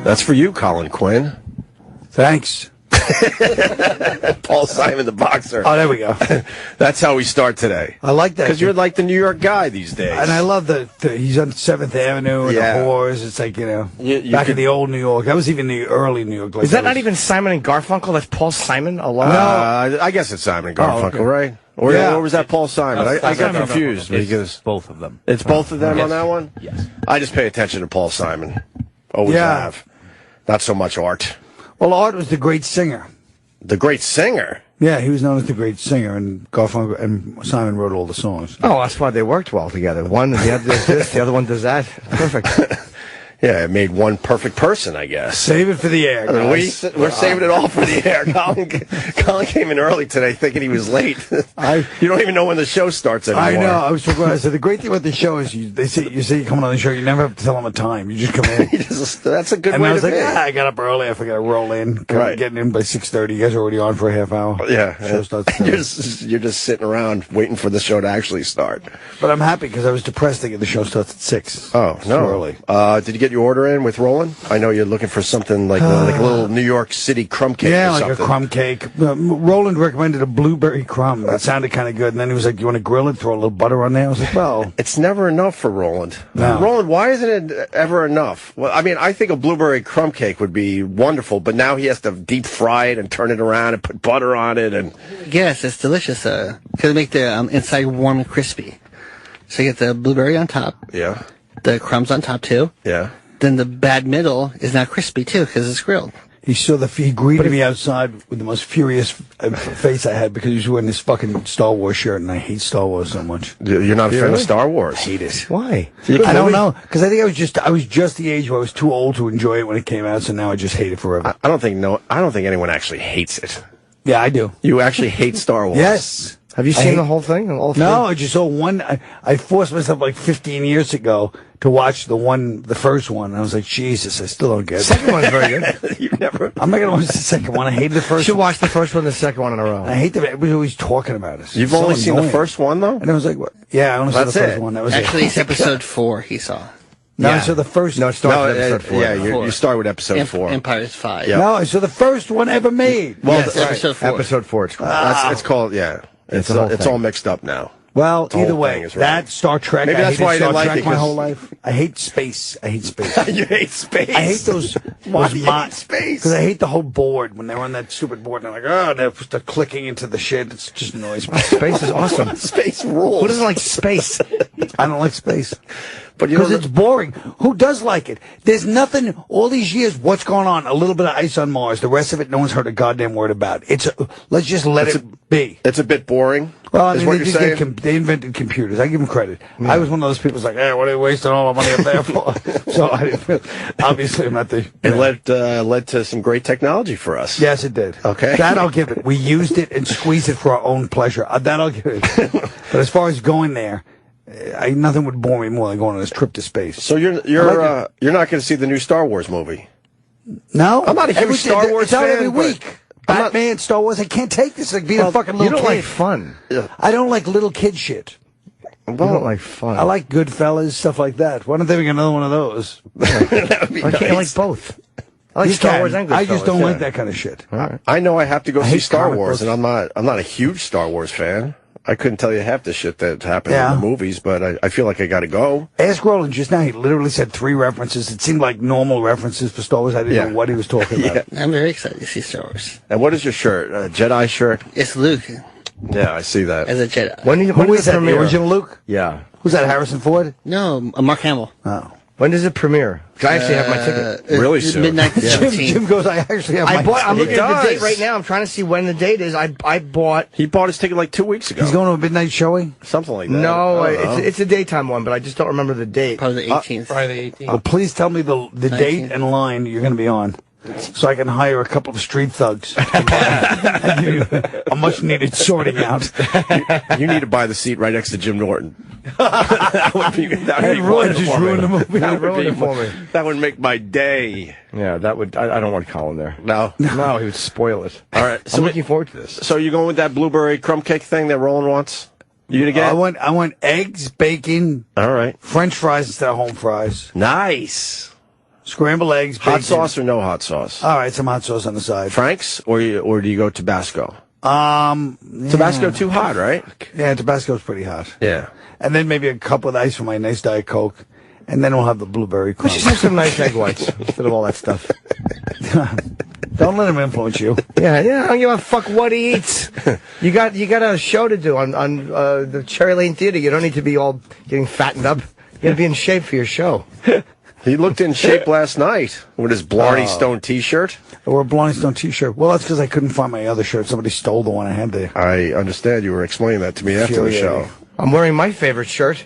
That's for you, Colin Quinn. Thanks. Paul Simon, the boxer. Oh, there we go. That's how we start today. I like that. Because you're like the New York guy these days. And I love he's on 7th Avenue and the whores. It's like, back in the old New York. That was even the early New York. Like Is that not even Simon and Garfunkel? That's Paul Simon alone? No. I guess it's Simon and Garfunkel, right? Or was that Paul Simon? I got confused because both of them. It's both of them Yes. on that one? Yes. I just pay attention to Paul Simon. Always have. Not so much Art. Well, Art was the great singer. The great singer? Yeah, he was known as the great singer, and Garfunkel and Simon wrote all the songs. Oh, that's why they worked well together. One does this, the other one does that. Perfect. Yeah, it made one perfect person, I guess. Save it for the air, guys. We're saving it all for the air. Colin came in early today thinking he was late. You don't even know when the show starts anymore. I know. I was surprised. So the great thing about the show is you say you come on the show, you never have to tell them a time. You just come in. That's a good and way I was to like, be. I got up early. I forgot to roll in. Getting in by 6:30. You guys are already on for a half hour. Yeah. Show starts You're just sitting around waiting for the show to actually start. But I'm happy because I was depressed thinking the show starts at 6. Oh, no. Early. Did you get your order in with Roland? I know you're looking for something like a little New York City crumb cake or something. Yeah, like a crumb cake. Roland recommended a blueberry crumb. That sounded kind of good. And then he was like, do you want to grill it, throw a little butter on there? I was like, well. It's never enough for Roland. No. Roland, why isn't it ever enough? Well, I mean, I think a blueberry crumb cake would be wonderful, but now he has to deep fry it and turn it around and put butter on it. And yes, it's delicious. Because make the inside warm and crispy. So you get the blueberry on top. Yeah. The crumbs on top, too. Yeah. Then the bad middle is now crispy, too, because it's grilled. He greeted me outside with the most furious face I had because he was wearing this fucking Star Wars shirt, and I hate Star Wars so much. You're not a fan of Star Wars? I hate it. Why? I don't know, because I think I was just the age where I was too old to enjoy it when it came out, so now I just hate it forever. I don't think anyone actually hates it. Yeah, I do. You actually hate Star Wars? Yes. Have you seen the whole thing? No, I just saw one. I forced myself like 15 years ago to watch the first one. I was like, Jesus, I still don't get it. The second one's very good. You never. I'm not going to watch the second one. I hated the first You should one. watch the first one and the second one in a row. I hate that everybody's always talking about it. You've only seen the first one, though? And I was like, what? Yeah, I only saw the first one. That was Actually, it's episode 4 he saw. No, I saw the first. No, it starts with episode 4. Yeah, you start with episode 4. Empire's 5. Yeah. No, I saw the first one ever made. Well, yes, episode 4. Episode 4. It's called, yeah. It's all mixed up now. Well, The either whole way, thing is that Star Trek. Maybe that's why you didn't Star like Trek it, my 'cause- whole life. I hate space. I hate space. You hate space. I hate those. Why do you hate space? Because I hate the whole board when they're on that stupid board and they're like, oh, they're just clicking into the shit. It's just annoys me. Space is awesome. Space rules. Who doesn't like space? I don't like space. But Because it's boring. Who does like it? There's nothing, all these years, what's going on? A little bit of ice on Mars. The rest of it, no one's heard a goddamn word about. Let's just let it be. It's a bit boring. Well, I is mean, what you're saying? they invented computers. I give them credit. I was one of those people who's like, hey, what are they wasting all our money up there for? So I didn't feel, obviously I'm not the... It led to some great technology for us. Yes, it did. Okay. That I'll give it. We used it and squeezed it for our own pleasure. That I'll give it. But as far as going there, nothing would bore me more than going on this trip to space. So you're not going to see the new Star Wars movie? No. I'm not a huge Star Wars It's out fan, every but week. Batman, Star Wars. I can't take this. Like being a fucking You little don't kid. like fun. I don't like little kid shit. You don't like fun. I like Goodfellas, stuff like that. Why don't they make another one of those? That would be I can't nice. like both. I like You Star can. Wars and Goodfellas. I just don't yeah. like that kind of shit. All right. I know I have to go I see hate Star comic Wars, books. and I'm not a huge Star Wars fan. I couldn't tell you half the shit that happened Yeah. in the movies, but I feel like I got to go. Ask Roland just now. He literally said 3 references. It seemed like normal references for Star Wars. I didn't know what he was talking about. I'm very excited to see Star Wars. And what is your shirt? A Jedi shirt? It's Luke Yeah, I see that. as a Jedi. When Who is does it that? The premiere? original Luke? Yeah. Who's that? Harrison Ford? No, Mark Hamill. Oh. When does it premiere? 'Cause I actually have my ticket. Really soon. Midnight the Jim 17th. goes, I actually have my I'm He looking at the date does. right now. I'm trying to see when the date is. I bought. He bought his ticket like 2 weeks ago. He's going to a midnight showing? Something like that. No, I don't know. it's a daytime one, but I just don't remember the date. Probably the 18th. Friday the 18th. Well, please tell me the date and line you're going to be on, so I can hire a couple of street thugs and give you a much-needed sorting out. You need to buy the seat right next to Jim Norton. That would be Hey, Roy wonderful. just ruined the movie. That would Ruined be it for me. That would make my day. Yeah, that would. I don't want Colin there. No. No, he would spoil it. All right. I'm looking forward to this. So you going with that blueberry crumb cake thing that Roland wants? You gonna get? I want eggs, bacon, All right. French fries instead of home fries. Nice. Scrambled eggs, Hot bacon. sauce or no hot sauce? All right, some hot sauce on the side. Frank's or do you go Tabasco? Yeah. Tabasco too hot, right? Yeah, Tabasco's pretty hot. Yeah. And then maybe a cup with ice for my nice Diet Coke. And then we'll have the blueberry crumb. Just have some nice egg whites instead of all that stuff. Don't let him influence you. Yeah, I don't give a fuck what he eats. You got a show to do on the Cherry Lane Theater. You don't need to be all getting fattened up. You got to be in shape for your show. He looked in shape last night with his Blarney Stone T-shirt. I wore a Blarney Stone T-shirt. Well, that's because I couldn't find my other shirt. Somebody stole the one I had there. I understand. You were explaining that to me after the show. I'm wearing my favorite shirt.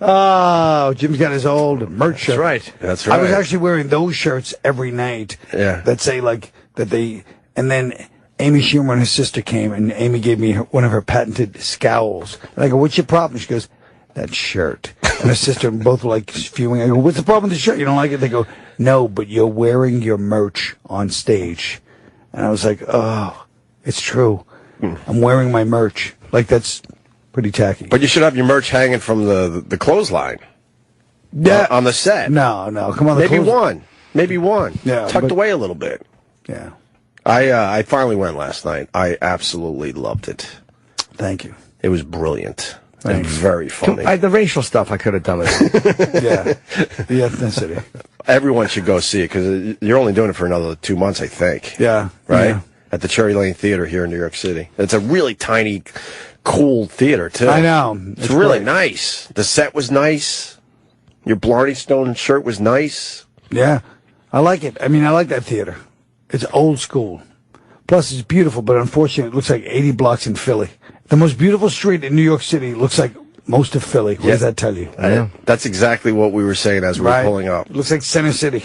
Oh, Jim's got his old merch shirt. That's right. That's right. I was actually wearing those shirts every night. Yeah. That say and then Amy Schumer and her sister came, and Amy gave me one of her patented scowls. And I go, "What's your problem?" She goes, "That shirt." And her sister both were like spewing. I go, "What's the problem with the shirt? You don't like it?" They go, "No, but you're wearing your merch on stage." And I was like, "Oh, it's true. I'm wearing my merch." Like, that's pretty tacky. But you should have your merch hanging from the clothesline. Yeah. On the set. No, come on. Maybe one. Yeah, Tucked but- away a little bit. Yeah. I finally went last night. I absolutely loved it. Thank you. It was brilliant. And Thanks. very funny. The racial stuff I could have done it. Yeah. The ethnicity. Everyone should go see it because you're only doing it for another 2 months, I think. Yeah. Right? Yeah. At the Cherry Lane Theater here in New York City. It's a really tiny, cool theater, too. I know. It's really great. nice. The set was nice. Your Blarney Stone shirt was nice. Yeah. I like it. I mean, I like that theater. It's old school. Plus, it's beautiful, but unfortunately, it looks like 80 blocks in Philly. The most beautiful street in New York City looks like most of Philly. What does that tell you? That's exactly what we were saying as we were pulling up. It looks like Center City.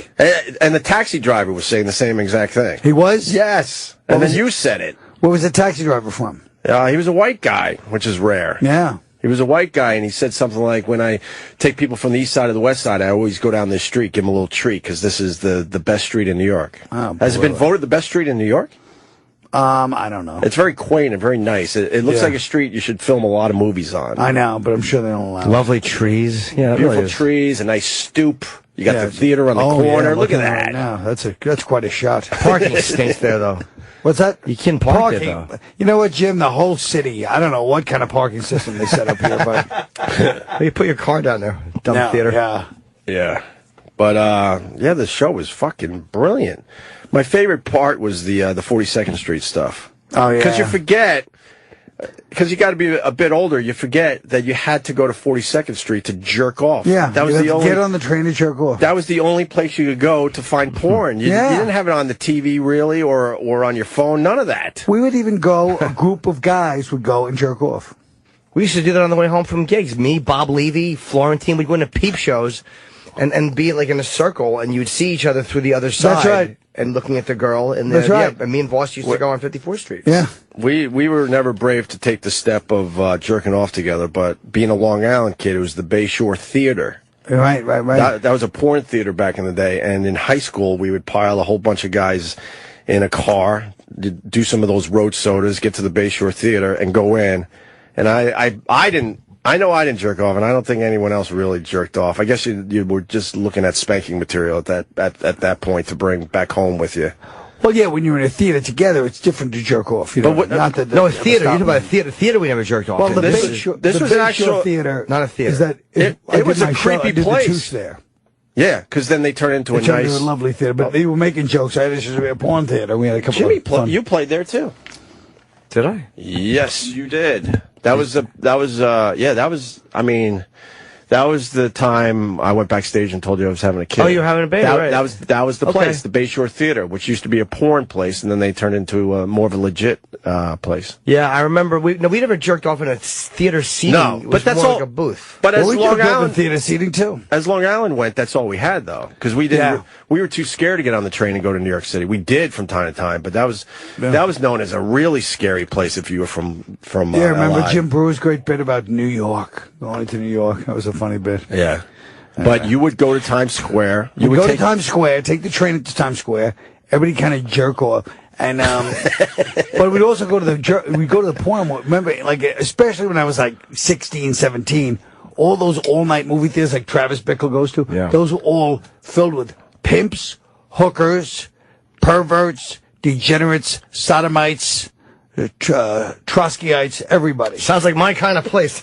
And the taxi driver was saying the same exact thing. He was? Yes. And then you said it. Where was the taxi driver from? He was a white guy, which is rare. Yeah. He was a white guy, and he said something like, when I take people from the east side to the west side, I always go down this street, give them a little treat, because this is the best street in New York. Oh, Has it been voted the best street in New York? I don't know. It's very quaint and very nice. It looks like a street you should film a lot of movies on. I know, but I'm sure they don't allow it. Lovely trees. Yeah, it Beautiful really is. trees, a nice stoop. You got the theater on the corner. Look at that. No, that's quite a shot. Parking stinks there, though. What's that? You can't park there, though. You know what, Jim? The whole city. I don't know what kind of parking system they set up here, but You put your car down there. Dumb theater. Yeah. Yeah. But, the show was fucking brilliant. My favorite part was the 42nd Street stuff. Oh, yeah. Because you forget, because you got to be a bit older, you forget that you had to go to 42nd Street to jerk off. Yeah. That was the only. Get on the train to jerk off. That was the only place you could go to find porn. You didn't have it on the TV, really, or on your phone. None of that. We would even go, a group of guys would go and jerk off. We used to do that on the way home from gigs. Me, Bob Levy, Florentine, we'd go into peep shows and be like in a circle, and you'd see each other through the other side. That's right. And looking at the girl. And That's right. Yeah, and me and Voss used to go on 54th Street. Yeah. We were never brave to take the step of jerking off together, but being a Long Island kid, it was the Bayshore Theater. Right. That was a porn theater back in the day, and in high school, we would pile a whole bunch of guys in a car, do some of those road sodas, get to the Bayshore Theater, and go in. And I know I didn't jerk off, and I don't think anyone else really jerked off. I guess you were just looking at spanking material at that point to bring back home with you. Well, yeah, when you're in a theater together, it's different to jerk off. You know, But not that No, a theater. You're talking about a theater. Theater we never jerked off. Well, the This Bayshore was an actual theater. Not a theater. Is that It was a creepy I did place. The Touche there. Yeah, because then they turn into They a turned nice. into a lovely theater, but they were making jokes. I just be a porn theater. We had a couple Jimmy, of fun. you played there too. Did I? Yes, you did. That was the time I went backstage and told you I was having a kid. Oh, you were having a baby, right. That was the place, the Bayshore Theater, which used to be a porn place, and then they turned into more of a legit place. Yeah, I remember. We never jerked off in a theater seating. No, It was but that's more all. like a booth. But Well, as we Long jerked off in Island, theater seating too. as Long Island went, that's all we had though, because we didn't. Yeah. We were too scared to get on the train and go to New York City. We did from time to time, but that was known as a really scary place if you were from. Yeah, remember LI. Jim Breuer's great bit about New York, going to New York. That was a funny bit. Yeah. But you would go to Times Square. You would go to Times Square, take the train to Times Square. Everybody kind of jerk off, and but we'd also go to the porn. Remember, like especially when I was like 16, 17, all those all-night movie theaters like Travis Bickle goes to. Yeah. Those were all filled with pimps, hookers, perverts, degenerates, sodomites, Trotskyites, everybody. Sounds like my kind of place.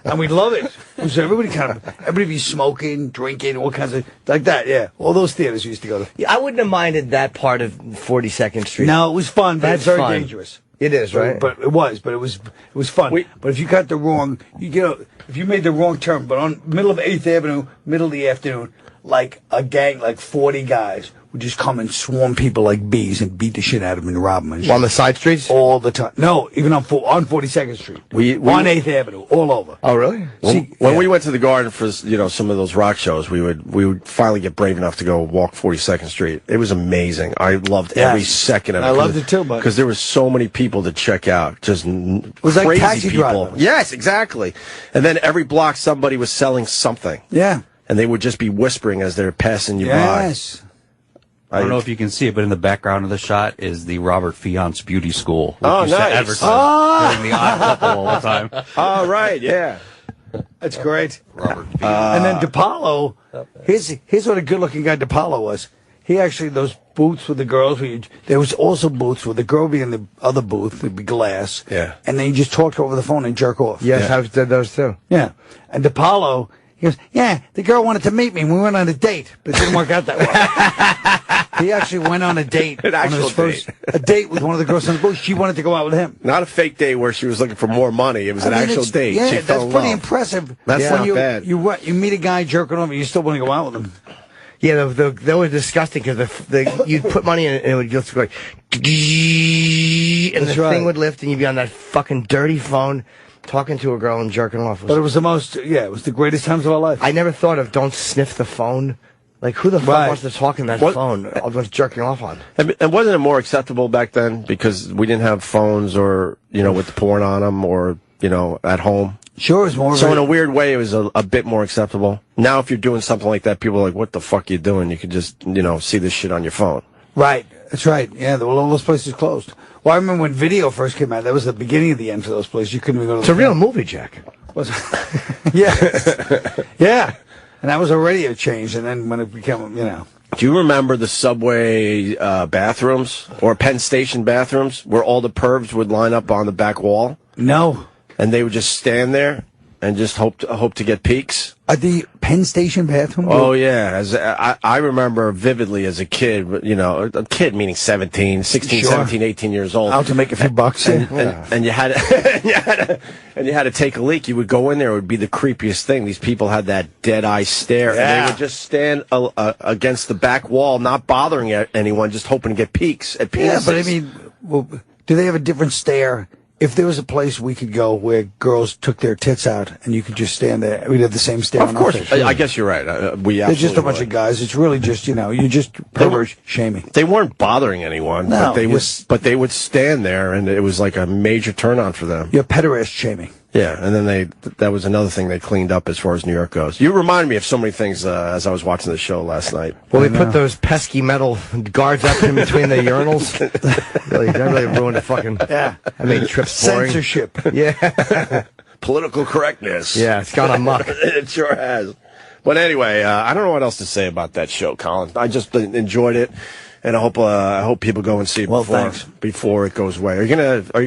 And we love it. So everybody be smoking, drinking, all kinds of, like that, yeah. All those theaters we used to go to. Yeah, I wouldn't have minded that part of 42nd Street. No, it was fun, but That's it's very fun. dangerous. It is, right? But it was fun. But if you got the wrong, if you made the wrong turn, but on middle of 8th Avenue, middle of the afternoon, like a gang, like 40 guys would just come and swarm people like bees and beat the shit out of them and rob them. And On the side streets? all the time. No, even on 42nd Street. On 8th Avenue, all over. Oh, really? When we went to the Garden for some of those rock shows, we would finally get brave enough to go walk 42nd Street. It was amazing. I loved every second of it. I loved it too, but because there were so many people to check out. Just it was like taxi people. drivers. Yes, exactly. And then every block somebody was selling something. Yeah. And they would just be whispering as they're passing you Yes. I don't know if you can see it, but in the background of the shot is the Robert Fiance Beauty School. Oh, used to nice. advertise during the Odd Couple all the time. Oh, right, yeah. That's great. Robert Fiance. And then DePaulo, here's what a good-looking guy DePaulo was. He actually, those booths with the girls, there was also booths where the girl would be in the other booth, there'd be glass. Yeah. And then you just talked over the phone and jerk off. Yes, I've did those too. Yeah. And DePaulo, he goes, yeah, the girl wanted to meet me, and we went on a date, but it didn't work out that well. He actually went on a date. An actual date. A date with one of the girls on the booth. She wanted to go out with him. Not a fake date where she was looking for more money. It was an actual date. Yeah, She fell that's in pretty love. impressive. That's When not bad. You meet a guy jerking off, and you still want to go out with him. Yeah, they were disgusting because you'd put money in it and it would just go like, and That's the right. thing would lift and you'd be on that fucking dirty phone talking to a girl and jerking off. But it was it was the greatest times of our life. I never thought of don't sniff the phone. Like, who the fuck Right. wants to talk in that phone? I was jerking off on. And wasn't it more acceptable back then because we didn't have phones or, with porn on them or, at home? Sure, it was more. So in a weird way, it was a bit more acceptable. Now, if you're doing something like that, people are like, what the fuck are you doing? You could just, see this shit on your phone. Right. That's right. Yeah, all those places closed. Well, I remember when video first came out, that was the beginning of the end for those places. You couldn't even go to It's a real movie, Jack. Was Yeah. Yeah. And that was a radio change, and then when it became, Do you remember the subway bathrooms or Penn Station bathrooms where all the pervs would line up on the back wall? No. And they would just stand there and just hope to get peeks? At the Penn Station bathroom? Oh, yeah. I remember vividly as a kid, a kid meaning 16, Sure. 17, 18 years old. Out to make a few bucks. And you had to take a leak. You would go in there. It would be the creepiest thing. These people had that dead eye stare, and they would just stand against the back wall, not bothering anyone, just hoping to get peeks at penises. Yeah, but I mean, do they have a different stare? If there was a place we could go where girls took their tits out and you could just stand there, we'd have the same stare. Of course, I guess you're right. They're just a bunch of guys. It's really just you're just pervert shaming. They weren't bothering anyone, No, but they would stand there, and it was like a major turn on for them. You're pederast shaming. Yeah, and then that was another thing they cleaned up as far as New York goes. You remind me of so many things as I was watching the show last night. Well, they put those pesky metal guards up in between the urinals. That really ruined the fucking. Yeah. I made trips boring. Censorship. Yeah. Political correctness. Yeah, it's gone amok. It sure has. But anyway, I don't know what else to say about that show, Colin. I just enjoyed it, and I hope people go and see it before it goes away. Are you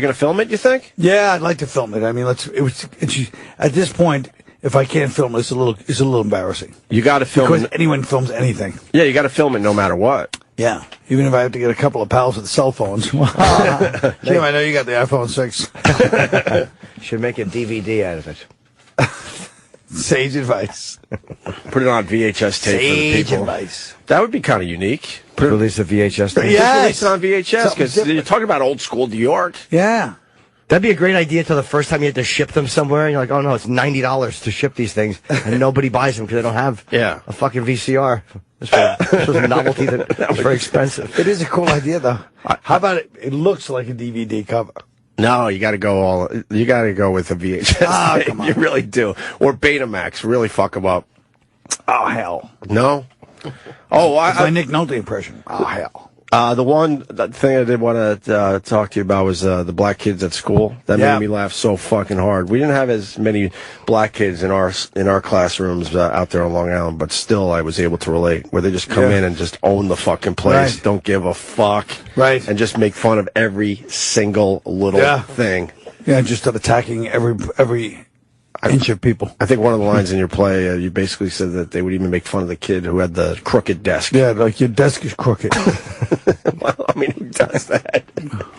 gonna film it? You think? Yeah, I'd like to film it. I mean, it's at this point, if I can't film it, it's a little embarrassing. You got to film because it. anyone films anything. Yeah, you got to film it no matter what. Yeah, even if I have to get a couple of pals with cell phones. Jim, I know you got the iPhone 6. Should make a DVD out of it. Sage advice. Put it on VHS tape for the Sage people. advice. That would be kind of unique. Release a VHS tape. Yeah. Release it on VHS because you're talking about old school New York. Yeah. That'd be a great idea till the first time you had to ship them somewhere, and you're like, oh no, it's $90 to ship these things, and nobody buys them because they don't have a fucking VCR. This was a novelty that was very expensive. It is a cool idea, though. How about it? It looks like a DVD cover. No, you got to go with a VHS. Oh, come on. You really do. Or Betamax, really fuck them up. Oh, hell. No? Oh, It's my Nick Nolte impression. Oh, hell. The thing I did want to talk to you about was the black kids at school. That made me laugh so fucking hard. We didn't have as many black kids in our classrooms out there on Long Island, but still I was able to relate. Where they just come in and just own the fucking place, don't give a fuck, and just make fun of every single little thing. Yeah, just attacking every inch of people. I think one of the lines in your play, you basically said that they would even make fun of the kid who had the crooked desk. Yeah, like your desk is crooked. Well, I mean, who does that?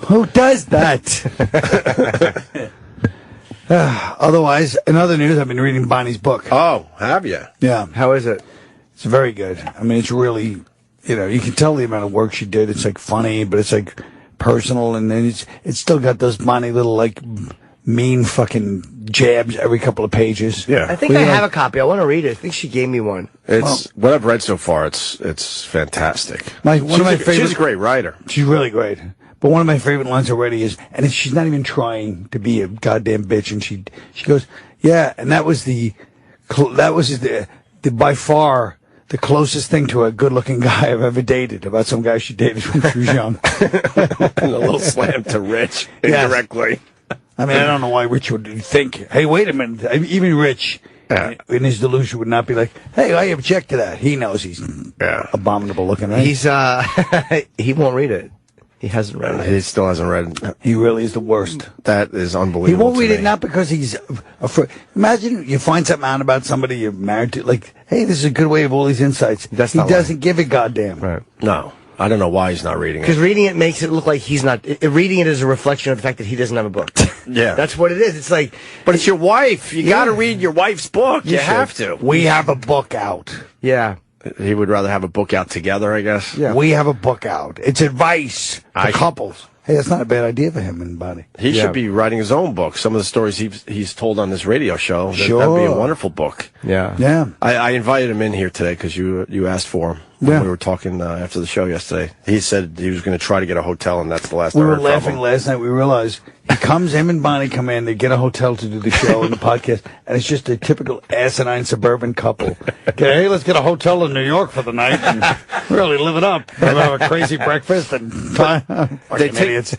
Who does that? Otherwise, in other news, I've been reading Bonnie's book. Oh, have you? Yeah. How is it? It's very good. I mean, it's really, you can tell the amount of work she did. It's like funny, but it's like personal, and then it's still got those Bonnie little like mean fucking jabs every couple of pages. Yeah. I think I have a copy. I want to read it. I think she gave me one. What I've read so far. It's fantastic. She's a great writer. She's really great. But one of my favorite lines already is, and she's not even trying to be a goddamn bitch, and she goes, yeah, and that was the by far the closest thing to a good-looking guy I've ever dated, about some guy she dated when she was young. And a little slam to Rich indirectly. I mean, I don't know why Rich would think, hey, wait a minute. Even Rich, in his delusion, would not be like, hey, I object to that. He knows he's abominable looking, right? He won't read it. He hasn't read it. He still hasn't read it. He really is the worst. That is unbelievable. He won't read it not because he's afraid. Imagine you find something out about somebody you're married to, like, hey, this is a good way of all these insights. He doesn't give a goddamn. Right. No. I don't know why he's not reading it. Because reading it makes it look like he's not. Reading it is a reflection of the fact that he doesn't have a book. Yeah. That's what it is. It's like. But it's your wife. You got to read your wife's book. You have to. We have a book out. Yeah. He would rather have a book out together, I guess. Yeah. We have a book out. It's advice for couples. Hey, that's not a bad idea for him and Bonnie. He should be writing his own book. Some of the stories he's told on this radio show. That'd be a wonderful book. Yeah. Yeah. I invited him in here today because you asked for him. When we were talking after the show yesterday. He said he was going to try to get a hotel, and that's the last I heard from him. We were laughing last night. We realized him and Bonnie come in, they get a hotel to do the show and the podcast, and it's just a typical asinine suburban couple. Okay, hey, let's get a hotel in New York for the night and really live it up. We'll have a crazy breakfast and idiots.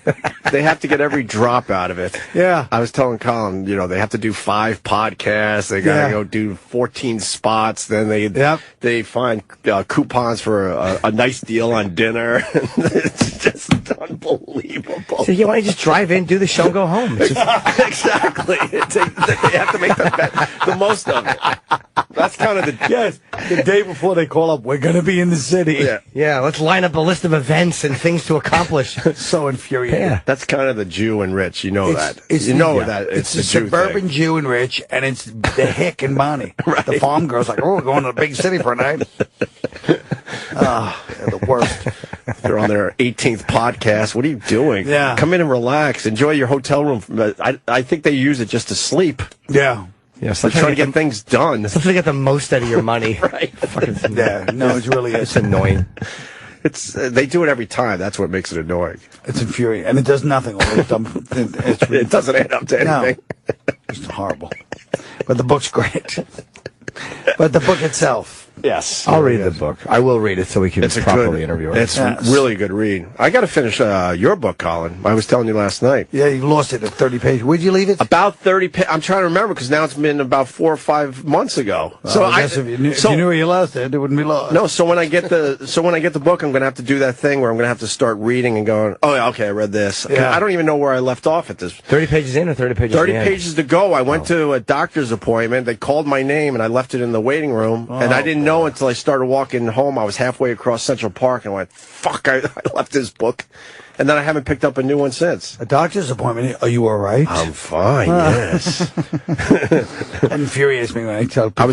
They have to get every drop out of it. Yeah. I was telling Colin, they have to do 5 podcasts. They got to go do 14 spots. Then they find coupons for a nice deal on dinner. It's just unbelievable. So why don't you just drive in, do the show, and go home? Exactly. They have to make the most of it. That's kind of the day before they call up, we're going to be in the city. Yeah, let's line up a list of events and things to accomplish. So infuriating. Yeah. That's kind of the Jew and Rich. You know that. It's the suburban Jew and Rich, and it's the hick and Bonnie. Right. The farm girl's like, we're going to the big city for a night. They're the worst. They're on their 18th podcast. What are you doing? Yeah. Come in and relax. Enjoy your hotel room. I think they use it just to sleep. Yeah. Yeah, so they're trying to get things done. So to get the most out of your money. Right. No, it's really it's annoying. They do it every time. That's what makes it annoying. It's infuriating. And it does nothing. It doesn't add up to anything. No. It's horrible. But the book's great. But the book itself. Yes. I'll read the book. I will read it so we can properly interview it. It's really a good read. I got to finish your book, Colin. I was telling you last night. Yeah, you lost it at 30 pages. Where'd you leave it? About 30 pages. I'm trying to remember because now it's been about 4 or 5 months ago. So I guess if you knew where you lost it, it wouldn't be lost. No, so when I get the book, I'm going to have to do that thing where I'm going to have to start reading and going, oh, yeah, okay, I read this. Yeah. I don't even know where I left off at this. 30 pages in or 30 pages 30 pages to go. I went to a doctor's appointment. They called my name, and I left it in the waiting room. And I didn't know until I started walking home. I was halfway across Central Park, and I went, fuck, I left this book. And then I haven't picked up a new one since. A doctor's appointment? Are you all right? I'm fine, yes. It infuriates me when I tell people,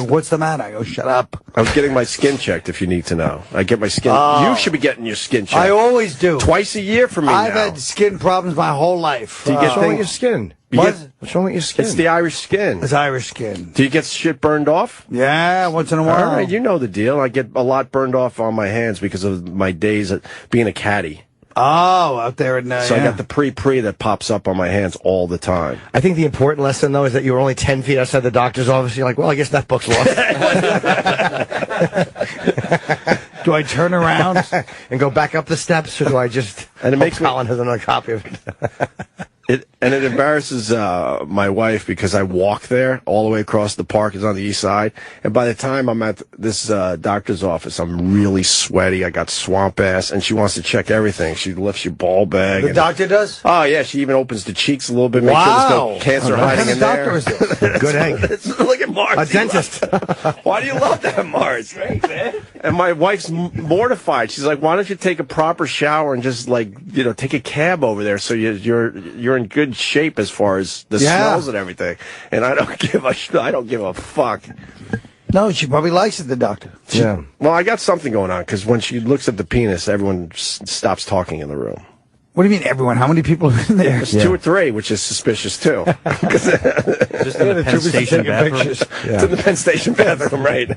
what's the matter? I go, shut up. I was getting my skin checked, if you need to know. I get my skin. You should be getting your skin checked. I always do. Twice a year for me I've had skin problems my whole life. Do you get what's wrong with your skin? What's wrong with your skin? It's the Irish skin. It's Irish skin. Do you get shit burned off? Yeah, once in a while. All right, you know the deal. I get a lot burned off on my hands because of my days at being a caddy. Oh, out there at night. So I got the pre that pops up on my hands all the time. I think the important lesson, though, is that you were only 10 feet outside the doctor's office. You're like, well, I guess that book's lost. Do I turn around and go back up the steps, or do I just? And it makes Colin has another copy of it. It embarrasses my wife because I walk there all the way across the park. It's on the east side, and by the time I'm at this doctor's office, I'm really sweaty. I got swamp ass, and she wants to check everything. She lifts your ball bag. The doctor does? Oh yeah, she even opens the cheeks a little bit. Make sure there's no cancer hiding in there. What kind of doctor is this? Good egg. Look at Mars. A dentist. Why do you love that, Mars? Great, man. And my wife's mortified. She's like, "Why don't you take a proper shower and just take a cab over there so you're in good shape as far as the smells and everything." And I don't give a fuck. No, she probably likes it, the doctor. Yeah. Well, I got something going on because when she looks at the penis, everyone stops talking in the room. What do you mean, everyone? How many people are in there? There's 2 or 3, which is suspicious too. Just in the Penn Station bathroom. It's in the Penn Station bathroom, right?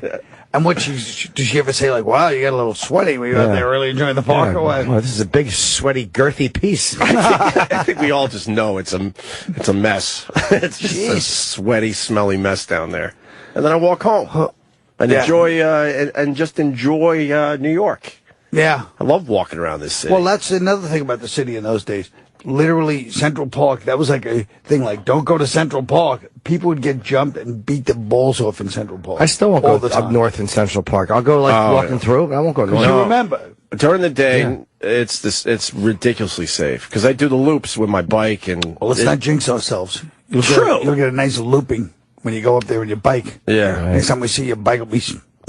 And what does she ever say, like, wow, you got a little sweaty. Were you out there really enjoying the park or what? Well, this is a big, sweaty, girthy piece. I think we all just know it's a mess. It's just a sweaty, smelly mess down there. And then I walk home and enjoy New York. Yeah. I love walking around this city. Well, that's another thing about the city in those days. Literally, Central Park, that was like a thing, like, don't go to Central Park. People would get jumped and beat the balls off in Central Park. I still won't all go the time. up north in Central Park. I'll go walking through, but I won't go north. You remember. During the day, it's ridiculously safe because I do the loops with my bike and. Well, let's not jinx ourselves. You'll get a nice looping when you go up there with your bike. Yeah. Next time we see your bike, will be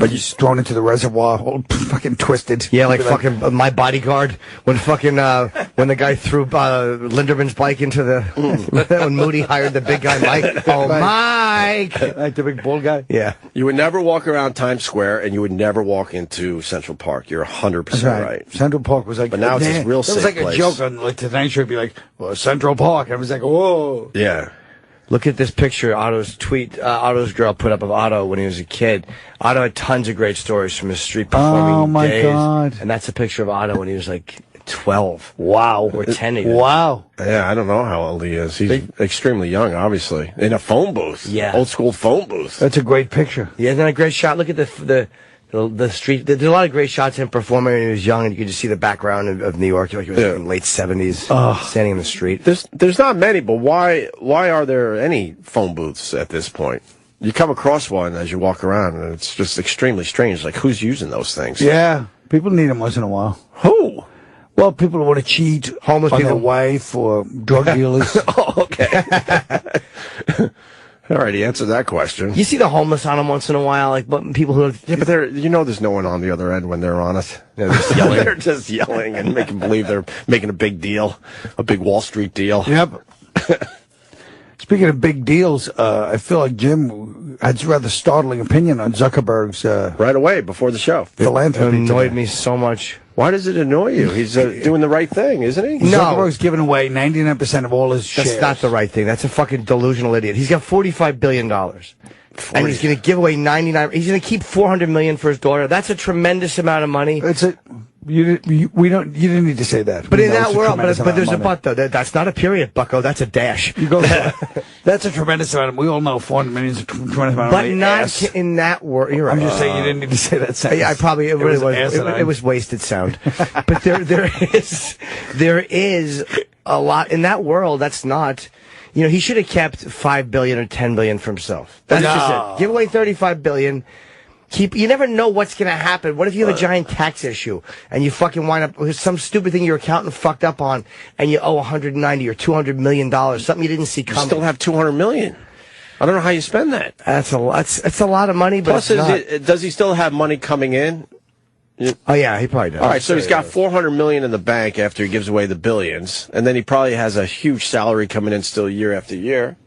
just thrown into the reservoir, all fucking twisted. Yeah, like fucking My Bodyguard when when the guy threw Linderman's bike into the when Moody hired the big guy Mike. Oh, Mike, Like the big bull guy. Yeah. You would never walk around Times Square, and you would never walk into Central Park. You're 100% right. Central Park was like, but now it's this real safe place. It was like place. a joke on like Tonight Show. It'd be like, well, Central Park. I was like, whoa. Yeah. Look at this picture Otto's Otto's girl put up of Otto when he was a kid. Otto had tons of great stories from his street performing Oh, my days. God. And that's a picture of Otto when he was like 12. Wow. Or 10 even. Wow. Yeah, I don't know how old he is. He's extremely young, obviously. In a phone booth. Yeah. Old school phone booth. That's a great picture. Yeah, then a great shot. Look at the street. There's a lot of great shots of him performing when he was young, and you could just see the background of New York. Like he was in the late 70s, standing in the street. There's not many, but why are there any phone booths at this point? You come across one as you walk around, and it's just extremely strange. Like, who's using those things? Yeah. People need them once in a while. Who? Well, people who want to cheat Homeless on people. their wife or drug dealers. Oh, okay. All right, he answered that question. You see the homeless on them once in a while, like people who. Yeah, but there's no one on the other end when they're on it. They're just yelling. They're just yelling and making believe they're making a big deal, a big Wall Street deal. Yep. Speaking of big deals, I feel like Jim had a rather startling opinion on Zuckerberg's Right away before the show. philanthropy. It annoyed today. me so much. Why does it annoy you? He's doing the right thing, isn't he? No. Zuckerberg's giving away 99% of all his shares. That's not the right thing. That's a fucking delusional idiot. He's got $45 billion. And he's going to give away 99. He's going to keep $400 million for his daughter. That's a tremendous amount of money. You didn't need to say that. But We in know that it's a world, tremendous but amount there's of a money. but though. That's not a period, Bucko. That's a dash. You go. That's a tremendous amount. We all know 400 million is a tremendous amount of But money. not in that world. You're right. I'm just saying you didn't need to say that sentence. Yeah, I probably it really was. asinine. It was wasted sound. But there is a lot in that world. That's not. You know, he should have kept $5 billion or $10 billion for himself. That's just it. Give away $35 billion. You never know what's going to happen. What if you have a giant tax issue and you fucking wind up with some stupid thing your accountant fucked up on and you owe $190 or $200 million, something you didn't see coming. You still have $200 million. I don't know how you spend that. That's a lot of money, but Plus, does he still have money coming in? Oh yeah, he probably does. All right, so he's got $400 million in the bank after he gives away the billions, and then he probably has a huge salary coming in still year after year.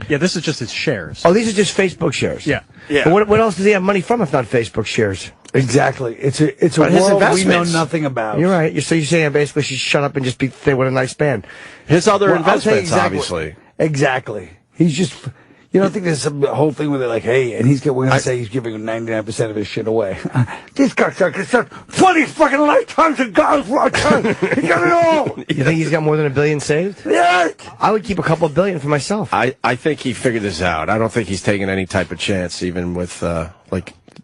Yeah, this is just his shares. Oh, these are just Facebook shares. Yeah. Yeah. But what else does he have money from if not Facebook shares? Exactly. It's a But his world we know investments. nothing about. You're right. So you're saying basically she shut up and just say what a nice band. His other Well, I'll tell you investments, exactly- obviously. Exactly. He's just. You don't think there's some whole thing where they're like, hey, and we're going to say he's giving 99% of his shit away. This guy's got 20 fucking lifetimes of God's lifetime. He got it all. You think he's got more than $1 billion saved? Yeah. I would keep a couple of billion for myself. I think he figured this out. I don't think he's taking any type of chance, even with,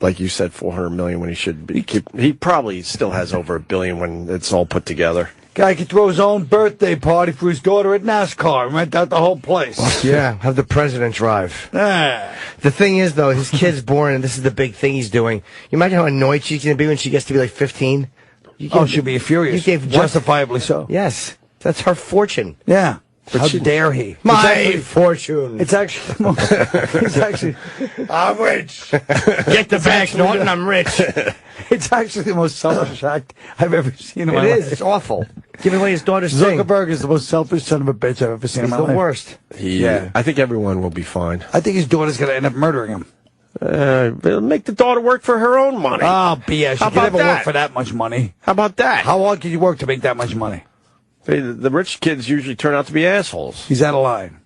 like you said, 400 million when he should be. He probably still has over $1 billion when it's all put together. Guy could throw his own birthday party for his daughter at NASCAR and rent out the whole place. Yeah, have the president drive. Ah. The thing is, though, his kid's born, and this is the big thing he's doing. You imagine how annoyed she's going to be when she gets to be like 15? She'll be furious. Justifiably so. Yes, that's her fortune. Yeah. How dare he? My fortune. It's actually the most, it's actually, I'm rich. Get the bag, Norton, I'm rich. It's actually the most selfish act I've ever seen in my life. It's awful. Giving away his daughter's thing. Zuckerberg is the most selfish son of a bitch I've ever seen in my life. He's the worst. Yeah. I think everyone will be fine. I think his daughter's going to end up murdering him. Make the daughter work for her own money. Oh, BS. You can never work for that much money. How about that? How hard can you work to make that much money? The rich kids usually turn out to be assholes. He's out of line.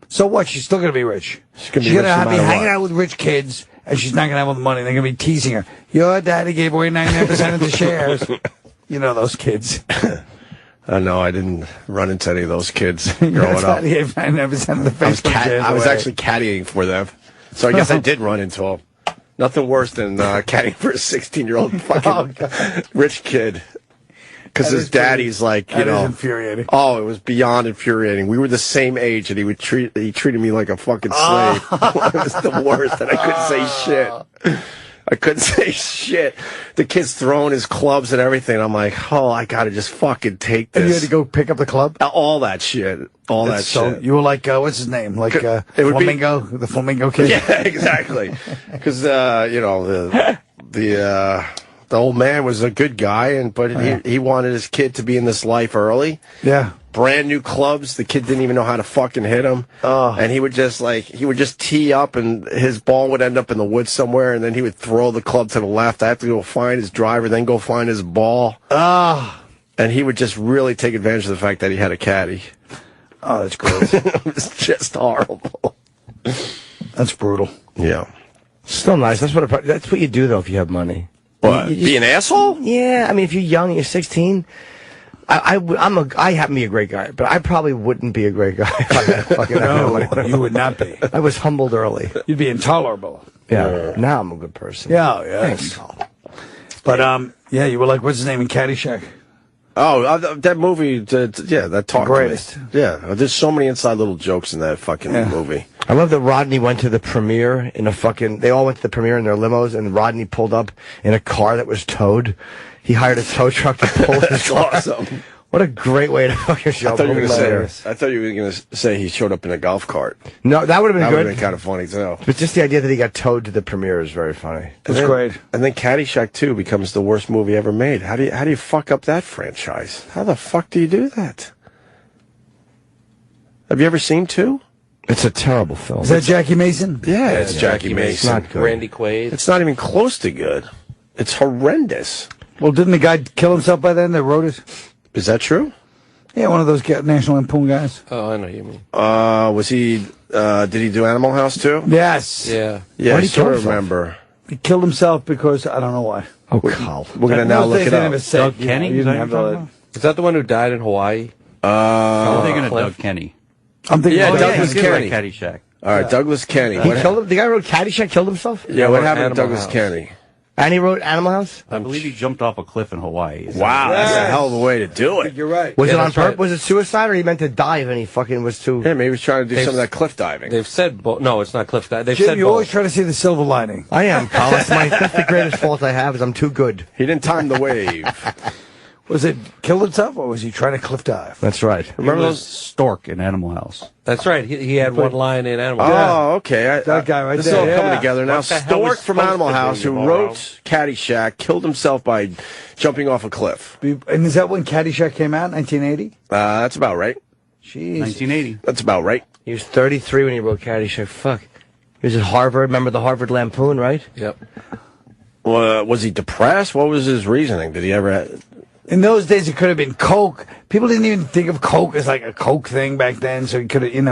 So what? She's still going to be rich. She's going to be hanging out with rich kids, and she's not going to have all the money. They're going to be teasing her. Your daddy gave away 99% of the shares. You know those kids. No, I didn't run into any of those kids Your growing up. daddy gave 99% of the Facebook shares I was away. actually caddying for them. So I guess I did run into them. Nothing worse than caddying for a 16-year-old fucking rich kid. Because his daddy's like, you know. That is infuriating. Oh, it was beyond infuriating. We were the same age, and he treated me like a fucking slave. It was the worst, and I couldn't say shit. I couldn't say shit. The kid's throwing his clubs and everything. I'm like, oh, I gotta just fucking take this. And you had to go pick up the club? All that shit. All that shit. You were like, what's his name? Like Flamingo? The Flamingo kid? Yeah, exactly. Because, you know, the old man was a good guy, but he wanted his kid to be in this life early. Yeah. Brand new clubs. The kid didn't even know how to fucking hit them. And he would just tee up, and his ball would end up in the woods somewhere, and then he would throw the club to the left. I have to go find his driver, then go find his ball. And he would just really take advantage of the fact that he had a caddy. Oh, that's gross. It was just horrible. That's brutal. Yeah. Still nice. That's what you do, though, if you have money. What? Be an asshole? Yeah, I mean, if you're young, you're 16. I happen to be a great guy, but I probably wouldn't be a great guy if I had fucking money. You would not be. I was humbled early. You'd be intolerable. Yeah. Now I'm a good person. Yeah, yeah. Thanks. But, yeah, you were like, what's his name in Caddyshack? Oh, that movie, that talked greatest. to me. Yeah, there's so many inside little jokes in that fucking movie. I love that Rodney went to the premiere in they all went to the premiere in their limos, and Rodney pulled up in a car that was towed. He hired a tow truck to pull his car. Awesome. What a great way to fucking show up. I thought you were going to say he showed up in a golf cart. No, that would have been good. That would have been kind of funny, too. But just the idea that he got towed to the premiere is very funny. That's great. And then Caddyshack 2 becomes the worst movie ever made. How do you fuck up that franchise? How the fuck do you do that? Have you ever seen 2? It's a terrible film. Is that Jackie Mason? Yeah, it's Jackie Mason. Not good. Randy Quaid. It's not even close to good. It's horrendous. Well, didn't the guy kill himself by then that wrote it? Is that true? Yeah, one of those National Lampoon guys. Oh, I know what you mean. Was he, did he do Animal House too? Yes. Yeah. Yeah, Why I did he kill sort of himself? remember. He killed himself because, I don't know why. Oh, Carl. We're going to now look it up. Doug Kenny? You didn't have to. Is that the one who died in Hawaii? I'm thinking of Doug Kenny. I'm thinking, Douglas he did Kenny. like Caddyshack. All right, Douglas Kenny. He killed him? The guy who wrote Caddyshack killed himself? Yeah, what happened to Animal Douglas House. Kenny? And he wrote Animal House? I believe he jumped off a cliff in Hawaii. Wow, that's a hell of a way to do it. You're right. Was Yeah, it on that's right. purpose? Was it suicide, or he meant to dive and he fucking was too... Yeah, maybe he was trying to do some of that cliff diving. They've said no, it's not cliff dive. They've Jim, said you always both. try to see the silver lining. I am, Carl. That's the greatest fault I have, is I'm too good. He didn't time the wave. Was it killed himself, or was he trying to cliff dive? That's right. Remember those Stork in Animal House? That's right. He had one line in Animal. Oh, okay. That guy right this there, is all yeah. coming together now. What the hell Stork was from supposed Animal to House, be who tomorrow? wrote Caddyshack, killed himself by jumping off a cliff. And is that when Caddyshack came out, 1980? That's about right. Jeez. 1980. That's about right. He was 33 when he wrote Caddyshack. Fuck. He was at Harvard. Remember the Harvard Lampoon, right? Yep. Was he depressed? What was his reasoning? Did he ever... In those days, it could have been Coke. People didn't even think of Coke as like a Coke thing back then, so he could have, could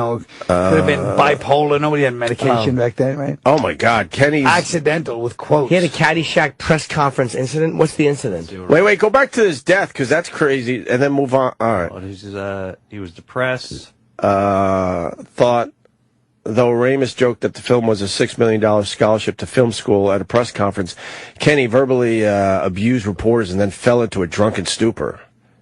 have been bipolar. Nobody had medication back then, right? Oh, my God. Kenny's... Accidental with quotes. He had a Caddyshack press conference incident. What's the incident? Wait, go back to his death, because that's crazy, and then move on. All right. Well, he was depressed. Thought Though Ramis joked that the film was a $6 million scholarship to film school at a press conference, Kenny verbally abused reporters and then fell into a drunken stupor.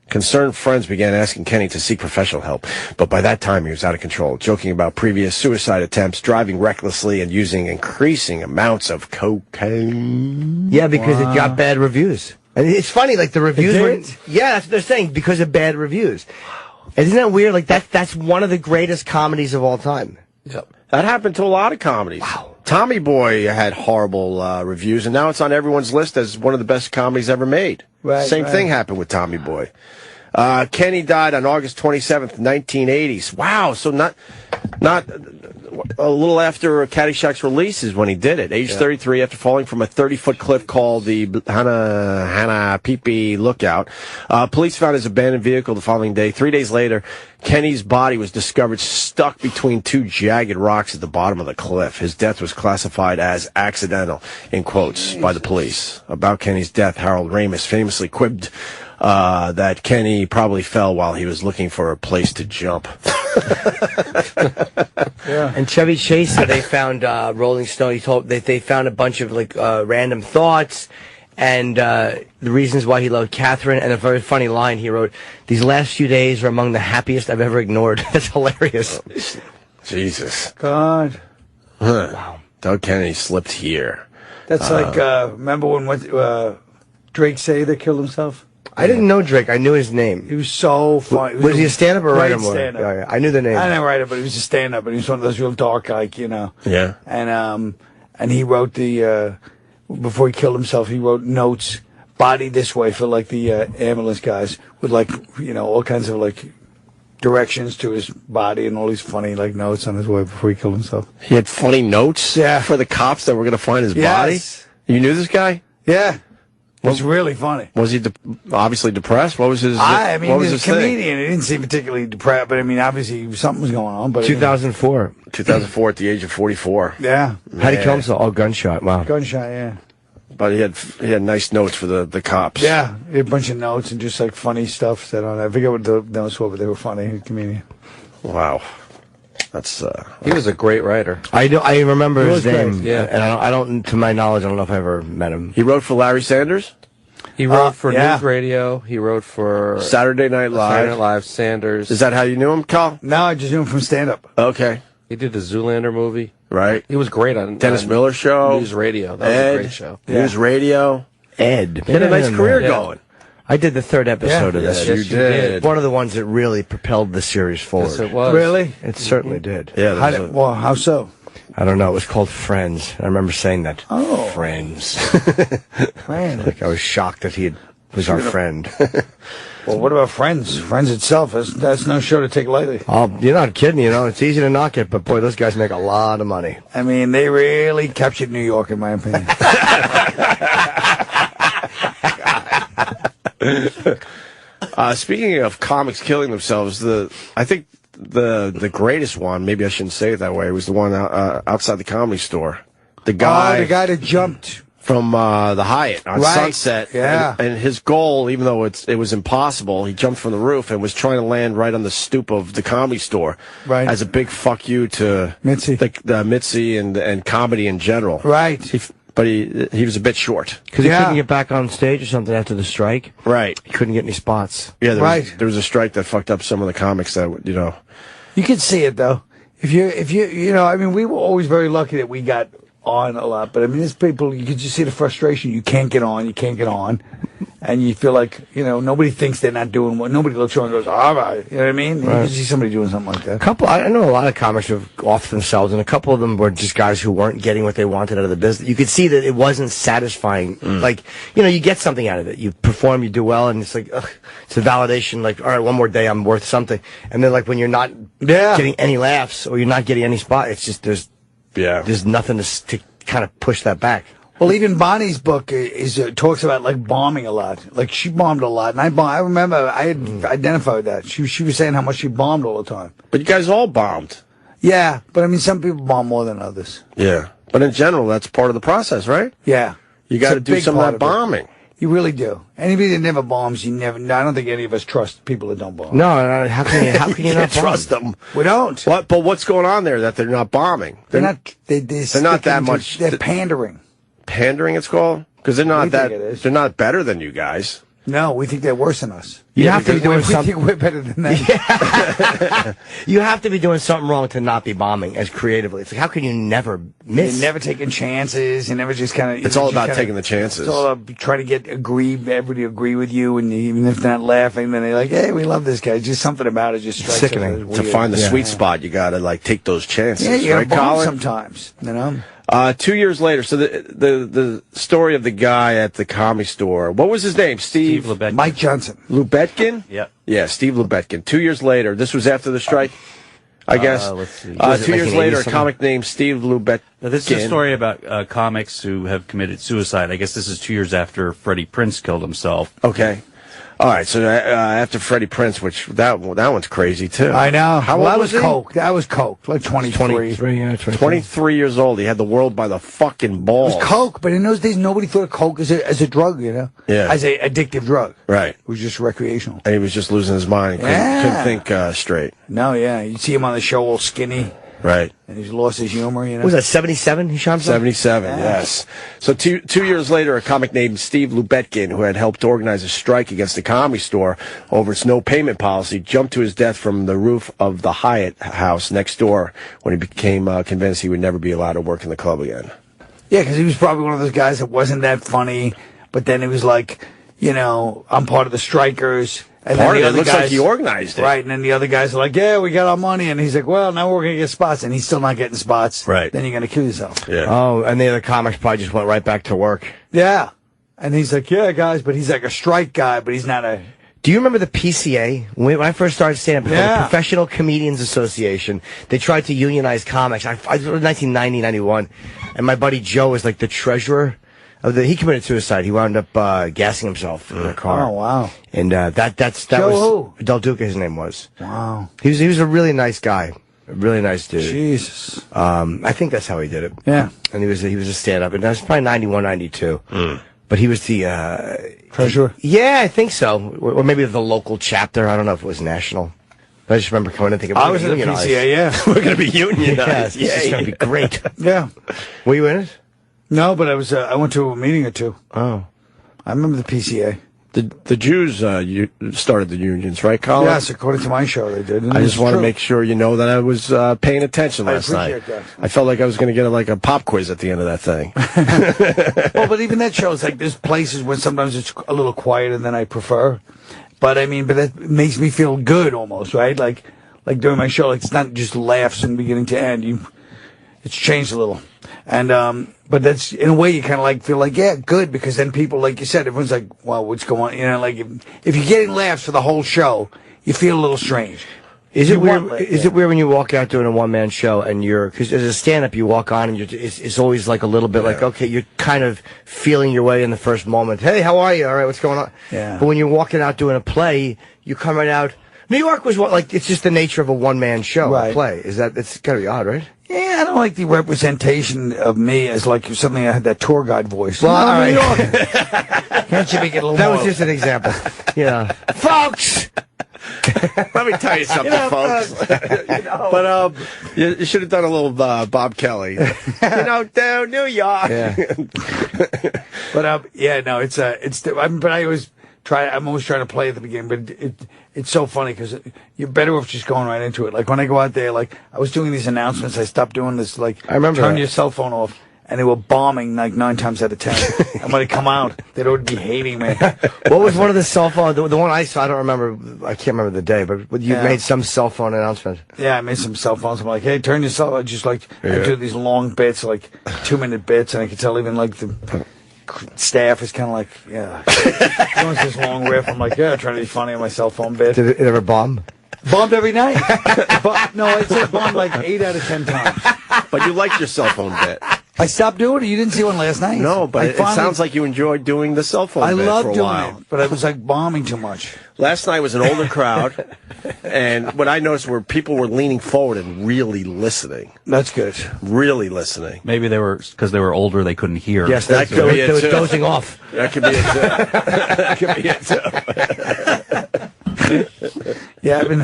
Concerned friends began asking Kenny to seek professional help, but by that time he was out of control, joking about previous suicide attempts, driving recklessly, and using increasing amounts of cocaine. Yeah, because it got bad reviews. And it's funny, like the reviews were... Yeah, that's what they're saying, because of bad reviews. Isn't that weird? Like that's one of the greatest comedies of all time. Yep. That happened to a lot of comedies. Wow. Tommy Boy had horrible reviews, and now it's on everyone's list as one of the best comedies ever made. Right, Same thing happened with Tommy Boy. Kenny died on August 27th, 1980s. Wow, so not a little after Caddyshack's release is when he did it. Age 33, after falling from a 30-foot cliff called the Hana Peepee Lookout. Police found his abandoned vehicle the following day. 3 days later, Kenny's body was discovered stuck between two jagged rocks at the bottom of the cliff. His death was classified as accidental, in quotes, by the police. About Kenny's death, Harold Ramis famously quipped that Kenny probably fell while he was looking for a place to jump. Yeah. And Chevy Chase said they found Rolling Stone. He told that they found a bunch of random thoughts and the reasons why he loved Catherine. And a very funny line he wrote: "These last few days are among the happiest I've ever ignored." That's hilarious. Jesus. God. Wow. Doug Kennedy slipped here. That's like remember when Drake Sather killed himself? I didn't know Drake. I knew his name. He was so funny. Was he a stand-up or writer? Stand-up. I knew the name. I didn't write it, but he was a stand-up, and he was one of those real dark, Yeah. And he wrote before he killed himself, he wrote notes, body this way, for the ambulance guys, with all kinds of directions to his body and all these funny notes on his way before he killed himself. He had funny notes for the cops that were going to find his body? You knew this guy? Yeah. It was really funny. Was he obviously depressed? What was his what was his comedian. He didn't seem particularly depressed, but obviously something was going on. But 2004. 2004 at the age of 44. Yeah. How'd he kill himself? Oh, gunshot. Wow. Gunshot, yeah. But he had nice notes for the cops. Yeah. He had a bunch of notes and just funny stuff said on it. I forget what the notes were, but they were funny. He was a comedian. Wow. That's he was a great writer. I remember his name. Yeah. And I don't, to my knowledge, I don't know if I ever met him. He wrote for Larry Sanders? He wrote for News Radio. He wrote for Saturday Night Live. Sanders. Is that how you knew him, Carl? No, I just knew him from stand-up. Okay. He did the Zoolander movie. Right. He was great on Dennis Miller Show. News Radio. That was a great show. News Radio. Ed. He had a nice career going. I did the third episode of this. Yes, you did. One of the ones that really propelled the series forward. Yes, it was. Really? It certainly did. Yeah. How so? I don't know. It was called Friends. I remember saying that. Oh. Friends. Friends. I was shocked that he was our friend. Well, what about Friends? Friends itself, that's no show to take lightly. Oh, you're not kidding. It's easy to knock it, but boy, those guys make a lot of money. They really captured New York, in my opinion. Speaking of comics killing themselves, I think the greatest one, maybe I shouldn't say it that way, was the one outside the Comedy Store. The guy that jumped from the Hyatt on Sunset. Yeah. And his goal, even though it was impossible, he jumped from the roof and was trying to land right on the stoop of the Comedy Store. Right. As a big fuck you to Mitzi, Mitzi and comedy in general. Right. But he was a bit short. Because he couldn't get back on stage or something after the strike. Right. He couldn't get any spots. Yeah, there was a strike that fucked up some of the comics that, You could see it, though. If you we were always very lucky that we got on a lot, but there's people, you could just see the frustration. You can't get on, and you feel like, nobody thinks they're not doing what, nobody looks around and goes, all right, you know what I mean? Right. You can see somebody doing something like that. I know a lot of comics who have off themselves, and a couple of them were just guys who weren't getting what they wanted out of the business. You could see that it wasn't satisfying. You get something out of it. You perform, you do well, and it's like, ugh, it's a validation, all right, one more day, I'm worth something. And then, when you're not getting any laughs, or you're not getting any spot, it's just, there's nothing to kind of push that back. Well, even Bonnie's book talks about bombing a lot. She bombed a lot, and I remember I had identified that. She was saying how much she bombed all the time. But you guys all bombed. Yeah, but some people bomb more than others. Yeah, but in general, that's part of the process, right? Yeah, You got to do some of that bombing. You really do. Anybody that never bombs, I don't think any of us trust people that don't bomb. No, how can you not trust them? We don't. What? But what's going on there that they're not bombing? They're not that much. They're pandering. Pandering, it's called? Because they're not they're not better than you guys. No, we think they're worse than us. You have to be doing something. We think we're better than them. Yeah. You have to be doing something wrong to not be bombing as creatively. It's like, how can you never miss? You're never taking chances. You never just kind of. It's all about taking the chances. It's all about trying to get everybody to agree with you, and even if they're not laughing, then they're like, "Hey, we love this guy." Just something about it just strikes sickening. To find the sweet spot, you got to like take those chances. Yeah, you right, got to bomb Colin? sometimes. You know. 2 years later, so the story of the guy at the Comedy Store. What was his name? Steve Lubetkin. Mike Johnson. Lubetkin? Yep. Yeah, Steve Lubetkin. 2 years later, this was after the strike, I guess. Let's see. 2 years later, a comic named Steve Lubetkin. Now, this is a story about comics who have committed suicide. I guess this is 2 years after Freddie Prinze killed himself. Okay. All right, so after Freddie Prinze, which that one's crazy too. I know. How old was he? Coke. That was Coke. Like 23. 23 years old. He had the world by the fucking balls. It was Coke, but in those days, nobody thought of Coke as a drug, you know? Yeah. As a addictive drug. Right. It was just recreational. And he was just losing his mind. Couldn't think straight. No, yeah. You see him on the show all skinny. Right. And he's lost his humor, you know? Was that 77 he shot himself? 77, yes. So two years later, a comic named Steve Lubetkin, who had helped organize a strike against the Comedy Store over its no payment policy, jumped to his death from the roof of the Hyatt house next door when he became convinced he would never be allowed to work in the club again. Yeah, because he was probably one of those guys that wasn't that funny, but then he was like, you know, I'm part of the strikers. And Part then of it looks like he organized it. Right, and then the other guys are like, yeah, we got our money. And he's like, well, now we're going to get spots. And he's still not getting spots. Right. Then you're going to kill yourself. Yeah. Oh, and the other comics probably just went right back to work. Yeah. And he's like, yeah, guys, but he's like a strike guy, but he's not a... Do you remember the PCA? When I first started stand-up, the Professional Comedians Association, they tried to unionize comics. I was 1990, 91, and my buddy Joe was like the treasurer. He committed suicide. He wound up gassing himself in a car. Oh, wow. And that Joe was Del Duca, his name was. Wow. He was a really nice guy. A really nice dude. Jesus. I think that's how he did it. Yeah. And he was a stand-up, and that was probably 91, 92. But he was the treasurer? Yeah, I think so. Or maybe the local chapter. I don't know if it was national. But I just remember coming and thinking, I was in the PCA, yeah. We're going to be unionized. Yeah, it's going to be great. Yeah. Were you in it? No, but I went to a meeting or two. Oh. I remember the PCA. The Jews started the unions, right, Colin? Yes, according to my show, they did. I just want to make sure you know that I was paying attention last night. That. I felt like I was going to get a pop quiz at the end of that thing. Well, but even that shows like there's places where sometimes it's a little quieter than I prefer. But I mean, but that makes me feel good almost, right? Like during my show, like it's not just laughs from beginning to end. It's changed a little. And but that's in a way you kind of feel like, yeah, good, because then people, like you said, everyone's like, well, what's going on? You know, like if you're getting laughs for the whole show, you feel a little strange. Is it weird? Is it weird when you walk out doing a one-man show and because as a stand-up you walk on and it's always like a little bit like, okay, you're kind of feeling your way in the first moment. Hey, how are you? All right, what's going on? Yeah. But when you're walking out doing a play, you come right out. New York was it's just the nature of a one-man show, a play. It's gotta be odd, right? Yeah, I don't like the representation of me as like something I had that tour guide voice. Well, all right. New York. Can't you make it a little That more? was just an example. Yeah. Folks! Let me tell you something, folks. But you should have done a little Bob Kelly. Down New York. Yeah. But but I always try. I'm always trying to play at the beginning, but it's so funny because you're better off just going right into it. Like when I go out there, like I was doing these announcements, I stopped doing this. Like I remember turn that. your cell phone off. And they were bombing like 9 times out of 10. And when they come out, they'd already be hating me. What was one of the cell phone? The one I saw, I don't remember. I can't remember the day, but you made some cell phone announcement. Yeah, I made some cell phones. I'm like, hey, turn your cell. I just I do these long bits, like 2-minute bits, and I could tell even like the staff is kind of like, yeah. It was this long riff. I'm like, yeah, trying to be funny on my cell phone bit. Did it ever bomb? Bombed every night. No, I'd say bombed like 8 out of 10 times. But you liked your cell phone bit. I stopped doing it. You didn't see one last night. No, but it sounds like you enjoyed doing the cell phone bit love for a doing while. it, but I was like bombing too much. Last night was an older crowd, and what I noticed were people were leaning forward and really listening. That's good. Really listening. Maybe they were, because they were older, they couldn't hear. Yes, That could be it, they were too. dozing off. That could be it, too. That could be it, too. Yeah, I've been.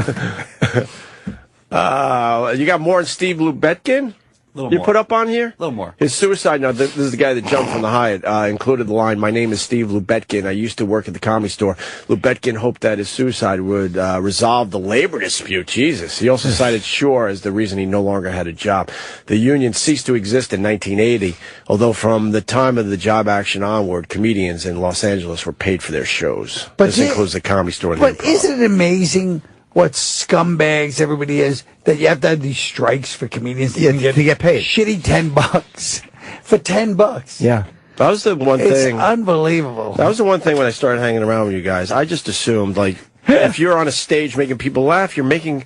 You got more on Steve Lubetkin? Little You more. put up on here? A little more. His suicide note, this is the guy that jumped from the Hyatt, included the line, "My name is Steve Lubetkin. I used to work at the Comedy Store." Lubetkin hoped that his suicide would resolve the labor dispute. Jesus. He also cited Shore as the reason he no longer had a job. The union ceased to exist in 1980, although from the time of the job action onward, comedians in Los Angeles were paid for their shows. This includes the Comedy Store and the But Improv. isn't it amazing what scumbags everybody is, that you have to have these strikes for comedians to even to get paid. shitty $10 for $10? Yeah. That was the one It's thing. unbelievable. That was the one thing when I started hanging around with you guys. I just assumed, like, if you're on a stage making people laugh, you're making.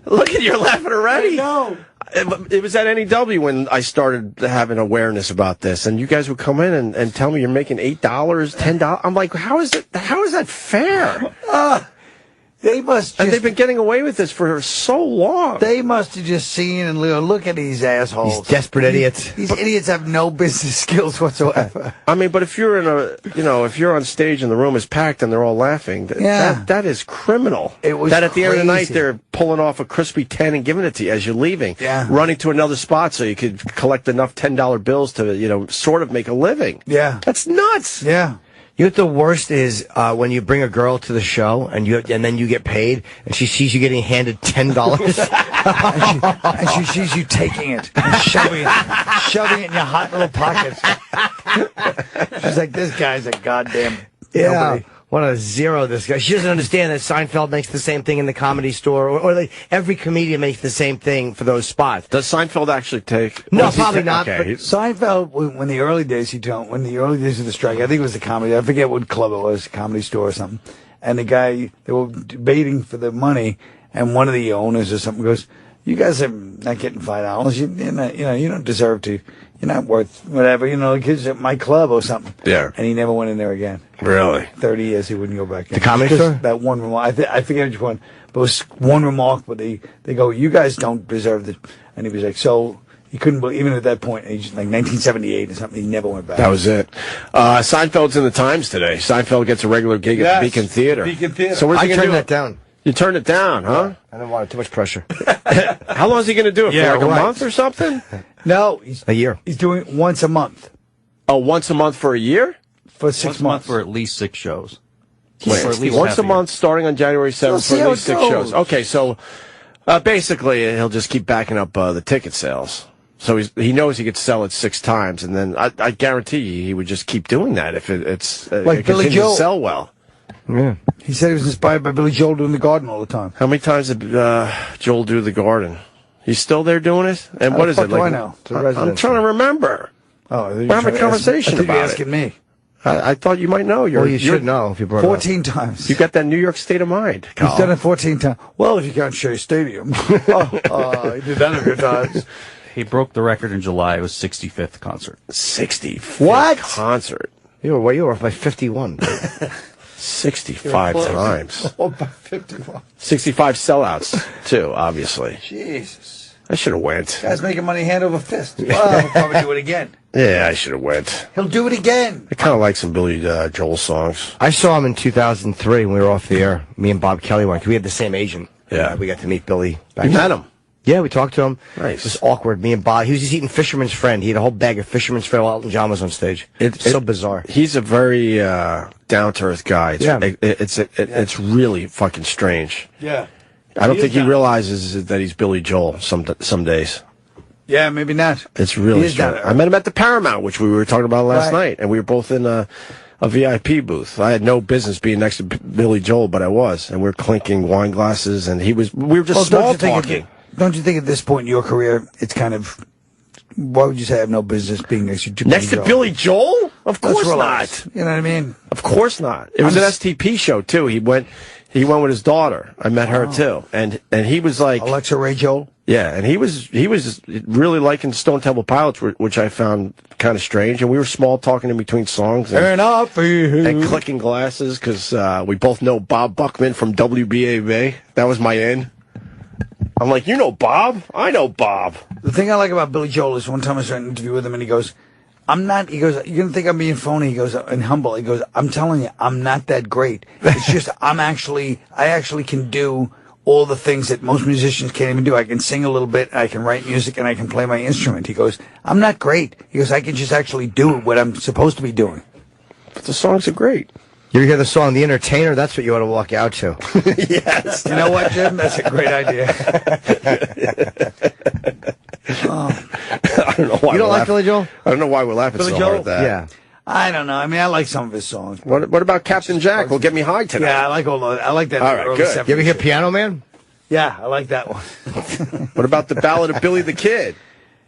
Look at you're laughing already. No. It was at NEW when I started having awareness about this, and you guys would come in and tell me you're making $8, $10. I'm like, how is that fair? They must And just, they've been getting away with this for so long. they must have just seen and look at these assholes. These desperate idiots. These idiots have no business skills whatsoever. I mean, but if you're if you're on stage and the room is packed and they're all laughing, Yeah. that is criminal. It was that at the end of the night crazy. they're pulling off a crispy 10 and giving it to you as you're leaving, Yeah. running to another spot so you could collect enough $10 bills to sort of make a living. Yeah. That's nuts. Yeah. You know what the worst is when you bring a girl to the show and then you get paid and she sees you getting handed $10. And she sees you taking it and shoving it in your hot little pockets. She's like, this guy's a goddamn nobody. What a zero this guy. She doesn't understand that Seinfeld makes the same thing in the Comedy Store, or like every comedian makes the same thing for those spots. Does Seinfeld actually take? No, does he probably take- not, Okay. but- Seinfeld, when the early days when the early days of the strike, I think it was the comedy. I forget what club it was, Comedy Store or something. And the guy, they were debating for the money, and one of the owners or something goes, "You guys are not getting $5. You don't deserve to. You're not worth whatever. Kids at my club or something." Yeah. And he never went in there again. Really? 30 years he wouldn't go back in. The Comedy Because Store? That one remark. I forget which one, but it was one remark. But they go, "You guys don't deserve it." And he was like, so he couldn't believe, even at that point, age like 1978 or something, he never went back. That was it. Seinfeld's in the Times today. Seinfeld gets a regular gig at the Beacon Theater. Beacon Theater. So where's I he gonna turned do that down. You turned it down, huh? I don't want too much pressure. How long is he going to do it? Yeah, for like right. a month or something? No, A year. He's doing it once a month Oh, once a month for a year? for 6 Once a month months. for at least 6 shows. Wait, For at least once half a a year. month starting on January 7th So for see at how least it 6 goes. shows. Okay, so basically he'll just keep backing up the ticket sales. So he knows he could sell it 6 times, and then I guarantee you he would just keep doing that if it's Like it Billy continues Joel. to sell well. Yeah. He said he was inspired by Billy Joel doing the garden all the time. How many times did Joel do the garden? He's still there doing it? And How what the is fuck it? do I know? It's a I'm residency. trying to remember. Oh, We're having a conversation I think you're about asking it. me. I thought you might know. Well, you should know if you brought it up. 14 times. You got that New York state of mind, He's Carl. done it 14 times. Well, if you count Shea Stadium. He did that a few times. He broke the record in July. It was 65th concert. 65th What? concert. You were off by 51. 65 times. Oh, by 51. 65 sellouts, too, obviously. Jesus. I should have went. Guy's making money hand over fist. Well, he'll probably do it again. Yeah, I should have went. He'll do it again. I kind of like some Billy Joel songs. I saw him in 2003 when we were off the air. Me and Bob Kelly went. We had the same agent. Yeah. We got to meet Billy. You met him. Yeah, we talked to him. Nice. It was awkward. Me and Bob. He was just eating Fisherman's Friend. He had a whole bag of Fisherman's Friend while Elton John was on stage. It's so bizarre. He's a very down-to-earth guy. It's really fucking strange. Yeah. I don't think he realizes that he's Billy Joel some days. Yeah, maybe not. It's really He is strange. down-to-earth. I met him at the Paramount, which we were talking about last Right. night, and we were both in a VIP booth. I had no business being next to Billy Joel, but I was, and we were clinking wine glasses, and we were just small talking. Don't you think at this point in your career, it's kind of, why would you say I have no business being next to Next to Billy Joel? Of Let's course relax. not. You know what I mean? Of course not. It was an STP show too. He went with his daughter. I met her too, and he was like, Alexa Ray Joel? Yeah, and he was really liking Stone Temple Pilots, which I found kind of strange. And we were small, talking in between songs and clicking glasses because we both know Bob Buckman from WBAB. That was my in. I'm like, you know Bob? I know Bob. The thing I like about Billy Joel is one time I was in an interview with him and he goes, he goes, you're going to think I'm being phony. He goes, and humble. He goes, I'm telling you, I'm not that great. It's just, I actually can do all the things that most musicians can't even do. I can sing a little bit, I can write music, and I can play my instrument. He goes, I'm not great. He goes, I can just actually do what I'm supposed to be doing. But the songs are great. You ever hear the song The Entertainer? That's what you ought to walk out to. Yes. You know what, Jim? That's a great idea. I don't know why you don't like Billy Joel? I don't know why we're laughing Billy so Joel? hard at that. Yeah. I don't know. I mean, I like some of his songs. What about Captain Jack? Will Get Me High tonight. Yeah, I like all those. I like that. All right, early good. 70s. You ever hear Piano Man? Yeah, I like that one. What about the Ballad of Billy the Kid?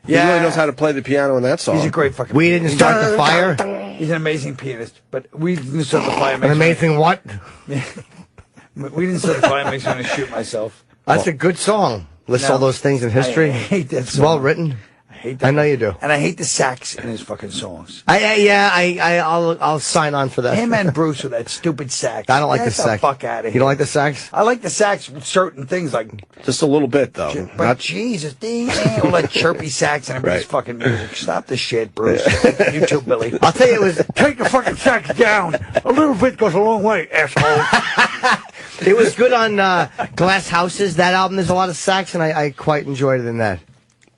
Yeah. He really knows how to play the piano in that song. He's a great fucking We Didn't Start the Fire? He's an amazing pianist, but We Didn't Start the Fire. An amazing what? We Didn't Start the Fire makes me want to shoot myself. That's a good song. Lists No. all those things in history. I hate that It's song. well written. I hate that. I know you do. And I hate the sax in his fucking songs. I'll sign on for that. Him and Bruce with that stupid sax. I don't like Get the sax. fuck out of here. You don't like the sax? I like the sax with certain things like, Just a little bit, though. but Jesus, all that chirpy sax and everybody's Right. fucking music. Stop the shit, Bruce. You too, Billy. I'll tell you, it was Take the fucking sax down. A little bit goes a long way, asshole. it was good on Glass Houses. That album, there's a lot of sax, and I quite enjoyed it in that.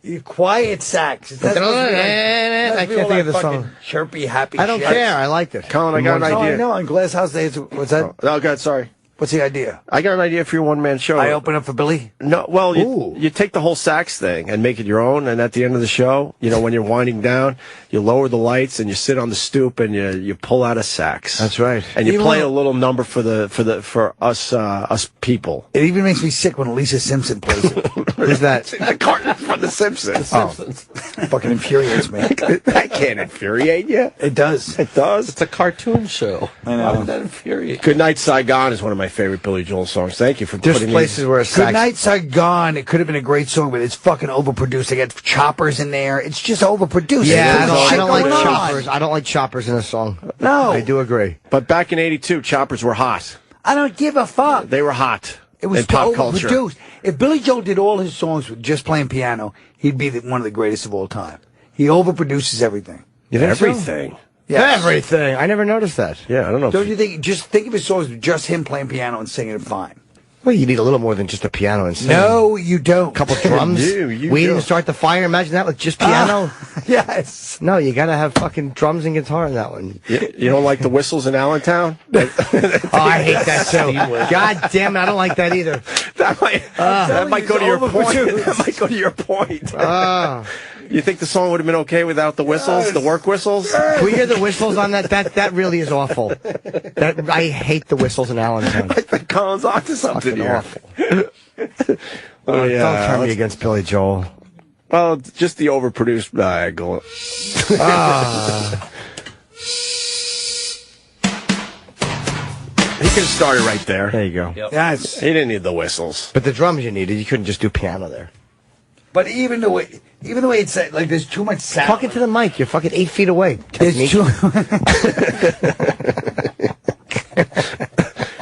You quiet sax. It doesn't I can't think of the song. Chirpy, happy I don't shit. care. I liked it. Colin, I got an No, I idea. know. On Glass House Days, what's that? Oh, God, sorry. What's the idea? I got an idea for your one-man show. I open up for Billy? No, well, Ooh. you take the whole sax thing and make it your own, and at the end of the show, when you're winding down, you lower the lights and you sit on the stoop and you pull out a sax. That's right. And you Even play when- a little number for us people. It even makes me sick when Lisa Simpson plays it. Who's that? The carton from The Simpsons. Fucking infuriates me. That can't infuriate you. It does. It does. It's a cartoon show. I know. Why would that infuriate? Good Night Saigon is one of my favorite Billy Joel songs. Thank you for There's putting places where a sax. Good Night Saigon. It could have been a great song, but it's fucking overproduced. They got choppers in there. It's just overproduced. Yeah, There's I shit don't like going on. choppers. I don't like choppers in a song. No. I do agree. But back in '82, choppers were hot. I don't give a fuck. They were hot. It was in pop culture. overproduced. If Billy Joel did all his songs with just playing piano, he'd be one of the greatest of all time. He overproduces everything. You think so? Everything. Yes. Everything. I never noticed that. Yeah, I don't know. Don't you think? Just think of his songs with just him playing piano and singing it fine. Well, you need a little more than just a piano and singing. No, you don't. A couple drums. You We don't. Didn't Start the Fire. Imagine that with just piano. Yes. No, you gotta have fucking drums and guitar in that one. You don't like the whistles in Allentown? Oh, I hate that too. God damn it, I don't like that either. That might go to your point. That might go to your point. You think the song would have been okay without the whistles, the work whistles? Can we hear the whistles on that? That really is awful. I hate the whistles in Allentown. I think Colin's onto something Fucking here. awful. Oh, yeah. Don't turn me against Billy Joel. Well, just the overproduced angle. He could have started right there. There you go. Yes. He didn't need the whistles. But the drums you needed, you couldn't just do piano there. But even the way it's like, there's too much sound. Talking to the mic, you're fucking 8 feet away. There's Technique.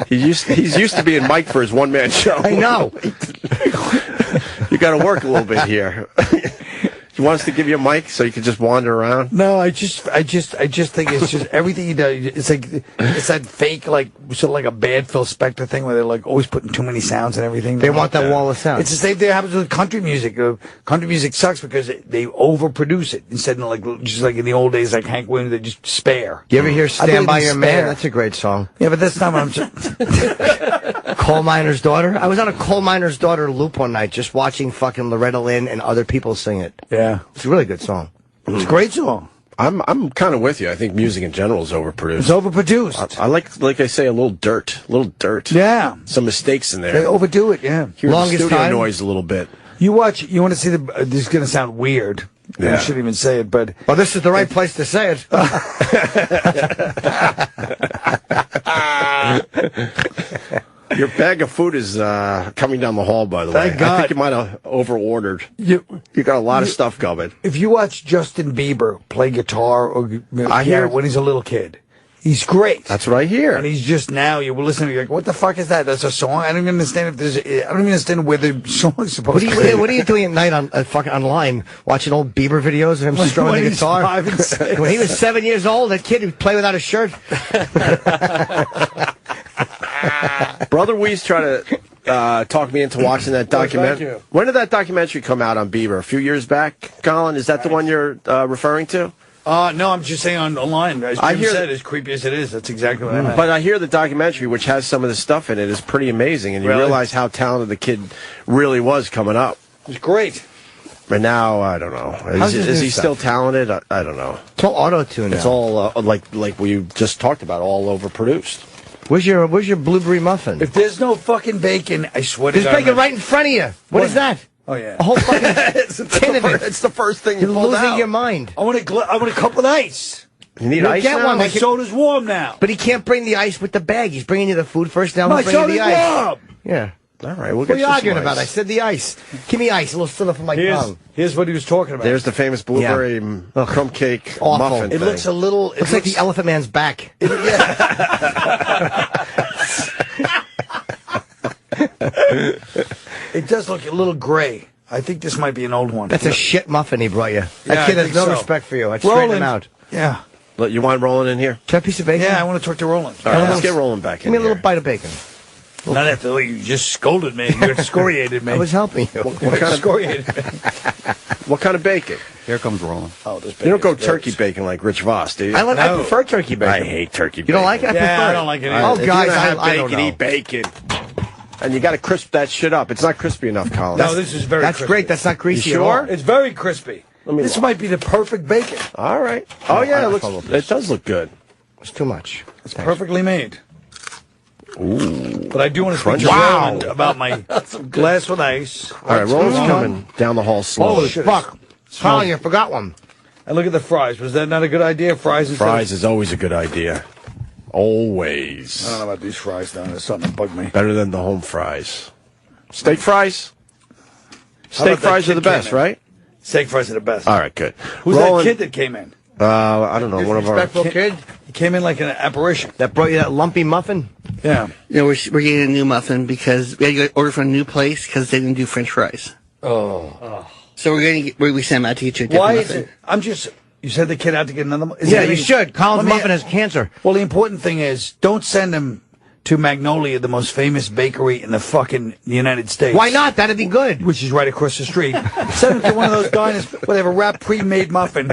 He's used to being Mike for his one-man show. I know. You got to work a little bit here. You want us to give you a mic so you can just wander around? No, I just think it's just everything he does. It's that fake, like, sort of like a bad Phil Spector thing where they're like always putting too many sounds and everything. They want that wall of sound. It's the same thing that happens with country music. Country music sucks because they overproduce it instead of like just like in the old days, like Hank Williams, they just spare. You ever hear I Stand believe By in Your Man? spare. That's a great song. Yeah, but that's not what I'm saying. Coal Miner's Daughter? I was on a Coal Miner's Daughter loop one night just watching fucking Loretta Lynn and other people sing it. Yeah, It's a really good song. it's a great song. I'm kind of with you. I think music in general is overproduced. It's overproduced. I like I say, a little dirt. Yeah, Some mistakes in they there. overdo it. Yeah. Hear Longest the studio time? noise a little bit. You want to see this is going to sound weird. Yeah. I shouldn't even say it, but Well, this is the right place to say it. Your bag of food is coming down the hall, by the way. Thank God. I think you might have over-ordered. You got a lot of stuff coming. If you watch Justin Bieber play guitar or piano when he's a little kid, he's great. That's what I hear. And he's just now, you were listening, you're like, what the fuck is that? That's a song? I don't even understand where the song is supposed to be. What are you doing at night on fucking online, watching old Bieber videos of him strumming the guitar? 5 and 6. When he was 7 years old, that kid would play without a shirt. Brother Weeze tried to talk me into watching that documentary. When did that documentary come out on Bieber? A few years back, Colin? Is that the one you're referring to? No, I'm just saying online. As Jim said, as creepy as it is, that's exactly what I meant. But I hear the documentary, which has some of the stuff in it, is pretty amazing, and you realize how talented the kid really was coming up. It was great. But now, I don't know. Is he still talented? I don't know. It's all auto-tune now. It's all, like we just talked about, all overproduced. Where's your blueberry muffin? If there's no fucking bacon, I swear to God. There's bacon right in front of you. What is that? Oh, yeah. A whole fucking tin of it. It's the first thing You're you pulled losing out. your mind. I want a cup with ice. You need ice get now? one. My soda's warm now. But he can't bring the ice with the bag. He's bringing you the food first. Now My he's bringing soda's the ice. warm. Yeah. All right, we'll What get are you some arguing ice. about? I said the ice. Give me ice. A little slip for my tongue. Here's what he was talking about. There's the famous blueberry crumb cake Awful. muffin It thing. looks a little... Looks like the Elephant Man's back. It does look a little gray. I think this might be an old one. That's a shit muffin he brought you. That Yeah, kid I has think no so. respect for you. I'd straighten him Roland. out. Yeah. Look, you want Roland in here? Can I have a piece of bacon? Yeah, I want to talk to Roland. All right, let's get Roland back Give in me a little here. bite of bacon. Not after the way you just scolded me. You excoriated me. I was helping you. What kind of excoriated me. what kind of bacon? Here comes Roland. Oh, this You don't go bacon is turkey gross. bacon like Rich Voss, do you? I No. prefer turkey bacon. I hate turkey bacon. You don't like it? I Yeah, prefer I don't like it All either. Oh, if guys, you're gonna have I don't bacon, know. eat bacon. And you got to crisp that shit up. It's not crispy enough, Colin. No, this is very That's crispy. great. That's not greasy You at all. sure? It's very crispy. This look. might be the perfect bacon. All right. Oh, yeah, I it does look good. It's too much. It's perfectly made. Ooh. But I do want to speak to Wow. Roland about my glass with ice. All right, Roland's coming down the hall slowly. Holy shit. Fuck. Colin, you forgot one. And look at the fries. Was that not a good idea? Fries instead Fries is always a good idea. Always. I don't know about these fries, though. There's something that bugged me. Better than the home fries. Steak fries? How about Steak that fries are kid the best, came in? right? Steak fries are the best. All right, good. Who's Roland, that kid that came in? I don't know. One of our. Disrespectful kid He came in like an apparition. that brought you that lumpy muffin. Yeah. You know, we're getting a new muffin because we had to order from a new place because they didn't do French fries. Oh. So we sent them out to get you a different Why is muffin. it? I'm just... You sent the kid out to get another... Is Yeah, there you any- should. Colin's Let me- muffin has cancer. Well, the important thing is, don't send him to Magnolia, the most famous bakery in the fucking United States. Why not? That'd be good. Which is right across the street. Send him to one of those diners where they have a wrapped pre-made muffin.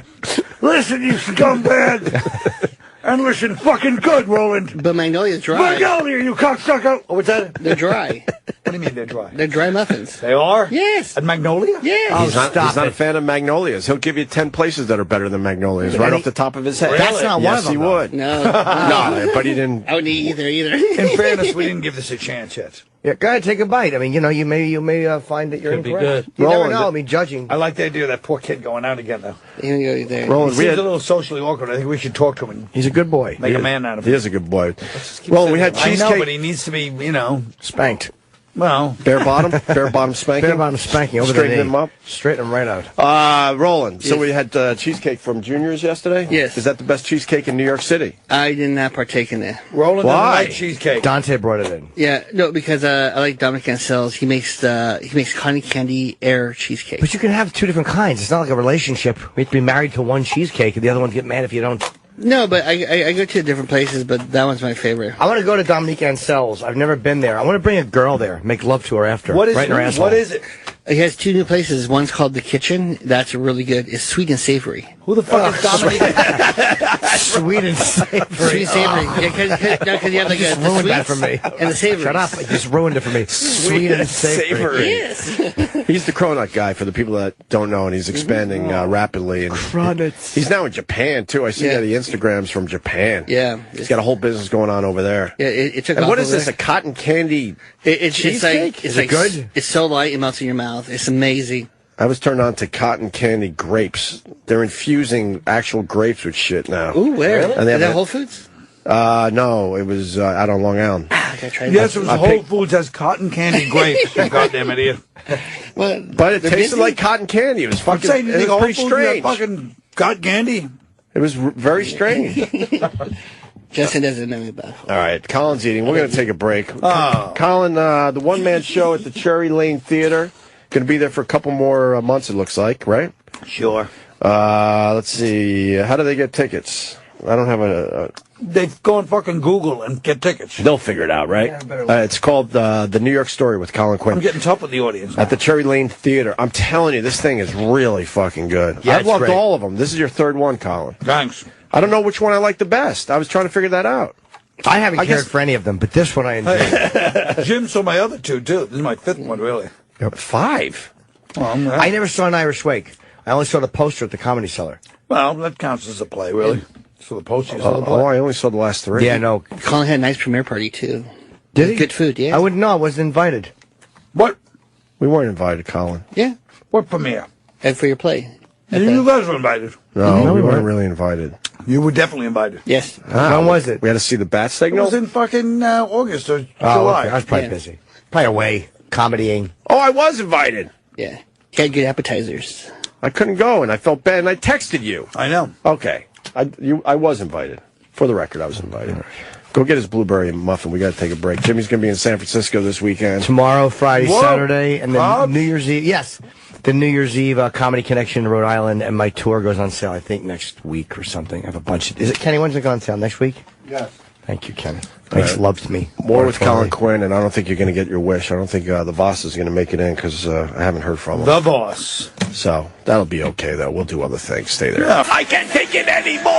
Listen, you scumbag! And listen, fucking good, Roland. But Magnolia's dry. Magnolia, you cocksucker! Oh, what's that? They're dry. What do you mean they're dry? They're dry muffins. They are? Yes. At Magnolia? Yes. He's not a fan of Magnolias. He'll give you 10 places that are better than Magnolias right off the top of his head. That's not one Yes, of them, he though. would. No. No, but he didn't. I wouldn't eat either. In fairness, we didn't give this a chance yet. Yeah, go ahead, take a bite. I mean, you know, you may find that you're Could be incorrect. good. You never Roland, know. I mean, judging. I like the idea of that poor kid going out again, though. You know, there. He Roland, seems a little socially awkward. I think we should talk to him and He's a good boy. make a man out of He him. is a good boy. Well, we had I know, cheesecake. but he needs to be, you know, Spanked. well... Bare bottom spanking. Bare bottom spanking over Straighten the knee. him up. Straighten him right out. Roland, so Yes. we had cheesecake from Junior's yesterday? Yes. Is that the best cheesecake in New York City? I did not partake in that. Roland Why? doesn't like cheesecake. Dante brought it in. Yeah, no, because I like Dominic Ansel's. He makes cotton candy air cheesecake. But you can have two different kinds. It's not like a relationship. We have to be married to one cheesecake, and the other one get mad if you don't. No, but I go to different places, but that one's my favorite. I want to go to Dominique Ansel's. I've never been there. I want to bring a girl there, make love to her after. What is right in her asshole. What is it? He has two new places. One's called The Kitchen. That's really good. It's sweet and savory. Who the fuck is Dominic? Sweet and savory. Sweet and savory. Yeah, because you have like just the ruined that sweets for me. and the savory. Shut up. It just ruined it for me. Sweet and savory. Yes. He's the cronut guy for the people that don't know, and he's expanding rapidly. And Cronuts. he's now in Japan, too. I see Yeah. the Instagrams from Japan. Yeah. He's got a whole business going on over there. Yeah, it took And off what is over this, a there. cotton candy It's cheesecake? like Is it good? It's so light it melts in your mouth. It's amazing. I was turned on to cotton candy grapes. They're infusing actual grapes with shit now. Ooh, where? And they Is have that a- Whole Foods? No, it was out on Long Island. I gotta try Yes, it was I Whole picked- Foods has cotton candy grapes. You goddamn idiot. Well, But it they're tasted busy. like cotton candy. It was I'm fucking. saying, you It think was Whole pretty Foods has strange. fucking cotton candy? It was very strange. Justin doesn't know about it. All right, Colin's eating. We're going to take a break. Colin, the one-man show at the Cherry Lane Theater. Going to be there for a couple more months, it looks like, right? Sure. Let's see. How do they get tickets? I don't have a... They go on fucking Google and get tickets. They'll figure it out, right? It's called The New York Story with Colin Quinn. I'm getting tough with the audience. At the Cherry Lane Theater. I'm telling you, this thing is really fucking good. Yeah, I've it's loved great. all of them. This is your third one, Colin. Thanks. I don't know which one I like the best. I was trying to figure that out. I haven't I cared guess- for any of them, but this one I enjoyed. Jim saw my other two, too. This is my fifth one, really. 5. Well, I never saw An Irish Wake. I only saw the poster at the Comedy Cellar. that counts as a play, really. So the poster, you saw the Oh, play. I only saw the last 3. Yeah, no. Colin had a nice premiere party, too. Did he? Good food, yeah. I wouldn't know. I wasn't invited. What? We weren't invited, Colin. Yeah. What premiere? And for your play. You guys were invited. No, we weren't really invited. You were definitely invited. Yes. When was it? We had to see the bat It signal? was in fucking August or Oh, July. okay. I was probably Yeah. busy. Probably away, comedying. Oh, I was invited. Yeah. He had good appetizers. I couldn't go, and I felt bad, and I texted you. I know. Okay. I was invited. For the record, I was invited. Go get his blueberry muffin. We got to take a break. Jimmy's going to be in San Francisco this weekend. Tomorrow, Friday, Whoa. Saturday, and then Bob? New Year's Eve. Yes. The New Year's Eve Comedy Connection in Rhode Island, and my tour goes on sale, I think, next week or something. I have a bunch of... Is it, Kenny, when's it go on sale? Next week? Yes. Thank you, Kenny. Makes love to me. More with Colin Quinn, and I don't think you're going to get your wish. I don't think the boss is going to make it in because I haven't heard from him. The boss. So that'll be okay, though. We'll do other things. Stay there. Yeah. I can't take it anymore.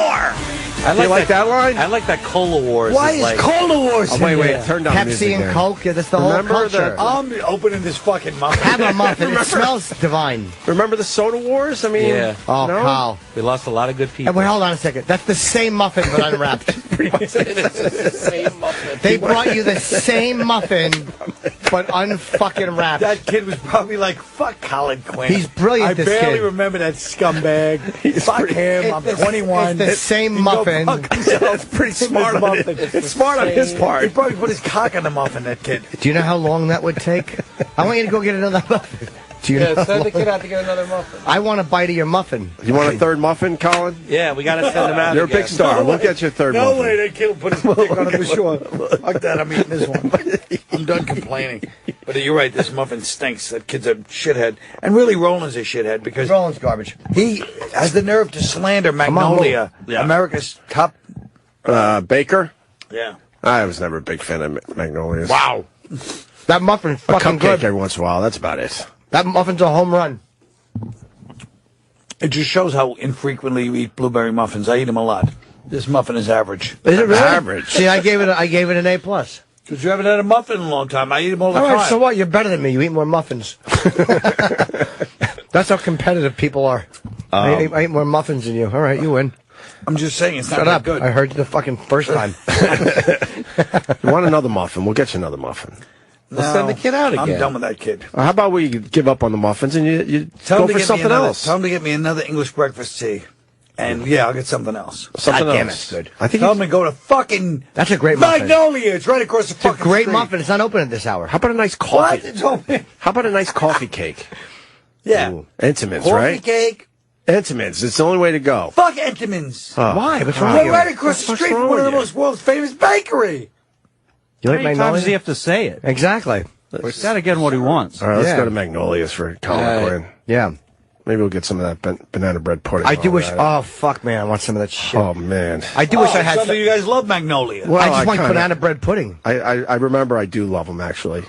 I You like that line? I like that Cola Wars. Why is is like, Cola Wars in Wait, there? turn down the music Pepsi and again. Coke, yeah, that's the Remember whole culture. I'm opening this fucking muffin. Have a muffin. It smells divine. Remember the Soda Wars? I mean, Yeah. Oh, no? Kyle. We lost a lot of good people. And wait, hold on a second. That's the same muffin, but unwrapped. They brought you the same muffin, but unfucking wrapped. That kid was probably like, fuck Colin Quinn. He's brilliant, I this barely kid. remember that scumbag. Fuck him. I'm 21. It's the same He go muffin. fuck himself. That's pretty smart. muffin. It's smart on his He part. probably put his cock in the muffin, that kid. Do you know how long that would take? I want you to go get another muffin. Do you know how Send the long? kid out to get another muffin. I want a bite of your muffin. You want a third muffin, Colin? Yeah, we got to send them out. You're a again. big star. We'll get you a third No muffin. way, that kid will put his dick on it for sure. Fuck that, I'm eating this one. I'm done complaining. But you're right, this muffin stinks. That kid's a shithead. And really, Roland's a shithead because Roland's garbage. he has the nerve to slander Magnolia, Yeah. America's top. Baker? Yeah. I was never a big fan of Magnolias. Wow. That muffin's A fucking cupcake good. every once in a while. That's about it. That muffin's a home run. It just shows how infrequently you eat blueberry muffins. I eat them a lot. This muffin is average. Is it really? Average. See, I gave it an A+. Because you haven't had a muffin in a long time. I eat them all the All time. right, so what? You're better than me. You eat more muffins. That's how competitive people are. I eat more muffins than you. All right, you win. I'm just saying, it's not Shut that up. good. I heard you the fucking first time. You want another muffin? We'll get you another muffin. No, send the kid out again. I'm done with that kid. How about we give up on the muffins and you Tell go him to for get me something another, else? Tell him to get me another English breakfast tea. And yeah, I'll get something else. Something God damn, else. that's good. I think. Tell him to go to fucking That's a great muffin. Magnolia. It's right across the It's a fucking great street. muffin. It's not open at this hour. How about a nice What? coffee? It's open. How about a nice coffee cake? Yeah. Ooh, Entenmann's, Coffee right? cake. Entenmann's. It's the only way to go. Fuck Entenmann's. Why? What's wrong We're with you? right across the What's street from wrong one of the with you? most world's famous bakery. You How like many times Magnolia? does he have to say it? Exactly. He's got to get what he wants. All right, let's Yeah. go to Magnolia's for Colin Quinn. Yeah. Maybe we'll get some of that banana bread pudding. I do while wish. we're at it. Oh fuck, man! I want some of that shit. Oh man. I do wish I Oh, had. some of you guys love Magnolia. Well, I just want kinda- banana bread pudding. I remember I do love them actually.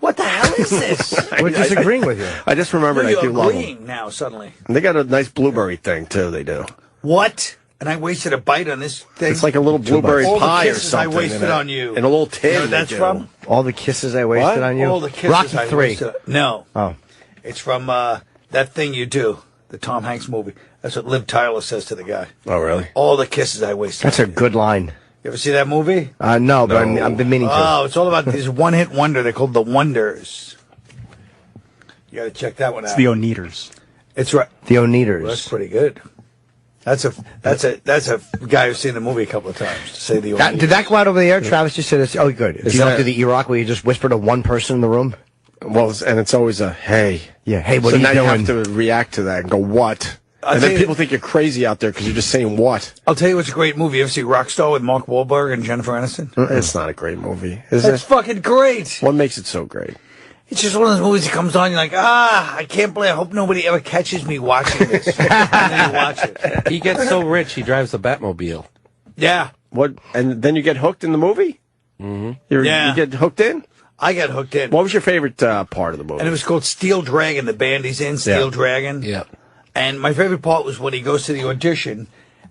What the hell is this? We're disagreeing with you. I just remembered I You're do love them. agreeing now suddenly. And they got a nice blueberry thing too. They do. What? And I wasted a bite on this thing. It's like a little blueberry All the pie or kisses I something. wasted in a- on you. In a little tin. You know what that's they do. from? All the kisses I wasted on you. All the kisses Rocky I 3. wasted. No. Oh. It's from That Thing You Do, the Tom Hanks movie. That's what Liv Tyler says to the guy. Oh really? All the kisses I wasted. That's a good line. You ever see that movie? No, but No. I've been meaning to. Oh, it's all about this one-hit wonder. They're called the Wonders. You got to check that one out. It's the Oneaters. It's right. The Well, that's Oneaters. pretty good. That's a guy who's seen the movie a couple of times. To say the Did that go out over the air? Travis just said it's, oh, good. If you don't do the E-Rock where you just whisper to one person in the room? Well, and it's always a, hey. Yeah, hey, what so are you now doing? you have to react to that and go, what? And then people think you're crazy out there because you're just saying what. I'll tell you what's a great movie. You ever see Rockstar with Mark Wahlberg and Jennifer Aniston? It's not a great movie. It's fucking great. What makes it so great? It's just one of those movies that comes on, you're like, I can't believe, I hope nobody ever catches me watching this. And then you watch it. He gets so rich, he drives the Batmobile. Yeah. What? And then you get hooked in the movie? Mm-hmm. You get hooked in? I got hooked in. What was your favorite part of the movie? And it was called Steel Dragon. The band he's in, Steel Dragon. Yeah. And my favorite part was when he goes to the audition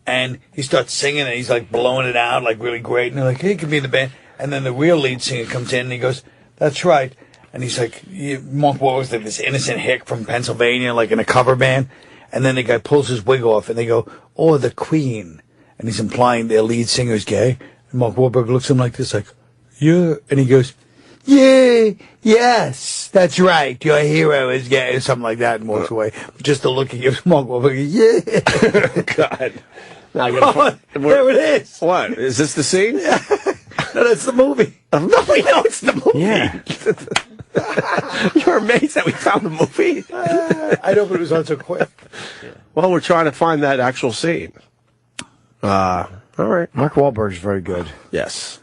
and he starts singing and he's like blowing it out like really great. And they're like, hey, you can be in the band. And then the real lead singer comes in and he goes, that's right. And he's like, Mark Wahlberg's like this innocent hick from Pennsylvania, like in a cover band. And then the guy pulls his wig off and they go, oh, the Queen. And he's implying their lead singer's gay. And Mark Wahlberg looks at him like this, like, yeah. And he goes, yeah, yes, that's right. Your hero is gay, or something like that, and walks away. Just the look he gives Mark Wahlberg, yeah. God. Now I there it is. What? Is this the scene? No, that's the movie. No, we know it's the movie. Yeah. You're amazed that we found the movie? I know, but it was on so quick. Well, we're trying to find that actual scene. All right. Mark Wahlberg's very good. Yes.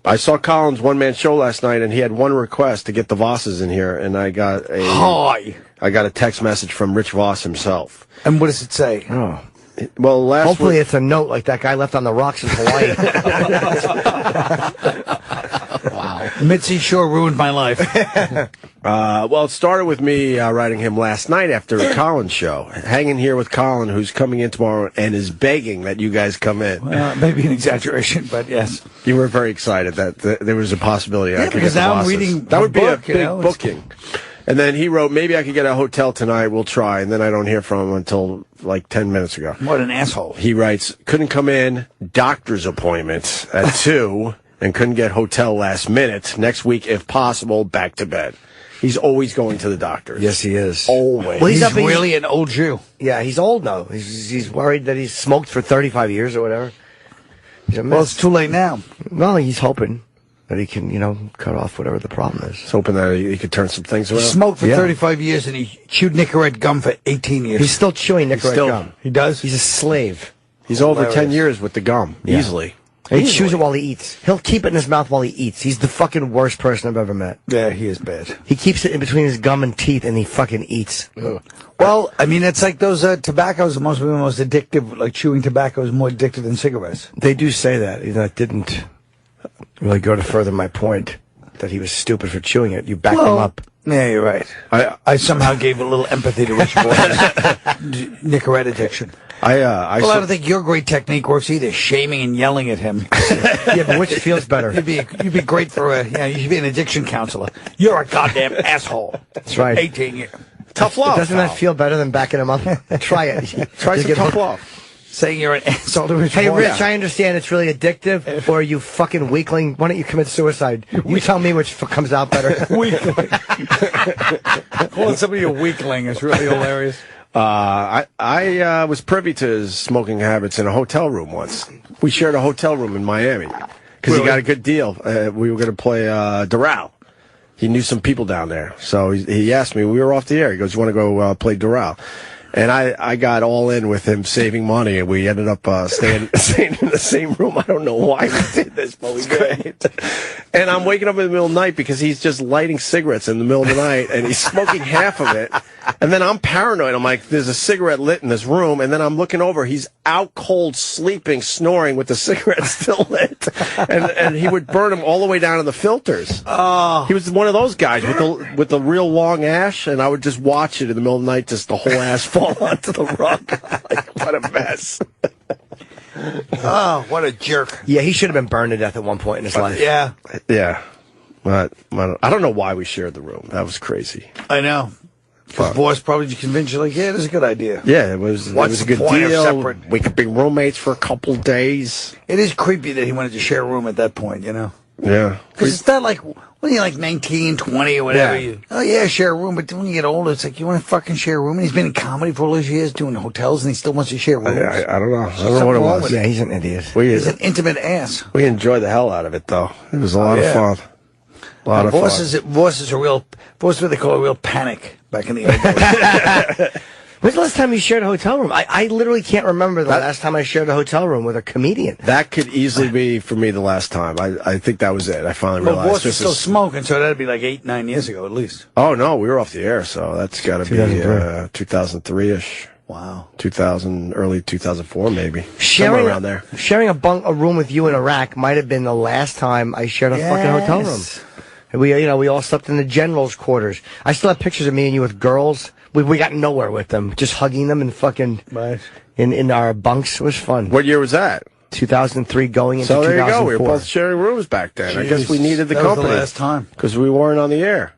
I saw Colin's one-man show last night, and he had one request to get the Vosses in here, and I got a text message from Rich Voss himself. And what does it say? Oh. Well, hopefully it's a note like that guy left on the rocks in Hawaii. Wow. Mitzi sure ruined my life. Well, it started with me writing him last night after Colin's show. Hanging here with Colin, who's coming in tomorrow and is begging that you guys come in. Maybe an exaggeration, but yes. You were very excited that there was a possibility I could get the now Vosses. I'm reading that would be book, a big booking. And then he wrote, maybe I could get a hotel tonight. We'll try. And then I don't hear from him until like 10 minutes ago. What an asshole. He writes, couldn't come in, doctor's appointment at 2, and couldn't get hotel last minute. Next week, if possible, back to bed. He's always going to the doctor. Yes, he is. Always. Well, he's really an old Jew. Yeah, he's old now. He's worried that he's smoked for 35 years or whatever. Well, it's too late now. Well, he's hoping that he can, cut off whatever the problem is. He's hoping that he could turn some things around. He smoked for 35 years and he chewed Nicorette gum for 18 years. He's still chewing Nicorette gum. He does? He's a slave. He's over 10 years with the gum, easily. He chews it while he eats. He'll keep it in his mouth while he eats. He's the fucking worst person I've ever met. Yeah, he is bad. He keeps it in between his gum and teeth, and he fucking eats. Well, I mean, it's like those tobaccos are most addictive. Like chewing tobacco is more addictive than cigarettes. They do say that. That didn't really go to further my point that he was stupid for chewing it. You backed him up. Yeah, you're right. I somehow gave a little empathy to Rich Boy's Nicorette addiction. I don't think your great technique works either, shaming and yelling at him. Yeah, but which feels better? You'd be great for you should be an addiction counselor. You're a goddamn asshole. That's right. 18 years. Tough love. Doesn't that feel better than backing him up? Try it. Try some tough love. Saying you're an asshole to his Hey, boy. Rich, I understand it's really addictive, or you fucking weakling. Why don't you commit suicide? You tell me which comes out better. Weakling. Calling somebody a weakling is really hilarious. I was privy to his smoking habits in a hotel room once. We shared a hotel room in Miami because he got a good deal. We were going to play Doral. He knew some people down there. So he asked me, we were off the air. He goes, you want to go play Doral? And I got all in with him saving money, and we ended up staying in the same room. I don't know why we did this, but we did. And I'm waking up in the middle of the night because he's just lighting cigarettes in the middle of the night, and he's smoking half of it. And then I'm paranoid. I'm like, there's a cigarette lit in this room, and then I'm looking over. He's out cold, sleeping, snoring with the cigarette still lit. And he would burn them all the way down to the filters. Oh. He was one of those guys with the real long ash, and I would just watch it in the middle of the night, just the whole ash fall onto the rug. Like, what a mess. Oh, what a jerk. Yeah, he should have been burned to death at one point in his life. Yeah. Yeah. But I don't know why we shared the room. That was crazy. I know. Because boss probably just convinced you, like, yeah, this is a good idea. Yeah, it was a good deal. Separate? We could be roommates for a couple days. It is creepy that he wanted to share a room at that point, you know? Yeah. Because it's not like, when you're like 19, 20 or whatever, share a room. But when you get older, it's like, you want to fucking share a room? And he's been in comedy for all those years doing hotels, and he still wants to share rooms. I don't know. I don't know what it was. Yeah, he's an idiot. He's an intimate ass. We enjoyed the hell out of it, though. It was a lot of fun. A lot of fun. Bosses what they call a real panic back in the old days. When's the last time you shared a hotel room? I literally can't remember the last time I shared a hotel room with a comedian. That could easily be, for me, the last time. I think that was it. I finally realized. Boss was still smoking, so that'd be like 8, 9 years ago at least. Oh, no, we were off the air, so that's got to be 2003-ish. Wow. 2000, early 2004, maybe. Somewhere around there. Sharing a room with you in Iraq might have been the last time I shared a fucking hotel room. And we all slept in the general's quarters. I still have pictures of me and you with girls. We got nowhere with them, just hugging them and fucking in our bunks. It was fun. What year was that? 2003 going into 2004. So there you go. We were both sharing rooms back then. Jeez. I guess we needed the company. That was the last time. Because we weren't on the air.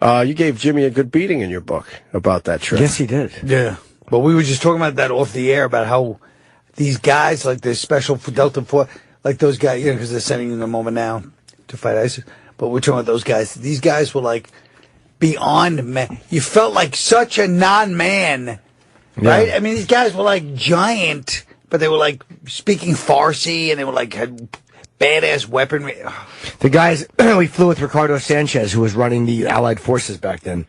You gave Jimmy a good beating in your book about that trip. Yes, he did. Yeah. But we were just talking about that off the air, about how these guys, like the special Delta Force, like those guys, because they're sending them over now to fight ISIS. But we're talking about those guys. These guys were like beyond man. You felt like such a non-man, right? I mean, these guys were like giant, but they were like speaking Farsi, and they were like had badass weaponry. The guys, we flew with Ricardo Sanchez, who was running the Allied forces back then.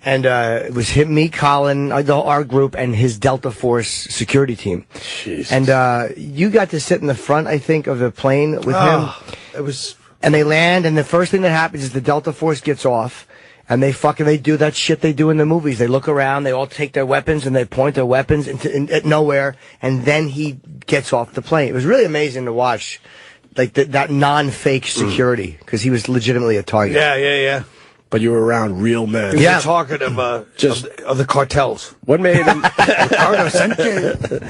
And it was him, me, Colin, our group, and his Delta Force security team. Jesus. And you got to sit in the front, I think, of the plane with him. It was... And they land, and the first thing that happens is the Delta Force gets off, and they do that shit they do in the movies. They look around, they all take their weapons, and they point their weapons at nowhere, and then he gets off the plane. It was really amazing to watch, like that non-fake security, because he was legitimately a target. Yeah. But you were around real men. He was a target of the cartels. What made him? Ricardo Sanchez.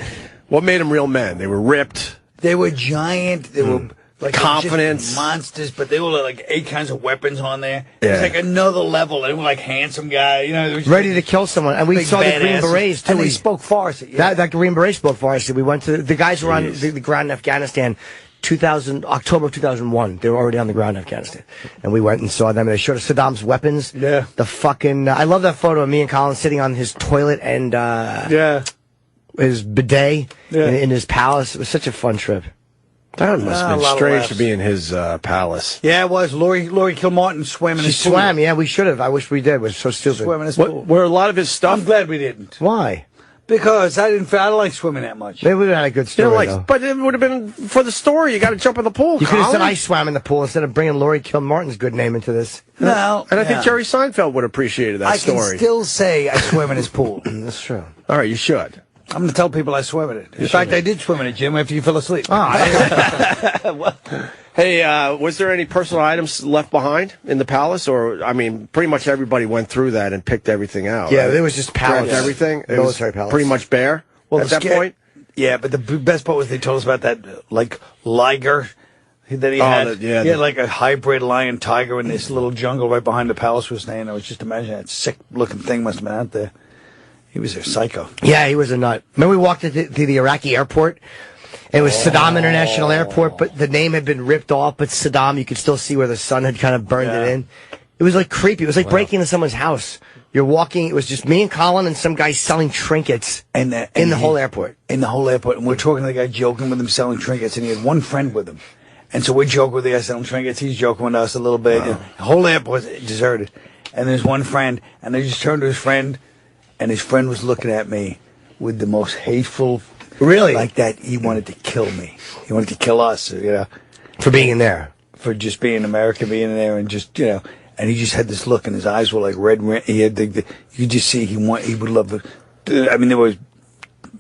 What made them real men? They were ripped. They were giant. They were like confidence, monsters, but they were like 8 kinds of weapons on there. It was like another level. They were like handsome guy, ready to kill someone. And we saw the Green Berets too. And they spoke Farsi. Yeah. That Green Beret spoke Farsi. We went to the guys were on the ground in Afghanistan. October of 2001. They were already on the ground in Afghanistan. And we went and saw them. They showed us Saddam's weapons. Yeah. The fucking... I love that photo of me and Colin sitting on his toilet and his bidet in his palace. It was such a fun trip. That must have been strange to be in his palace. Yeah, it was. Lori Kilmartin swam in his pool. She swam, yeah, we should have. I wish we did. It was so stupid. Swam in his pool. Were a lot of his stuff... I'm glad we didn't. Why? Because I don't like swimming that much. Maybe we would have had a good story, though. But it would have been for the story. You got to jump in the pool. You could have said I swam in the pool instead of bringing Lori Kilmartin's good name into this. No. And I think Jerry Seinfeld would have appreciated that story. I can still say I swim in his pool. That's true. All right, you should. I'm going to tell people I swim in it. In fact, I did swim in it, Jim, after you fell asleep. Hey, was there any personal items left behind in the palace? Or, I mean, pretty much everybody went through that and picked everything out. Yeah, it was just palace. Grabbed everything? Military palace. Pretty much bare at that point? Yeah, but the best part was they told us about that, like, liger that he had. He had like a hybrid lion-tiger in this little jungle right behind the palace was staying. I was just imagining that sick-looking thing must have been out there. He was a psycho. Yeah, he was a nut. Remember we walked to the Iraqi airport? It was Saddam International Airport, but the name had been ripped off, but Saddam, you could still see where the sun had kind of burned it in. It was like creepy. It was like breaking into someone's house. You're walking, it was just me and Colin and some guy selling trinkets in the whole airport. In the whole airport. And we're talking to the guy joking with him selling trinkets, and he had one friend with him. And so we're joking with the guy selling trinkets. He's joking with us a little bit. Wow. The whole airport was deserted. And there's one friend, and I just turned to his friend, and his friend was looking at me with the most hateful... Really? Like that, he wanted to kill me. He wanted to kill us, For being in there. For just being American, being in there, and just, and he just had this look, and his eyes were like red. He had you could just see he would love it. I mean,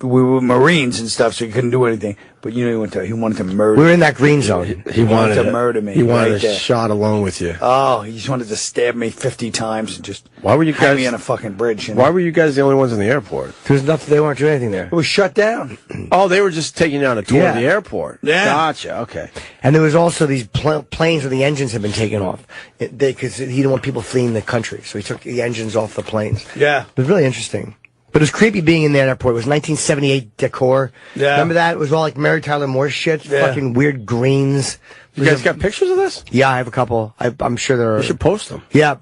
we were Marines and stuff, so he couldn't do anything. But he wanted to murder. We were in that green zone. He wanted to murder me. He wanted a shot alone with you. Oh, he just wanted to stab me 50 times and just hang me on a fucking bridge. Why were you guys the only ones in the airport? Because they weren't doing anything there. It was shut down. Oh, they were just taking you on a tour of the airport. Yeah. Gotcha, okay. And there was also these planes where the engines had been taken off. Because he didn't want people fleeing the country, so he took the engines off the planes. Yeah. It was really interesting. But it was creepy being in that airport. It was 1978 decor. Yeah. Remember that? It was all like Mary Tyler Moore shit. Yeah. Fucking weird greens. You guys got pictures of this? Yeah, I have a couple. I'm sure there are. You should post them. Yeah.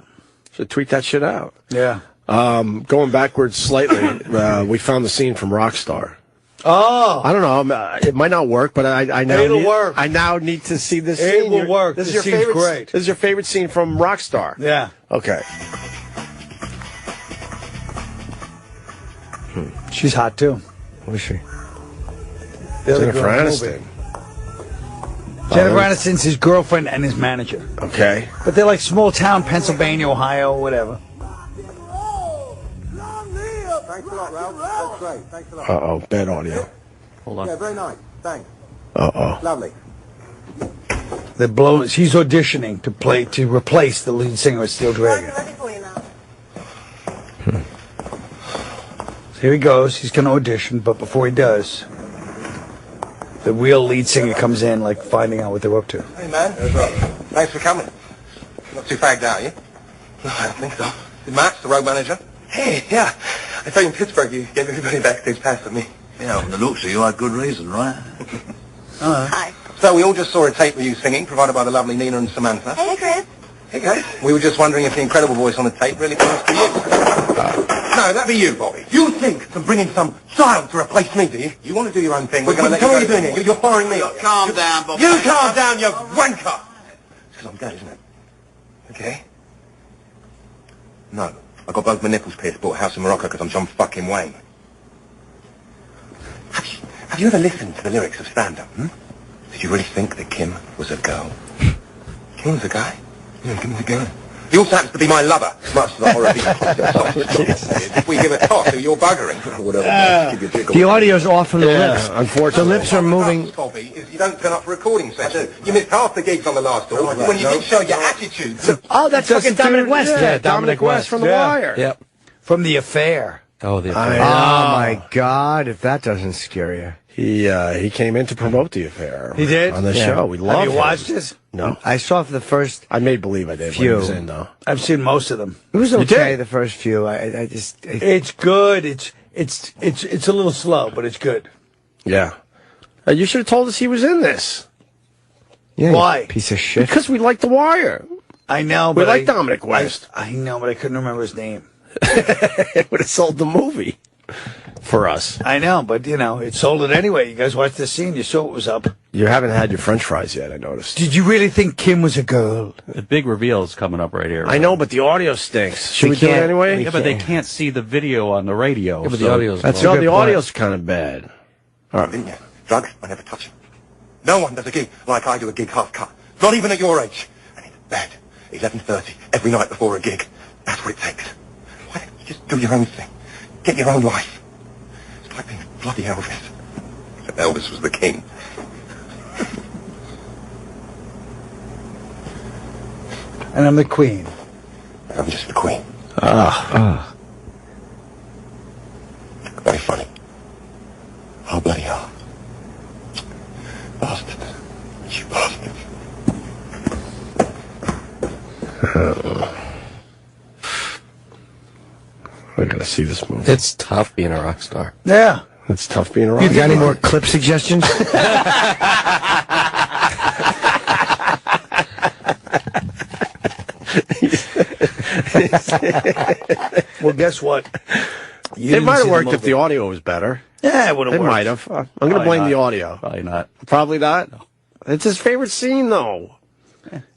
Should tweet that shit out. Yeah. Going backwards slightly, we found the scene from Rockstar. Oh. I don't know. It might not work, but I now It'll work. I now need to see this It scene. will work. This is This your scene's favorite. great. This is your favorite scene from Rockstar. Yeah. Okay. She's hot, too. What is she? Jennifer Aniston. Jennifer Aniston's his girlfriend and his manager. Okay. But they're like small town, Pennsylvania, Ohio, whatever. Thanks a lot, Ralph. That's great. Thanks a lot. Uh-oh. Bad audio. Hold on. Yeah, very nice. Thanks. Uh-oh. Lovely. They're blowing. She's auditioning to replace the lead singer of Steel Dragon. So here he goes. He's going to audition, but before he does, the real lead singer comes in, like finding out what they're up to. Hey, man. Thanks for coming. Not too fagged out, are you? No, I don't think so. Did Max, the road manager? Hey, yeah. I saw you in Pittsburgh. You gave everybody backstage pass for me. Yeah, from the looks of you, I had good reason, right? Hi. So we all just saw a tape with you singing, provided by the lovely Nina and Samantha. Hey, Chris. Hey, guys. We were just wondering if the incredible voice on the tape really belongs to you. No, that'd be you, Bobby. You think of bringing some child to replace me, do you? You want to do your own thing. We're going to let you go. What are you doing here? You're firing me. Calm down, Bob. You calm down, you wanker! Because I'm gay, isn't it? Okay? No. I got both my nipples pierced, bought a house in Morocco because I'm John fucking Wayne. Have you ever listened to the lyrics of stand-up, Did you really think that Kim was a girl? Kim was a guy? Yeah, Kim was a girl. He also happens to be my lover, much to the horror of the If we give a toss, you're buggering. Whatever. The audio's off from the lips. Unfortunately. The lips are moving. Bobby, is you don't turn up for recording sessions. You missed half the gigs on the last tour when you didn't show your attitude. Oh, that's fucking Dominic West. Yeah, Dominic West from The Wire. Yep. From The Affair. Oh, the Oh, my God, if that doesn't scare you. He came in to promote The Affair. He did? On the Yeah. show. We love Have you him. watched this? No. I saw for the first I made believe I did when he few. was in, though. I've seen most of them. It was You okay, did? the first few. I just... It's good. It's a little slow, but it's good. Yeah. You should have told us he was in this. yeah, Why? you piece of shit. Because we like The Wire. I know, We but like Dominic West. I know, but I couldn't remember his name. It would have sold the movie for us. I know, but it sold it anyway. You guys watched this scene. You saw what was up. You haven't had your French fries yet, I noticed. Did you really think Kim was a girl? The big reveal is coming up right here. I know, but the audio stinks. Should We we do it can't- anyway? Yeah, but they can't see the video on the radio. Yeah, but so- the audio's That's low. a No, good the point. audio's kind of bad. Didn't you? Drugs? I never touch them. No one does a gig like I do a gig half cut. Not even at your age. And it's bad. 11:30 every night before a gig. That's what it takes. Why don't you just do your own thing? Get your own life. It's like being bloody Elvis. Except Elvis was the king. And I'm the queen. I'm just the queen. Very funny. Oh, bloody hell. Bastard. You bastard. I gotta see this movie. It's tough being a rock star. Yeah. It's tough being around. You got any more clip suggestions? Well, guess what? It might have worked if the audio was better. Yeah, it would have It worked. might have. I'm going to blame the audio. Probably not. Probably not. It's his favorite scene, though.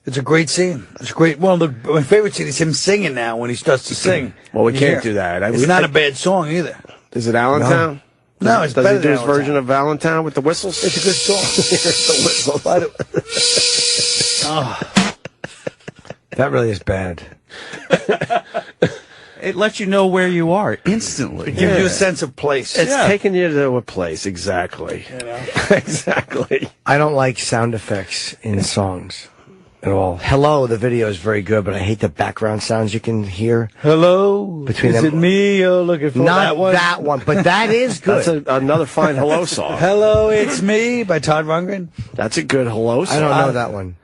It's a great scene. It's great. Well, my favorite scene is him singing now when he starts to sing. Well, we You can't hear. do that. It's not a bad song either. Is it Allentown? No, it's Does better he do than his version of Allentown with the whistles? It's a good song. Here's the whistles. That really is bad. It lets you know where you are instantly. It gives you a sense of place. It's taking you to a place, exactly. Exactly. I don't like sound effects in songs at all. Hello, the video is very good, but I hate the background sounds you can hear. Hello, Between is them- it me you're looking for? Not that one. but that is good. That's another fine hello song. Hello, it's me by Todd Rundgren. That's a good hello song. I don't know that one.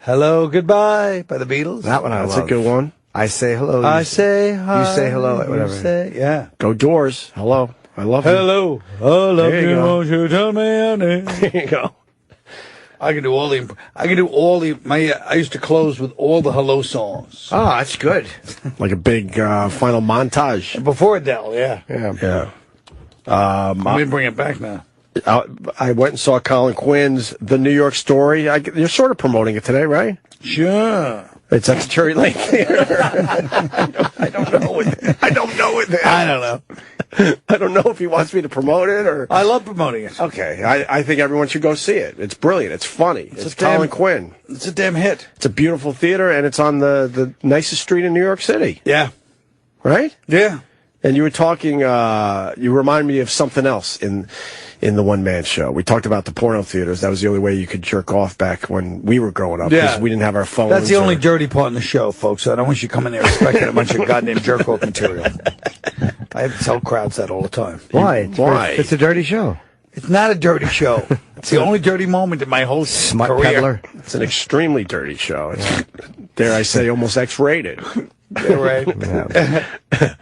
Hello, goodbye by the Beatles. That one I That's love. a good one. I say hello. I say hi. You say hello. Whatever. Yeah. Go Doors. Hello. I love you. Hello. I love There you you. go. Won't you tell me your name? There you go. I can do all the. I used to close with all the hello songs. Oh, that's good. Like a big final montage. Before Adele, yeah. Yeah. I'm going to bring it back now. I went and saw Colin Quinn's The New York Story. You're sort of promoting it today, right? Sure. It's at the Cherry Lane Theater. I don't know it. I don't know it. I don't know. I don't know if he wants me to promote it or. I love promoting it. Okay, I think everyone should go see it. It's brilliant. It's funny. It's Colin Quinn. It's a damn hit. It's a beautiful theater, and it's on the nicest street in New York City. Yeah. Right? Yeah. And you were talking. You reminded me of something else in the one-man show. We talked about the porno theaters. That was the only way you could jerk off back when we were growing up. Yeah. We didn't have our phones. That's the only dirty part in the show, folks. I don't want you coming there expecting a bunch of goddamn jerk-off material. I have to tell crowds that all the time. Why? Why? It's a dirty show. It's not a dirty show. It's the only dirty moment in my whole Smut career. peddler. It's an extremely dirty show. It's, dare I say, almost X-rated. Yeah, right. Yeah.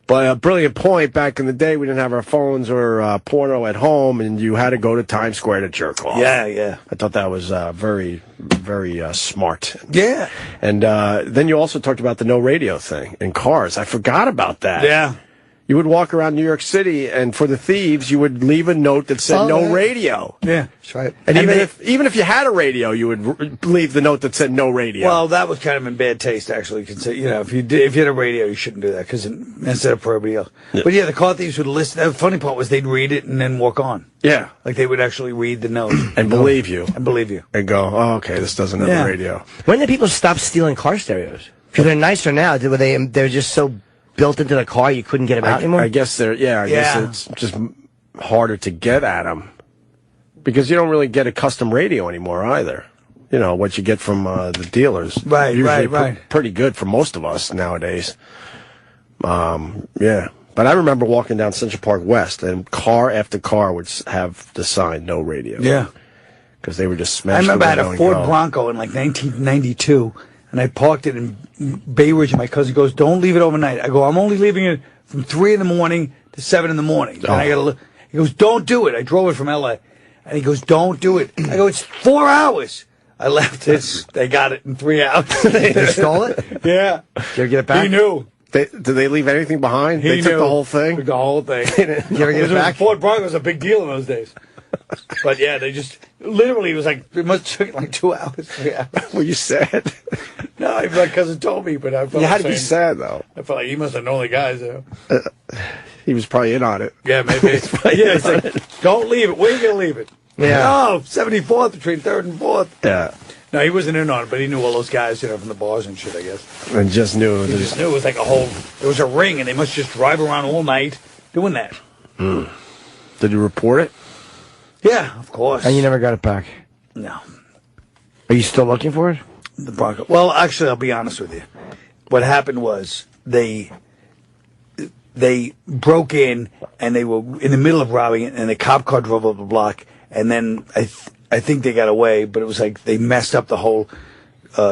But a brilliant point. Back in the day, we didn't have our phones or porno at home, and you had to go to Times Square to jerk off. Yeah, yeah. I thought that was very, very smart. Yeah. And then you also talked about the no radio thing in cars. I forgot about that. Yeah. You would walk around New York City, and for the thieves, you would leave a note that said no radio. Yeah. That's right. And even if you had a radio, you would leave the note that said no radio. Well, that was kind of in bad taste, actually. You know, if you had a radio, you shouldn't do that because instead of for everybody else. Yeah. But yeah, the car thieves would listen. The funny part was they'd read it and then walk on. Yeah, like they would actually read the note and believe you, and go, oh, okay, this doesn't have a radio. When did people stop stealing car stereos? Because they're nicer now. They're just so built into the car you couldn't get them out anymore? I guess I guess it's just harder to get at them because you don't really get a custom radio anymore either. You know, what you get from the dealers. Right, usually pretty good for most of us nowadays. Yeah. But I remember walking down Central Park West and car after car would have the sign, no radio. Yeah. Because they were just smashing. I remember I had a Ford Bronco in like 1992. And I parked it in Bay Ridge, and my cousin goes, "Don't leave it overnight." I go, "I'm only leaving it from 3 in the morning to 7 in the morning." And I gotta. He goes, "Don't do it." I drove it from LA, and he goes, "Don't do it." I go, "It's 4 hours." I left it. They got it in 3 hours. They stole it? Yeah. Did you ever get it back? He knew. Did they leave anything behind? They took the whole thing? Took the whole thing. Did you ever get it back? Ford Bronco was a big deal in those days. But yeah, they just literally it was like it must have taken like 2 hours. 3 hours. Were you sad? No, my cousin told me, but I felt you had to be sad though. I felt like he must have known the guys though. He was probably in on it. Yeah, maybe. Yeah, he's like, "Don't leave it. Where are you gonna leave it?" Yeah. Oh, 74th between 3rd and 4th. Yeah. No, he wasn't in on it, but he knew all those guys, from the bars and shit, I guess. And just knew. He just knew it was like it was a ring, and they must just drive around all night doing that. Mm. Did you report it? Yeah, of course. And you never got it back? No. Are you still looking for it? The Bronco. Well, actually, I'll be honest with you. What happened was they broke in, and they were in the middle of robbing it, and a cop car drove up the block, and then I think they got away, but it was like they messed up the whole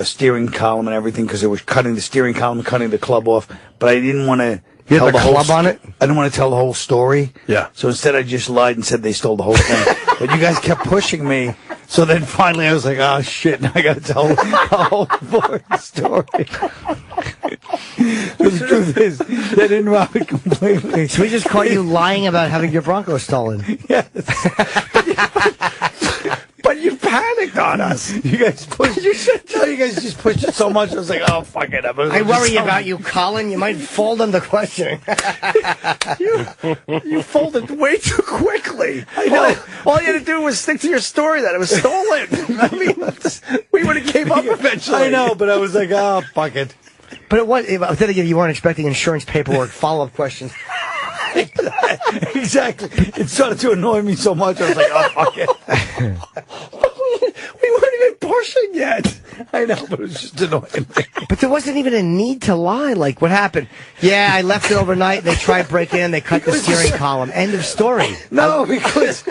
steering column and everything because they were cutting the steering column, cutting the club off. But I didn't want to tell the club on it. I didn't want to tell the whole story. Yeah. So instead, I just lied and said they stole the whole thing. But you guys kept pushing me. So then finally, I was like, "Oh shit! Now I got to tell the whole boring story." The truth is, they didn't rob it completely. So we just caught you lying about having your Bronco stolen. Yes. But you panicked on us. You guys pushed. You guys just pushed it so much. I was like, "Oh fuck it!" I worry about you, Colin. You might fold under questioning. You folded way too quickly. I know. All you had to do was stick to your story that it was stolen. I mean, we would have came up eventually. I know, but I was like, "Oh fuck it." But then again, you weren't expecting insurance paperwork, follow-up questions. Exactly. It started to annoy me so much. I was like, "Oh fuck it." We weren't even pushing yet. I know, but it was just annoying me. But there wasn't even a need to lie. Like, what happened? Yeah, I left it overnight. They tried breaking in. They cut the steering column. End of story. No, because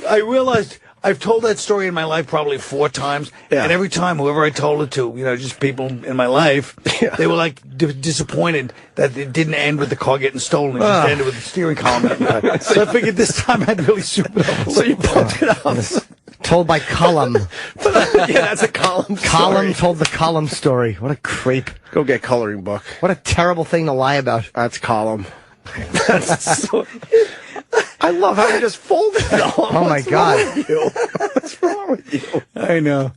I realized I've told that story in my life probably 4 times, and every time, whoever I told it to, just people in my life, they were like disappointed that it didn't end with the car getting stolen. It just ended with the steering column getting cut. So I figured this time I'd really soup it up. So you pumped it up. Told by Column. Yeah, that's a Column story. Column told the Column story. What a creep. Go get coloring book. What a terrible thing to lie about. That's Column. That's so... I love how you just folded it all. Oh, my God. What's wrong with you? I know.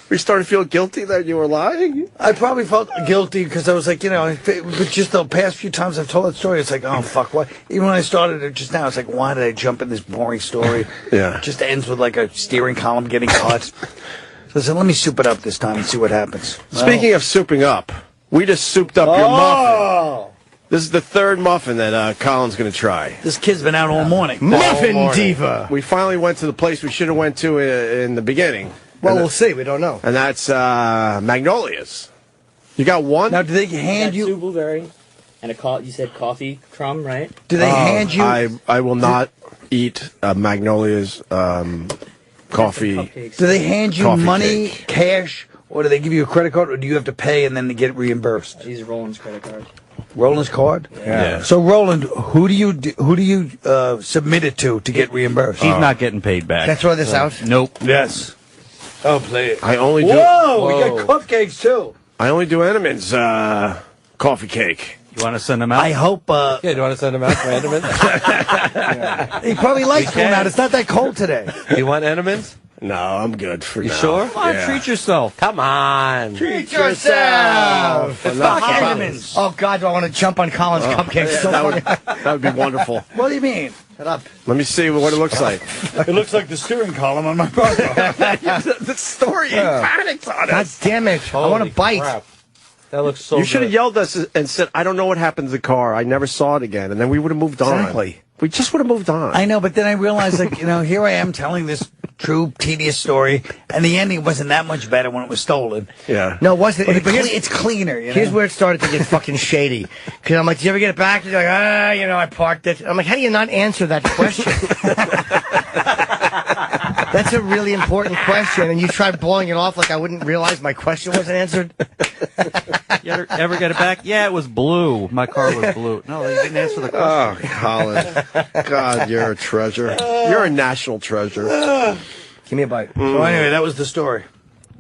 We started to feel guilty that you were lying? I probably felt guilty because I was like, but just the past few times I've told that story, it's like, oh, fuck, what? Even when I started it just now, it's like, why did I jump in this boring story? Yeah. It just ends with like a steering column getting cut. So I said, let me soup it up this time and see what happens. Speaking of souping up, we just souped up your muffin. This is the 3rd muffin that Colin's going to try. This kid's been out all morning. Muffin Diva. We finally went to the place we should have went to in the beginning. Well, we'll see. We don't know. And that's Magnolia's. You got one? Now, do they hand you... 2 blueberry and you said coffee crumb, right? Do they hand you... I will not eat Magnolia's coffee. Do they hand you money, cake. cash, or do they give you a credit card, or do you have to pay and then get reimbursed? Use Roland's credit card. Roland's card? Yeah. So Roland, who do you submit it to get reimbursed? He's not getting paid back. Can I throw this out? Nope. Yes. Oh, play it. I only do. Whoa, we got cupcakes too. I only do Entenmann's coffee cake. You want to send them out? I hope. Yeah, do you want to send him out for Entenmann's? He probably likes going out. It's not that cold today. You want Entenmann's? No, I'm good for You now. sure? Come on, treat yourself. Come on. Treat yourself. Fuck Entenmann's. Oh, God, do I want to jump on Colin's cupcakes? So that would be wonderful. What do you mean? Shut up. Let me see what it looks like. It looks like the steering column on my car. The story panics on God us. damn it. I want to bite. Crap. That looks so You should have good. yelled at us and said, I don't know what happened to the car. I never saw it again. And then we would have moved on. Exactly. We just would have moved on. I know, but then I realized, like, here I am telling this true, tedious story, and the ending wasn't that much better when it was stolen. Yeah. No, it wasn't. But It's cleaner, Here's where it started to get fucking shady. Because I'm like, did you ever get it back? He's like, I parked it. I'm like, how do you not answer that question? That's a really important question, and you tried blowing it off like I wouldn't realize my question wasn't answered. You ever get it back? Yeah, it was blue. My car was blue. No, you didn't answer the question. Oh, Colin. God, you're a treasure. You're a national treasure. Give me a bite. So anyway, that was the story.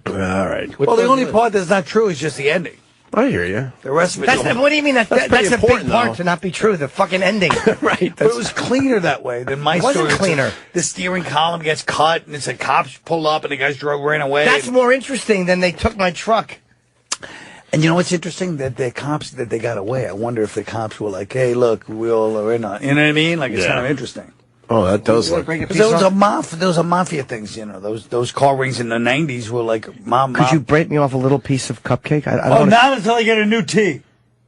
All right. Well, the only part that's not true is just the ending. I hear you. The rest of it. What do you mean? That's a big important, part though. to not be true. The fucking ending. Right. But it was cleaner that way than my story. It wasn't cleaner. The steering column gets cut, and it's a cops pull up, and the guys ran away. That's more interesting than they took my truck. And you know what's interesting? That the cops, that they got away. I wonder if the cops were like, hey, look, we all are in on. You know what I mean? Like, it's kind of interesting. Oh, that does look. Those are mafia things, Those car rings in the 90s were like, mom. Could you break me off a little piece of cupcake? I don't wanna... not until I get a new tea.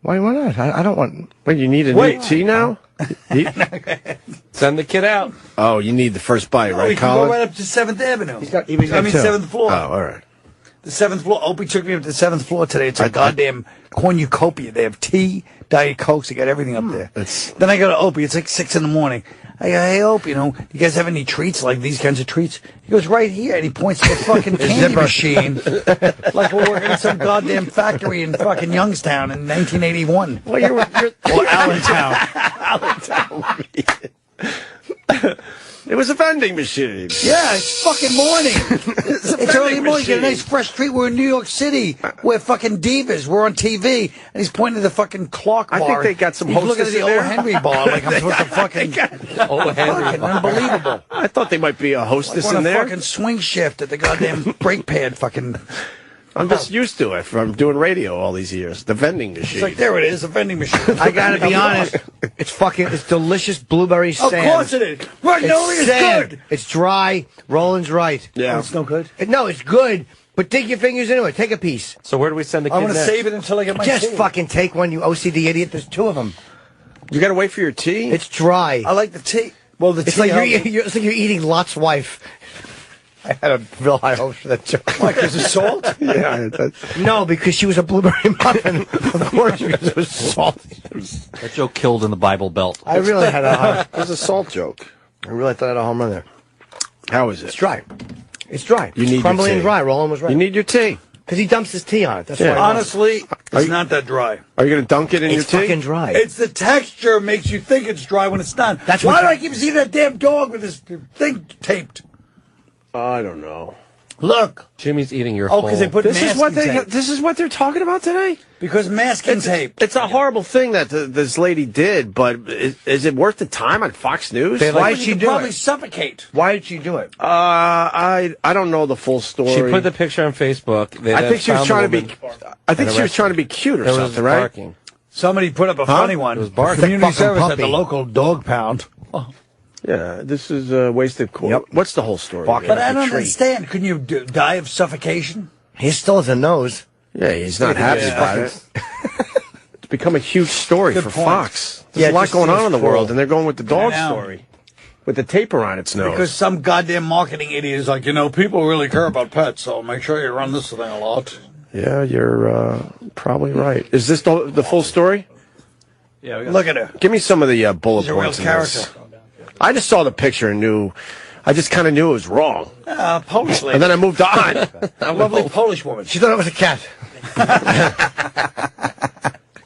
Why not? I don't want... Wait, you need a new tea now? Send the kid out. Oh, you need the first bite, right, We can Colin? go right up to 7th Avenue. He's got two. 7th floor. Oh, all right. The 7th floor. Opie took me up to the 7th floor today. It's a goddamn cornucopia. They have tea, Diet Cokes. They got everything up there. Then I go to Opie. It's like 6 in the morning. I go, hey, Opie, you guys have any treats, like these kinds of treats? He goes, right here. And he points to the fucking candy machine. Like we're working at some goddamn factory in fucking Youngstown in 1981. Well, you're Or Allentown. It was a vending machine. Yeah, it's fucking morning. It's early morning. Get a nice fresh treat. We're in New York City. We're fucking divas. We're on TV. And he's pointing to the fucking clock bar. I think they got some He's looking at hostess the in old there. Henry bar like I'm supposed to fucking... Oh, Henry. Fucking unbelievable. I thought they might be a hostess Like on in a there. fucking swing shift at the goddamn brake pad fucking... I'm just used to it from doing radio all these years. The vending machine. It's like, there it is, a vending machine. I gotta be honest. It's delicious blueberry sand. Of course it is. Right, no, it's sand. good. It's dry. Roland's right. Yeah. Oh, it's no good. No, it's good. But dig your fingers into it. Take a piece. So where do we send the kid I'm going to next? save it until I get my Just tea. fucking take one, you OCD idiot. There's 2 of them. You got to wait for your tea? It's dry. I like the tea. Well, the It's tea... like it's like you're eating Lot's wife. I had a real high hopes for that joke. Why, because of salt? Yeah. No, because she was a blueberry muffin. Of course, because it was salty. That joke killed in the Bible Belt. I really had a high. It was a salt joke. I really thought I had a home run there. How is It's it? dry. It's dry. You It's need your crumbly tea. and dry. Roland was right. You need your tea. Because he dumps his tea on it. That's Yeah. why. Honestly, it's not that dry. Are you going to dunk it in It's your tea? fucking dry. It's the texture makes you think it's dry when it's not. That's Why what- do I keep seeing that damn dog with his thing taped? I don't know. Look. Jimmy's eating your Oh, because they put This is what masking they. tape. This is what they're talking about today. Because masking tape. It's a horrible thing that this lady did, but is it worth the time on Fox News? Why Why did she do probably it? suffocate? Why did she do it? I don't know the full story. She put the picture on Facebook. I think she was trying to be. I think she was trying to be cute or There was something, right? barking. Somebody put up a funny one. It was barking. Community Fucking service at puppy. the local dog pound. Yeah, this is wasted court. Yep. What's the whole story? Fucking But here? I don't tree. understand. Couldn't you die of suffocation? He still has a nose. Yeah, he's not happy about it. It's become a huge story Good for point. Fox. There's Yeah, a lot just going on seems in the cruel. world, and they're going with the dog I know. story. With the taper on its nose. Because some goddamn marketing idiot is like, people really care about pets, so make sure you run this thing a lot. Yeah, you're probably right. Is this the full story? Yeah, we got Look at her. Give me some of the bullet She's a real points in this. character. I just saw the picture and knew. I just kind of knew it was wrong, Polish lady. and then I moved on. A lovely Polish woman. She thought it was a cat.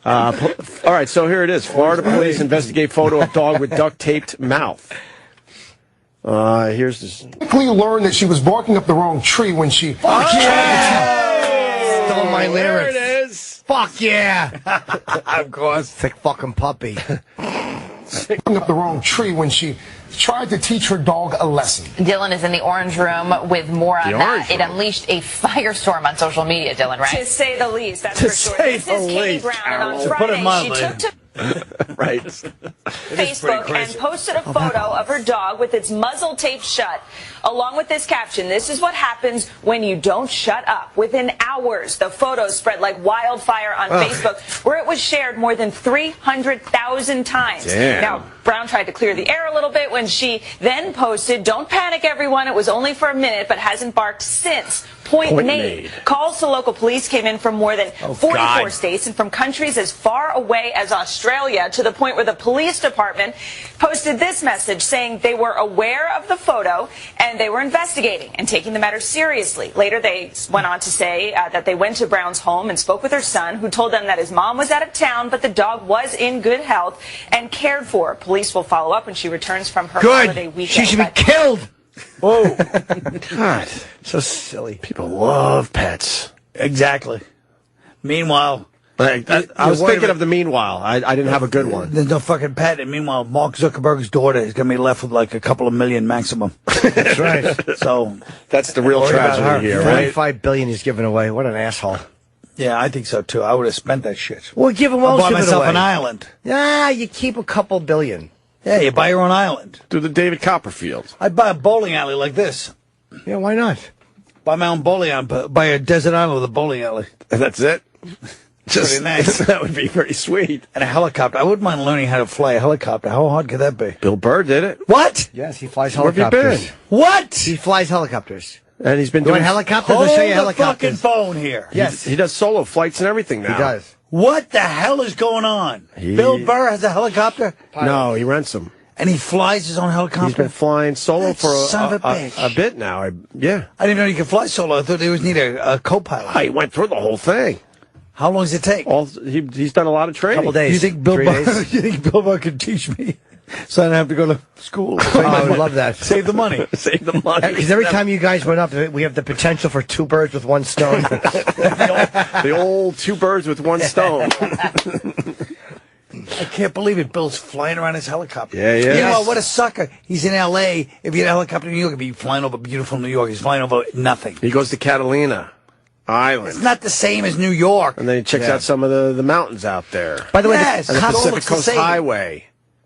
All right, so here it is. Florida police investigate photo of dog with duct taped mouth. Here's this. Quickly learned that she was barking up the wrong tree when she Stole my lyrics. There it is. Fuck yeah. Of course. Thick fucking puppy. barking up the wrong tree when she tried to teach her dog a lesson. Dylan is in the orange room with more on that. It unleashed a firestorm on social media, Dylan, right? To say the least, that's To for sure. say This the is Katie least, Brown, and on Carol. To put it Friday, mildly. she took to Right. Facebook and posted a photo of her dog with its muzzle taped shut, along with this caption: "This is what happens when you don't shut up." Within hours, the photo spread like wildfire on Facebook, where it was shared more than 300,000 times. Damn. Now, Brown tried to clear the air a little bit when she then posted, "Don't panic, everyone. It was only for a minute, but hasn't barked since." Point made. Calls to local police came in from more than 44 states and from countries as far away as Australia, to the point where the police department posted this message saying they were aware of the photo and they were investigating and taking the matter seriously. Later, they went on to say that they went to Brown's home and spoke with her son, who told them that his mom was out of town, but the dog was in good health and cared for. Police will follow up when she returns from her holiday weekend. She should be killed. Whoa. God. So silly. People love pets. Exactly. Meanwhile, I was thinking of the meanwhile. I didn't have a good one. there's no fucking pet, and meanwhile, Mark Zuckerberg's daughter is going to be left with like a couple of million maximum. That's right. So, That's the real Worry about her. tragedy here, right? $45 billion he's giving away. What an asshole. yeah, I think so too. I would have spent that shit. Well, give him I most bought of it myself away. an island. Nah, you keep a couple billion. Yeah, you buy your own island. Do the David Copperfield. I'd buy a bowling alley like this. Yeah, why not? Buy my own bowling alley. Buy a desert island with a bowling alley. And that's it? Pretty nice. That would be pretty sweet. And a helicopter. I wouldn't mind learning how to fly a helicopter. How hard could that be? Bill Burr did it. What? Yes, he flies Where have you helicopters. been? What? He flies helicopters. And he's been You want doing helicopters? Hold I'll show you the fucking helicopters. phone here. Yes, He does solo flights and everything now. he does. What the hell is going on? Bill Burr has a helicopter, No, he rents them. and he flies his own helicopter. He's been flying solo That for son of a bitch. a bit now. Yeah. I didn't know you could fly solo. I thought they always need a co-pilot. He went through the whole thing. How long does it take? He's done a lot of training. Couple days. You think Bill 3 Burr? days. You think Bill Burr could teach me, so I don't have to go to school? Oh, I would love that. Save the money. Save the money. Because every time you guys went up, we have the potential for 2 birds with 1 stone. The old 2 birds with 1 stone. I can't believe it. Bill's flying around his helicopter. Yeah, yeah. Meanwhile, what a sucker. He's in L.A. If he had a helicopter in New York, he'd be flying over beautiful New York. He's flying over nothing. He goes to Catalina Island. It's not the same as New York. And then he checks out some of the mountains out there. By the way, Yes, And the it all Pacific looks the Coast same. Highway.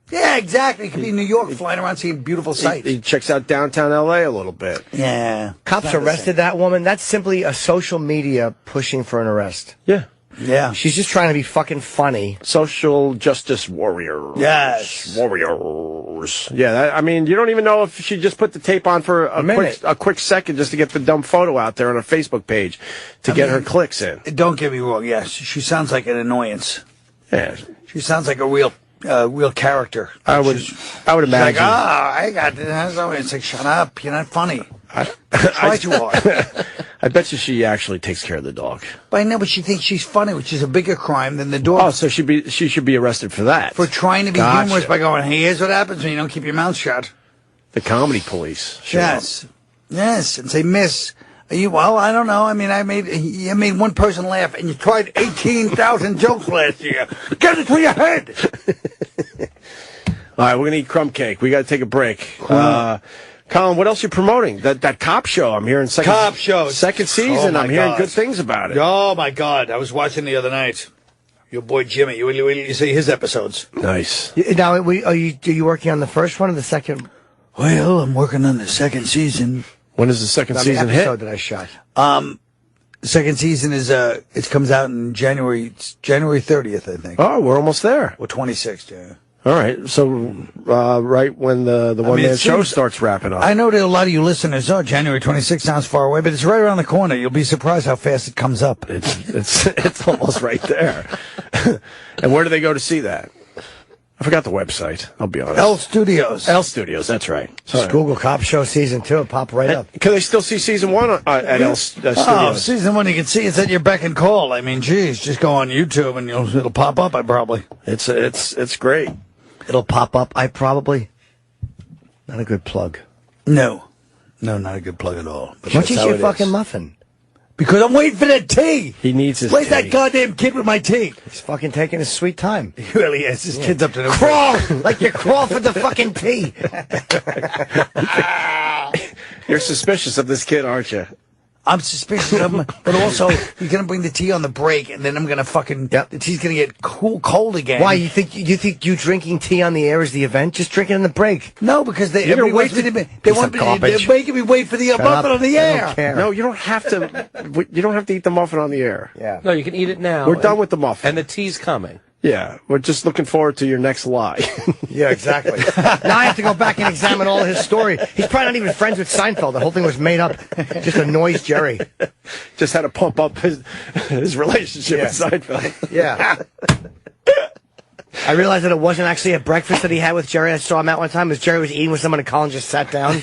Yeah, exactly. It could be New York, flying around seeing beautiful sights. He checks out downtown L.A. a little bit. Yeah. cops Not the arrested that woman. That's simply a social media pushing for an arrest. Yeah. same. Yeah. She's just trying to be fucking funny. Social justice warriors. Yes. Warriors. Yeah, I mean, you don't even know if she just put the tape on for a quick second just to get the dumb photo out there on her Facebook page to get her clicks in. Don't get me wrong. Yes, she sounds like an annoyance. Yeah. She sounds like a real real character. I would imagine. Like, I got this. It's like, shut up. You're not funny. Try too hard. I bet you she actually takes care of the dog. But I know, but she thinks she's funny, which is a bigger crime than the dog. Oh, so she should be arrested for that. For trying to be humorous by going, hey, here's what happens when you don't keep your mouth shut. The comedy police. Yes. Yes. And say, miss, are you, well, I don't know. I mean, you made one person laugh, and you tried 18,000 jokes last year. Get it to your head. All right, we're going to eat crumb cake. We got to take a break. Colin, what else are you promoting? That cop show. I'm hearing second season. I'm hearing good things about it. Oh, my God. I was watching the other night. Your boy Jimmy. You see his episodes. Nice. Now, are you working on the first one or the second? Well, I'm working on the second season. When does the second season hit? Episode that I shot. Second season is it comes out in January 30th, I think. Oh, we're almost there. Or 26th, yeah. All right, so right when the one-man show starts wrapping up. I know that a lot of you listeners, January 26th sounds far away, but it's right around the corner. You'll be surprised how fast it comes up. It's almost right there. And where do they go to see that? I forgot the website. I'll be honest. L Studios. L Studios, that's right. Just Google Cop Show Season 2. It pop right up. Can they still see Season 1 at L Studios? Oh, Season 1 you can see. It's at your beck and call. I mean, geez, just go on YouTube and it'll pop up, probably. It's great. It'll pop up, probably. Not a good plug. No, not a good plug at all. Why don't you eat your fucking muffin? Because I'm waiting for that tea. He needs his Where's tea. that goddamn kid with my tea? He's fucking taking his sweet time. He really is. This kid's up to no Crawl! Like you crawl for the fucking tea. You're suspicious of this kid, aren't you? I'm suspicious of him, but also you're gonna bring the tea on the break, and then I'm gonna the tea's gonna get cold again. Why you think you drinking tea on the air is the event? Just drink it in the break. No, because they're making me wait for the muffin on the air. No, you don't have to. You don't have to eat the muffin on the air. Yeah. No, you can eat it now. We're done with the muffin, and the tea's coming. Yeah, we're just looking forward to your next lie. Yeah, exactly. Now I have to go back and examine all his story. He's probably not even friends with Seinfeld. The whole thing was made up. Just annoys Jerry. Just had to pump up his relationship with Seinfeld. Yeah. I realized that it wasn't actually a breakfast that he had with Jerry. I saw him out one time as Jerry was eating with someone and Colin just sat down.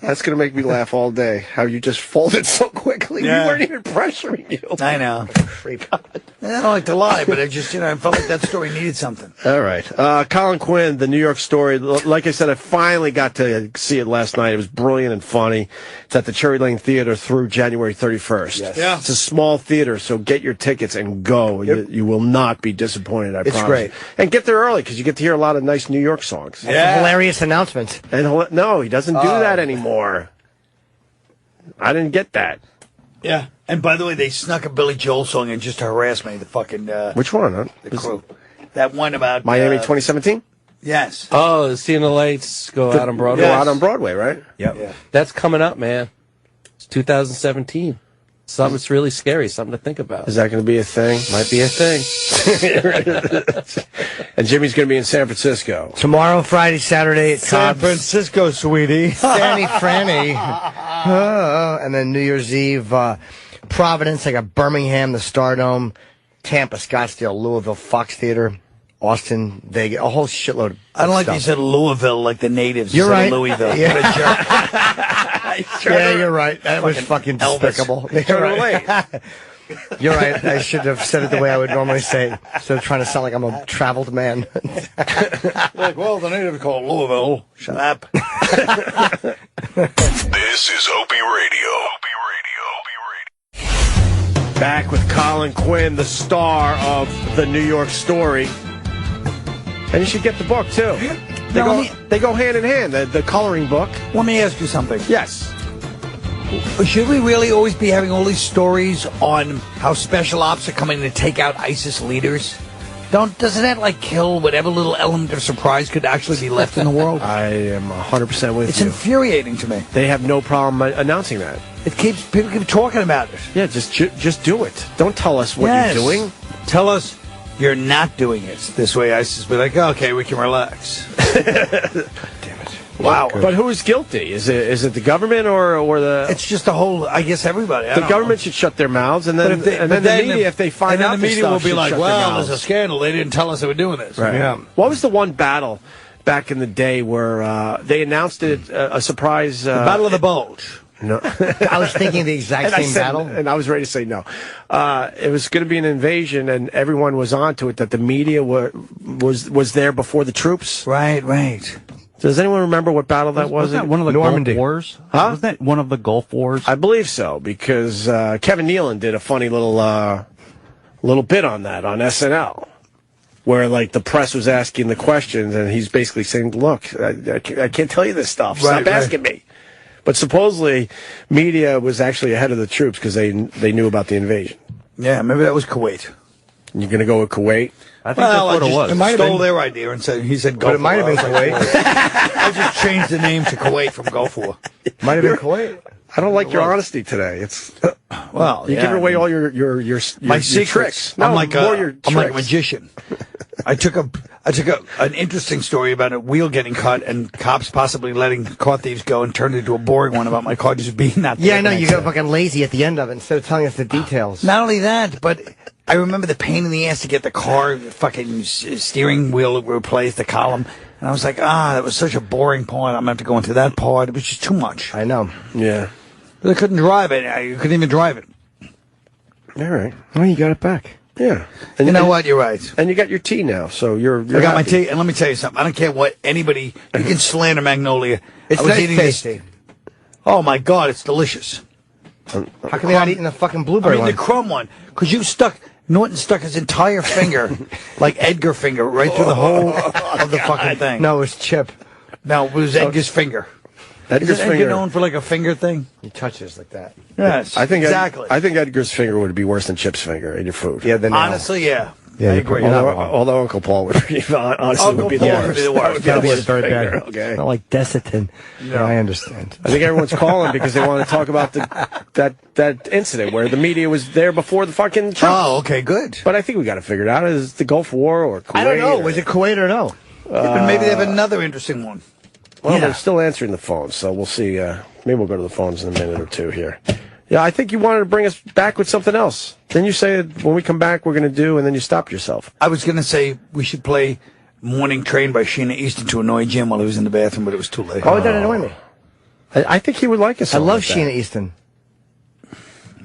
That's going to make me laugh all day. How you just folded so quickly. Yeah. We weren't even pressuring you. I know. Creep. I don't like to lie, but I just, I felt like that story needed something. All right. Colin Quinn, the New York Story. Like I said, I finally got to see it last night. It was brilliant and funny. It's at the Cherry Lane Theater through January 31st. Yes. Yeah. It's a small theater, so get your tickets and go. Yep. You will not be disappointed, I promise. It's great. And get there early, because you get to hear a lot of nice New York songs. Yeah. Hilarious announcements. And no, he doesn't do that anymore. I didn't get that. Yeah. And by the way, they snuck a Billy Joel song in just to harass me. The fucking Which one? Huh? the crew. That one about Miami 2017. Yes. Oh, Seeing the Lights go out on Broadway. Go out on Broadway, right? Yep. Yeah. That's coming up, man. It's 2017. Something that's really scary. Something to think about. Is that going to be a thing? Might be a thing. And Jimmy's going to be in San Francisco. Tomorrow, Friday, Saturday at San Cobb's. Francisco, sweetie. Fanny Franny. And then New Year's Eve, Providence. I got Birmingham, the Stardome, Tampa, Scottsdale, Louisville, Fox Theater, Austin, Vegas, a whole shitload of I don't like stuff. you said Louisville like the natives. You're right. Louisville. Yeah. What a jerk. Yeah, you're right. That was fucking despicable. You're right. You're right. I should have said it the way I would normally say it, instead of trying to sound like I'm a traveled man. Like, well, the natives call it Louisville. Shut up. This is Opie Radio. Back with Colin Quinn, the star of the New York Story. And you should get the book, too. They go hand in hand, the coloring book. Let me ask you something. Yes. Should we really always be having all these stories on how special ops are coming to take out ISIS leaders? Doesn't that kill whatever little element of surprise could actually be left in the world? I am 100% with It's you. infuriating to me. They have no problem announcing that. People keep talking about it. Yeah, just do it. Don't tell us what you're doing. Tell us you're not doing it. This way ISIS will be like, okay, we can relax. Damn it. Wow. But who's guilty? Is it the government or the? It's just the whole. I guess everybody. The government should shut their mouths, and then the media, if they find out, the media will be like, "Well, there's a mouths. scandal. They didn't tell us they were doing this." Right. Yeah. What was the one battle back in the day where they announced it a surprise? The Battle of the Bulge. No, I was thinking the exact same battle, and I was ready to say no. It was going to be an invasion, and everyone was onto it. That the media was there before the troops. Right. Does anyone remember what battle that was? Wasn't that one of the Normandy. Gulf Wars? Huh? Wasn't that one of the Gulf Wars? I believe so, because Kevin Nealon did a funny little bit on that on SNL, where like the press was asking the questions, and he's basically saying, "Look, I can't tell you this stuff. Stop asking me." But supposedly, media was actually ahead of the troops because they knew about the invasion. Yeah, maybe that was Kuwait. You're going to go with Kuwait? I think that's what it was. It might stole their idea and said he said Gulf But it might have been Kuwait. I just changed the name to Kuwait from Gulf War. Might have been Kuwait. I don't like your honesty today. It's well, you give away all your my your secrets. tricks. No, I'm like more your I'm like a tricks. magician. I took an interesting story about a wheel getting cut and cops possibly letting car thieves go and turned it into a boring one about my car just being that. Yeah, I know. You got fucking lazy at the end of it instead of telling us the details. Not only that, but I remember the pain in the ass to get the car fucking steering wheel replaced, the column. And I was like, that was such a boring part. I'm going to have to go into that part. It was just too much. I know. Yeah. But I couldn't drive it. I couldn't even drive it. All right. Well, you got it back. Yeah. And you know what? You're right. And you got your tea now, so you're I got my happy. tea, and let me tell you something. I don't care what anybody. You can slander Magnolia. It's I was nice eating this. tasty. Oh my God, it's delicious. How come you're not eating the fucking blueberry the one? crumb one, because Norton stuck his entire finger, like Edgar finger, right through the whole of the fucking thing. No, it was Chip. No, it was Edgar's finger. Edgar's Isn't Edgar finger. known for like a finger thing? He touches like that. Yes, I think exactly. I think Edgar's finger would be worse than Chip's finger in your food. Yeah, then Honestly, yeah. Yeah, I you agree. Although Uncle Paul would be honestly Uncle would be Paul the would worst. be the worst. That would be the That's worst very finger, bad. okay. Not like Desitin. Yeah, I understand. I think everyone's calling because they want to talk about that incident where the media was there before the fucking troops. Oh, okay, good. But I think we got to figure it out. Is it the Gulf War or Kuwait? I don't know. or- Was it Kuwait or no? But maybe they have another interesting one. Well, Yeah. they're still answering the phones, so we'll see. Maybe we'll go to the phones in a minute or two here. Yeah, I think you wanted to bring us back with something else. Then you say when we come back we're going to do, and then you stopped yourself. I was going to say we should play Morning Train by Sheena Easton to annoy Jim while he was in the bathroom, but it was too late. Oh, that annoyed me. I think he would like us. I love Sheena Easton.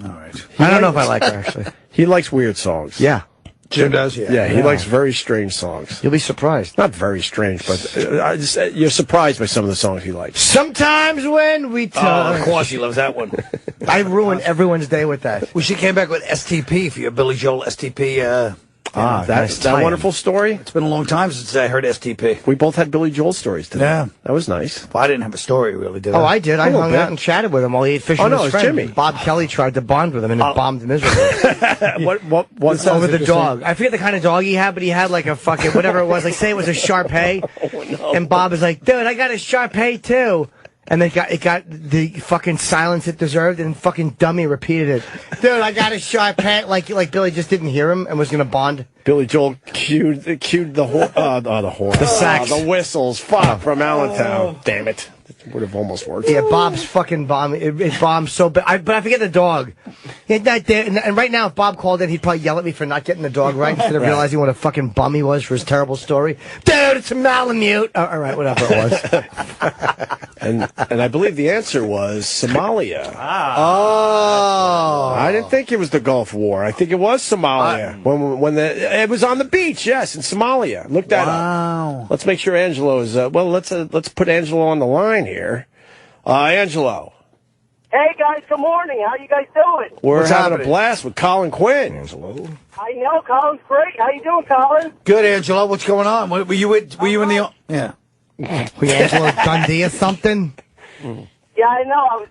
All right. I don't know if I like her, actually. He likes weird songs. Yeah. Jim does, yeah. Yeah, he likes very strange songs. You'll be surprised. Not very strange, but you're surprised by some of the songs he likes. Sometimes when we Oh, touch. of course he loves that one. I ruin everyone's day with that. Well, she came back with STP for your Billy Joel STP. That wonderful story. It's been a long time since I heard STP. We both had Billy Joel stories today. Yeah. That was nice. Well, I didn't have a story, really, did I? Oh, I did. I A little hung bit. out and chatted with him while he ate fish Oh, with no, his it's friend. Jimmy. Bob Kelly tried to bond with him, and it bombed miserably. What Over the dog. I forget the kind of dog he had, but he had like a fucking, whatever it was. Like, say it was a Shar-Pei. And Bob is like, dude, I got a Shar-Pei too. And it got the fucking silence it deserved, and fucking dummy repeated it. Dude, I got a Shar-Pei. Like Billy just didn't hear him and was going to bond. Billy Joel cued the horn. The horn. The sax. The whistles. Fuck, from Allentown. Damn it. It would have almost worked. Yeah, Bob's fucking bomb. It bombed so bad. But I forget the dog. And right now, if Bob called in, he'd probably yell at me for not getting the dog right instead of realizing what a fucking bum he was for his terrible story. Dude, it's a Malamute. All right, whatever it was. And I believe the answer was Somalia. Oh. I didn't think it was the Gulf War. I think it was Somalia. When it was on the beach, yes, in Somalia. Look that up. Let's make sure Angelo is. Let's put Angelo on the line here. Angelo. Hey guys, good morning. How you guys doing? We're having a blast with Colin Quinn. Angelo. I know, Colin's great. How you doing, Colin? Good, Angelo. What's going on? Were you in the... Yeah. Were you Angelo Dundee or something? Yeah, I know. I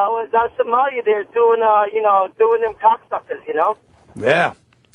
was out in Somalia there doing them cocksuckers, Yeah.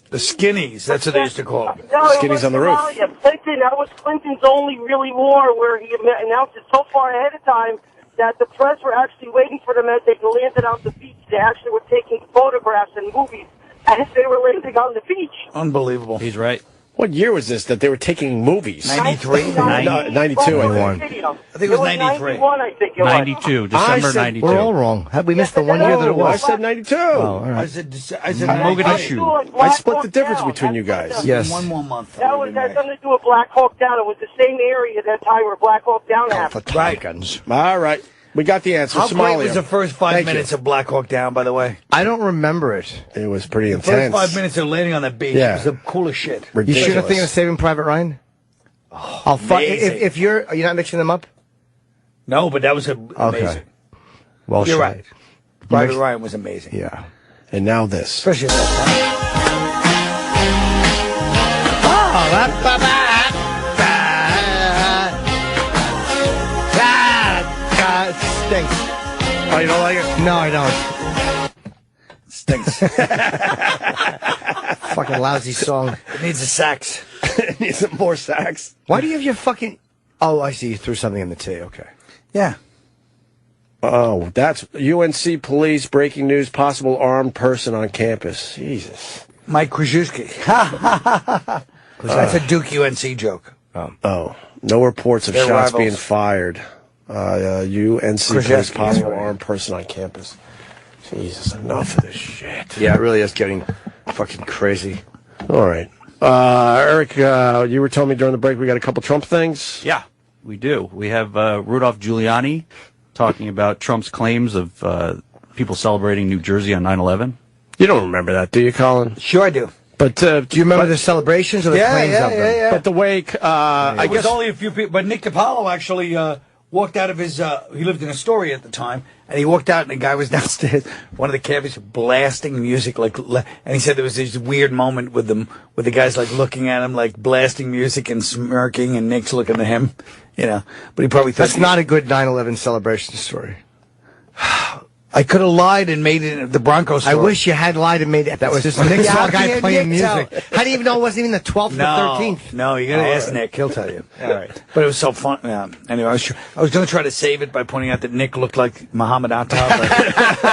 The skinnies. That's what they used to call them. No, Skinnies on the roof. Clinton, that was Clinton's only really war where he announced it so far ahead of time that the press were actually waiting for them as they landed on the beach. They actually were taking photographs and movies as they were landing on the beach. Unbelievable. He's right. What year was this that they were taking movies? 93? 92, I think. I think it was 93. 91, I think it was. 92, December 92. We're all wrong. Had we missed the 1 year that it was? I said 92. Oh, all right. I said Mogadishu. I split the difference between you guys. Yes. One more month. That had something to do with Black Hawk Down. It was the same area at that time where Black Hawk Down happened. All right. We got the answer. How Somalia. great was the first 5 minutes of Black Hawk Down, by the way? I don't remember it. It was pretty The intense. first 5 minutes of landing on the beach was the coolest shit. You should have think of Saving Private Ryan? Oh, if you're not mixing them up? No, but that was amazing. Okay. Well, you're right. Private Ryan was amazing. Yeah. And now this. Especially at It stinks. Oh, you don't like it? No, I don't. Stinks. Fucking lousy song. It needs a sax. It needs some more sax. Why do you have your fucking... Oh, I see. You threw something in the tea. Okay. Yeah. Oh, that's UNC police breaking news, possible armed person on campus. Jesus. Mike Krzyzewski. That's a Duke UNC joke. Oh. No reports of They're shots rivals. being fired. UNC police possible armed person on campus. Jesus, enough of this shit. Yeah, it really is getting fucking crazy. All right. Eric, you were telling me during the break we got a couple Trump things. Yeah, we do. We have Rudolph Giuliani talking about Trump's claims of people celebrating New Jersey on 9/11. You don't remember that, do you, Colin? Sure I do. But do you remember the celebrations or the claims of them? Yeah. But the way, I guess guess only a few people. But Nick DiPaolo actually walked out of his. He lived in Astoria at the time, and he walked out, and the guy was downstairs. One of the cabbies blasting music, and he said there was this weird moment with them, where the guy's like looking at him, like blasting music and smirking, and Nick's looking at him, But he probably thought that's not a good 9/11 celebration story. I could have lied and made it the Broncos story. I wish you had lied and made it. That was just Nick saw a guy playing music. How do you even know it wasn't even the 12th or the 13th? No, you got to ask Nick. He'll tell you. All right. But it was so fun. Yeah. Anyway, I was going to try to save it by pointing out that Nick looked like Muhammad Atta.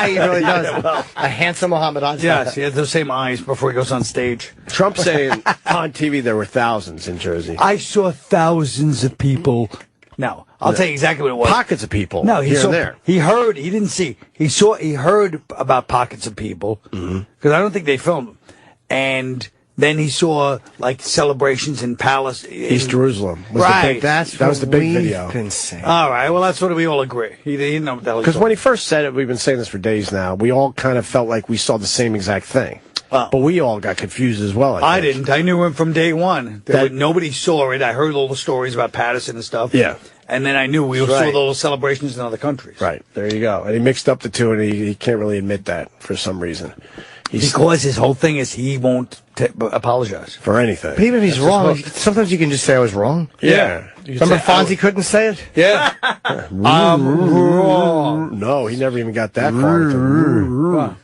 He really does. A handsome Muhammad Atta. Yes, he has those same eyes before he goes on stage. Trump saying on TV there were thousands in Jersey. I saw thousands of people. No, I'll tell you exactly what it was. Pockets of people. No, he here saw. and there. He heard. He didn't see. He saw. He heard about pockets of people because I don't think they filmed them. And then he saw like celebrations in Palace, East Jerusalem. Was right. The big, that was the big video. All right. Well, that's what we all agree. He didn't know what the hell. Because when he first said it, we've been saying this for days now. We all kind of felt like we saw the same exact thing. But we all got confused as well. I didn't. I knew him from day one. Nobody saw it. I heard all the stories about Patterson and stuff. Yeah. And then I knew we saw those celebrations in other countries. Right. There you go. And he mixed up the two, and he can't really admit that for some reason. Because his whole thing is he won't apologize. For anything. But even if he's wrong, sometimes you can just say I was wrong. Yeah. Remember Fonzie couldn't say it? Yeah. Wrong. No, he never even got that far.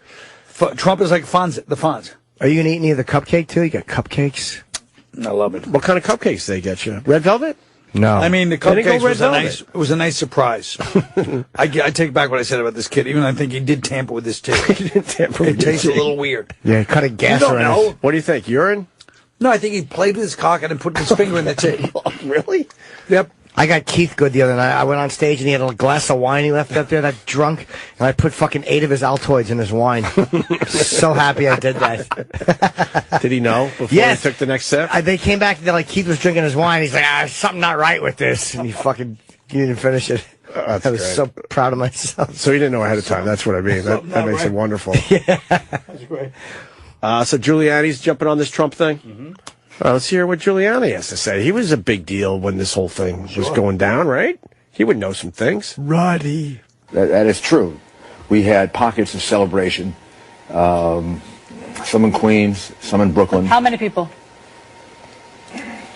Trump is like the Fonz. Are you going to eat any of the cupcake, too? You got cupcakes? I love it. What kind of cupcakes they get you? Red velvet? No. I mean, the cupcakes was a nice surprise. I take back what I said about this kid, even though I think he did tamper with this tea. He did tamper with it tastes a little weird. Yeah, cut a gas You don't know. What do you think? Urine? No, I think he played with his cock and then put his finger in the tea. Really? Yep. I got Keith good the other night. I went on stage and he had a glass of wine he left up there, that drunk, and I put fucking 8 of his Altoids in his wine. So happy I did that. Did he know before he took the next sip? They came back and like Keith was drinking his wine. He's like, something not right with this. And he didn't finish it. I was great. so proud of myself. So he didn't know ahead of time. That's what I mean. That makes it wonderful. Yeah. That's great. So Giuliani's jumping on this Trump thing? Mm-hmm. Let's hear what Giuliani has to say. He was a big deal when this whole thing was going down, right? He would know some things. Roddy. That is true. We had pockets of celebration. Some in Queens, some in Brooklyn. How many people?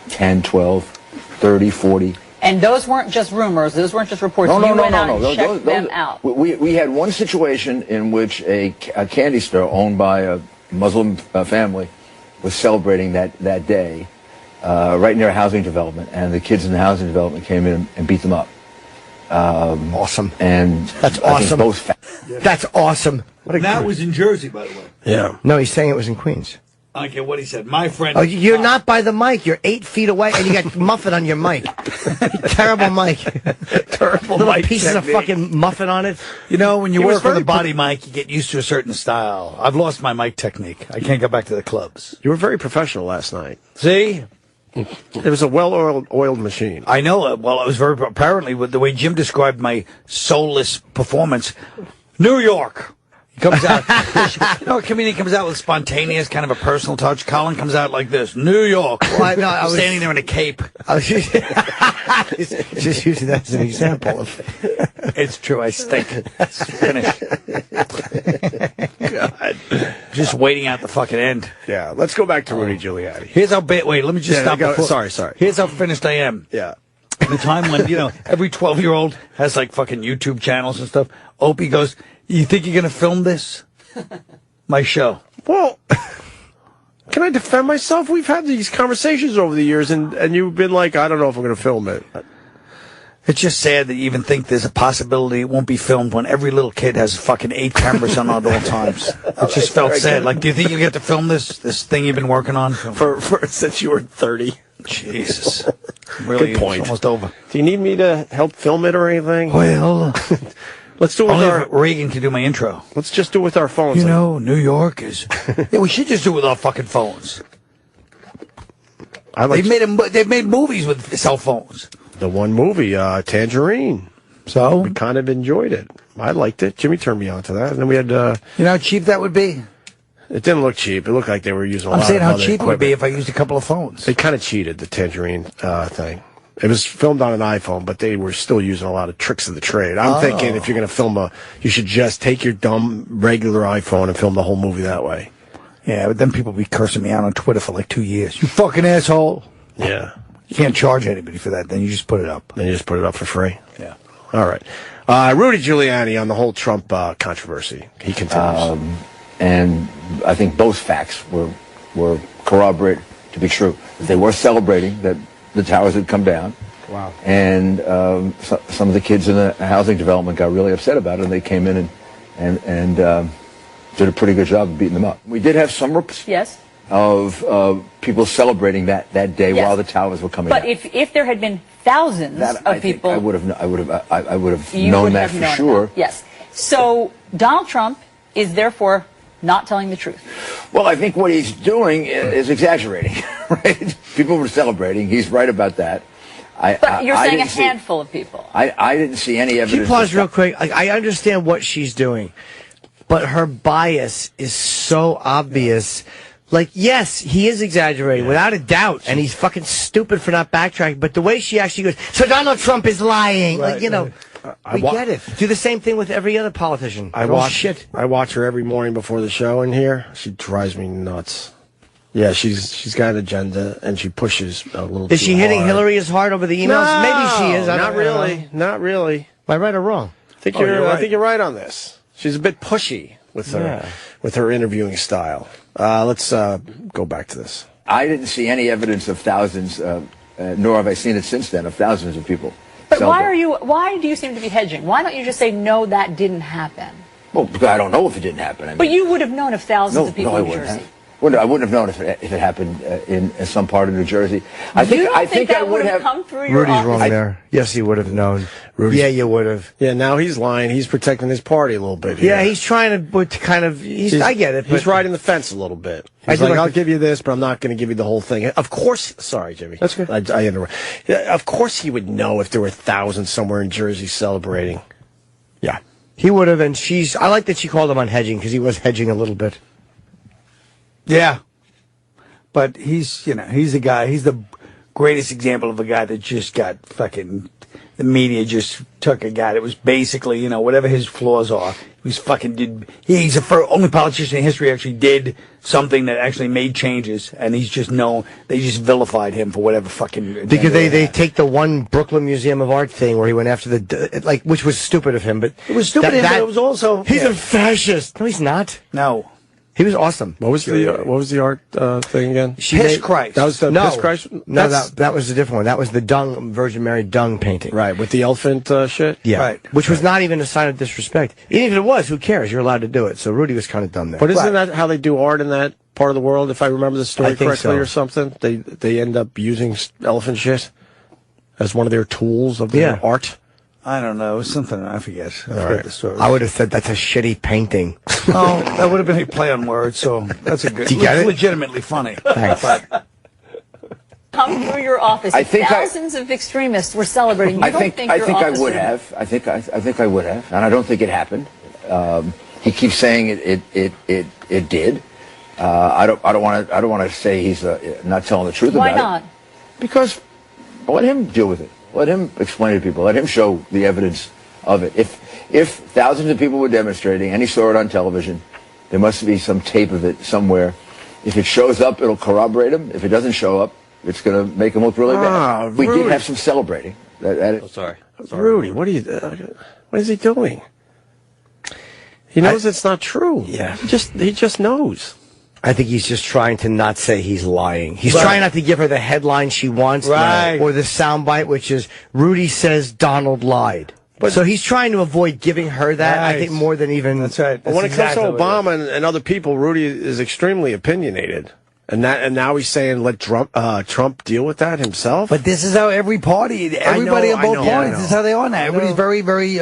10, 12, 30, 40. And those weren't just rumors. Those weren't just reports. You went out and checked them out. We had one situation in which a candy store owned by a Muslim family was celebrating that day right near a housing development, and the kids in the housing development came in and beat them up. Awesome. And that's awesome. That's awesome. That was in Jersey, by the way. Yeah. No, he's saying it was in Queens. I don't care what he said. My friend. Oh, you're not by the mic. You're 8 feet away, and you got muffin on your mic. Terrible mic. Terrible Little mic pieces of technique. fucking muffin on it. You know, when you He was work with a very body mic, you get used to a certain style. I've lost my mic technique. I can't go back to the clubs. You were very professional last night. See? It was a well-oiled machine. I know. Well, it was very, apparently, with the way Jim described my soulless performance. New York. He comes out, you know, a comedian comes out with spontaneous, kind of a personal touch. Colin comes out like this. New York. Well, I was standing there in a cape. I was just using that as an example. It's true. I stink. Finish. God. Just waiting out the fucking end. Yeah, let's go back to Rudy Giuliani. Here's how bad. Wait, let me just stop. Sorry. Here's how finished I am. Yeah. The time when, you know, every 12-year-old has like fucking YouTube channels and stuff. Opie goes, "You think you're gonna film this?" My show. Well, can I defend myself? We've had these conversations over the years, and you've been like, I don't know if I'm going to film it. It's just sad that you even think there's a possibility it won't be filmed when every little kid has fucking 8 cameras on at all times. It just felt sad. Like, do you think you get to film this thing you've been working on? For since you were 30. Jesus. Really, Good point. It's almost over. Do you need me to help film it or anything? Well, let's do it with only our... if Reagan can do my intro. Let's just do it with our phones. You know, New York is... Yeah, we should just do it with our fucking phones. They've made movies with cell phones. The one movie, Tangerine. So? We kind of enjoyed it. I liked it. Jimmy turned me on to that. And then we had... you know how cheap that would be? It didn't look cheap. It looked like they were using a lot of I'm saying how other cheap it would be equipment. if I used a couple of phones. They kind of cheated, the Tangerine thing. It was filmed on an iPhone, but they were still using a lot of tricks of the trade. I'm thinking if you're going to film you should just take your dumb, regular iPhone and film the whole movie that way. Yeah, but then people be cursing me out on Twitter for like 2 years. You fucking asshole. Yeah. You can't charge anybody for that. Then you just put it up. Then you just put it up for free. Yeah. All right. Rudy Giuliani on the whole Trump controversy. He continues. And I think both facts were corroborated to be true. They were celebrating that the towers had come down. Wow. And some of the kids in the housing development got really upset about it, and they came in and did a pretty good job of beating them up. We did have some reports of people celebrating that day while the towers were coming down. But if there had been thousands of people, I would have known that for sure. That. Yes. So Donald Trump is therefore not telling the truth. Well, I think what he's doing is exaggerating, right? People were celebrating. He's right about that. But you're saying a handful of people. I didn't see any evidence. Can you pause real quick? I understand what she's doing, but her bias is so obvious. Like, yes, he is exaggerating, without a doubt, and he's fucking stupid for not backtracking, but the way she actually goes, so Donald Trump is lying, Right, like, you know... We get it. Do the same thing with every other politician. I watch her every morning before the show in here. She drives me nuts. Yeah, she's got an agenda, and she pushes a little. Is she hitting Hillary as hard over the emails? No, Maybe she is. Not really. Not really. Am I right or wrong? I think I think you're right on this. She's a bit pushy with her interviewing style. Let's go back to this. I didn't see any evidence of thousands, nor have I seen it since then, of thousands of people. But why do you seem to be hedging? Why don't you just say, no, that didn't happen? Well, because I don't know if it didn't happen. I mean, But you would have known of thousands of people in New Jersey. I wouldn't have known if it happened in some part of New Jersey. I think that would have come through your Rudy's office? wrong there. Yes, he would have known. Yeah, you would have. Yeah, now he's lying. He's protecting his party a little bit. Yeah, he's trying to kind of. I get it. He's riding the fence a little bit. He's like, I'll give you this, but I'm not going to give you the whole thing. Of course. Sorry, Jimmy. That's good. I interrupt. Yeah, of course he would know if there were thousands somewhere in Jersey celebrating. Yeah. He would have, and I like that she called him on hedging, because he was hedging a little bit. Yeah. But he's the guy, he's the greatest example of a guy that just got fucking, the media just took a guy that was basically, whatever his flaws are, he's the only politician in history who actually did something that actually made changes, and he's just known, they just vilified him for whatever fucking... Because they take the one Brooklyn Museum of Art thing where he went after which was stupid of him, but... It was stupid of him, but it was also... He's a fascist! No, he's not. No. He was awesome. What was the art thing again? Piss Christ. That was the Piss Christ? No, that was a different one. That was the Virgin Mary dung painting. Right, with the elephant shit? Yeah. Right. Which was not even a sign of disrespect. Even if it was, who cares? You're allowed to do it. So Rudy was kind of dumb there. But isn't that how they do art in that part of the world, if I remember the story I think correctly, so. or something. They end up using elephant shit as one of their tools of their art. I don't know. It was something, I forget. I forget the story. I would have said that's a shitty painting. Oh, that would have been a play on words, so that's a good. Do you get it? Legitimately funny. Thanks. But Come through your office. I think thousands of extremists were celebrating. I think I would have. I think I would have, and I don't think it happened. He keeps saying it did. I don't want to say he's not telling the truth Why about not? it. Because let him deal with it. Let him explain it to people. Let him show the evidence of it. If thousands of people were demonstrating and he saw it on television, there must be some tape of it somewhere. If it shows up, it'll corroborate him. If it doesn't show up, it's going to make him look really bad. We did have some celebrating. Sorry, Rudy, what is he doing? He knows it's not true. Yeah. He just knows. I think he's just trying to not say he's lying. He's Right. trying not to give her the headline she wants, Right. or the soundbite, which is Rudy says Donald lied. So he's trying to avoid giving her that. I think more than even. That's right. But when it comes to Obama and other people, Rudy is extremely opinionated, and now he's saying let Trump deal with that himself. But this is how everybody on both parties, this is how they are now. Everybody's very, very,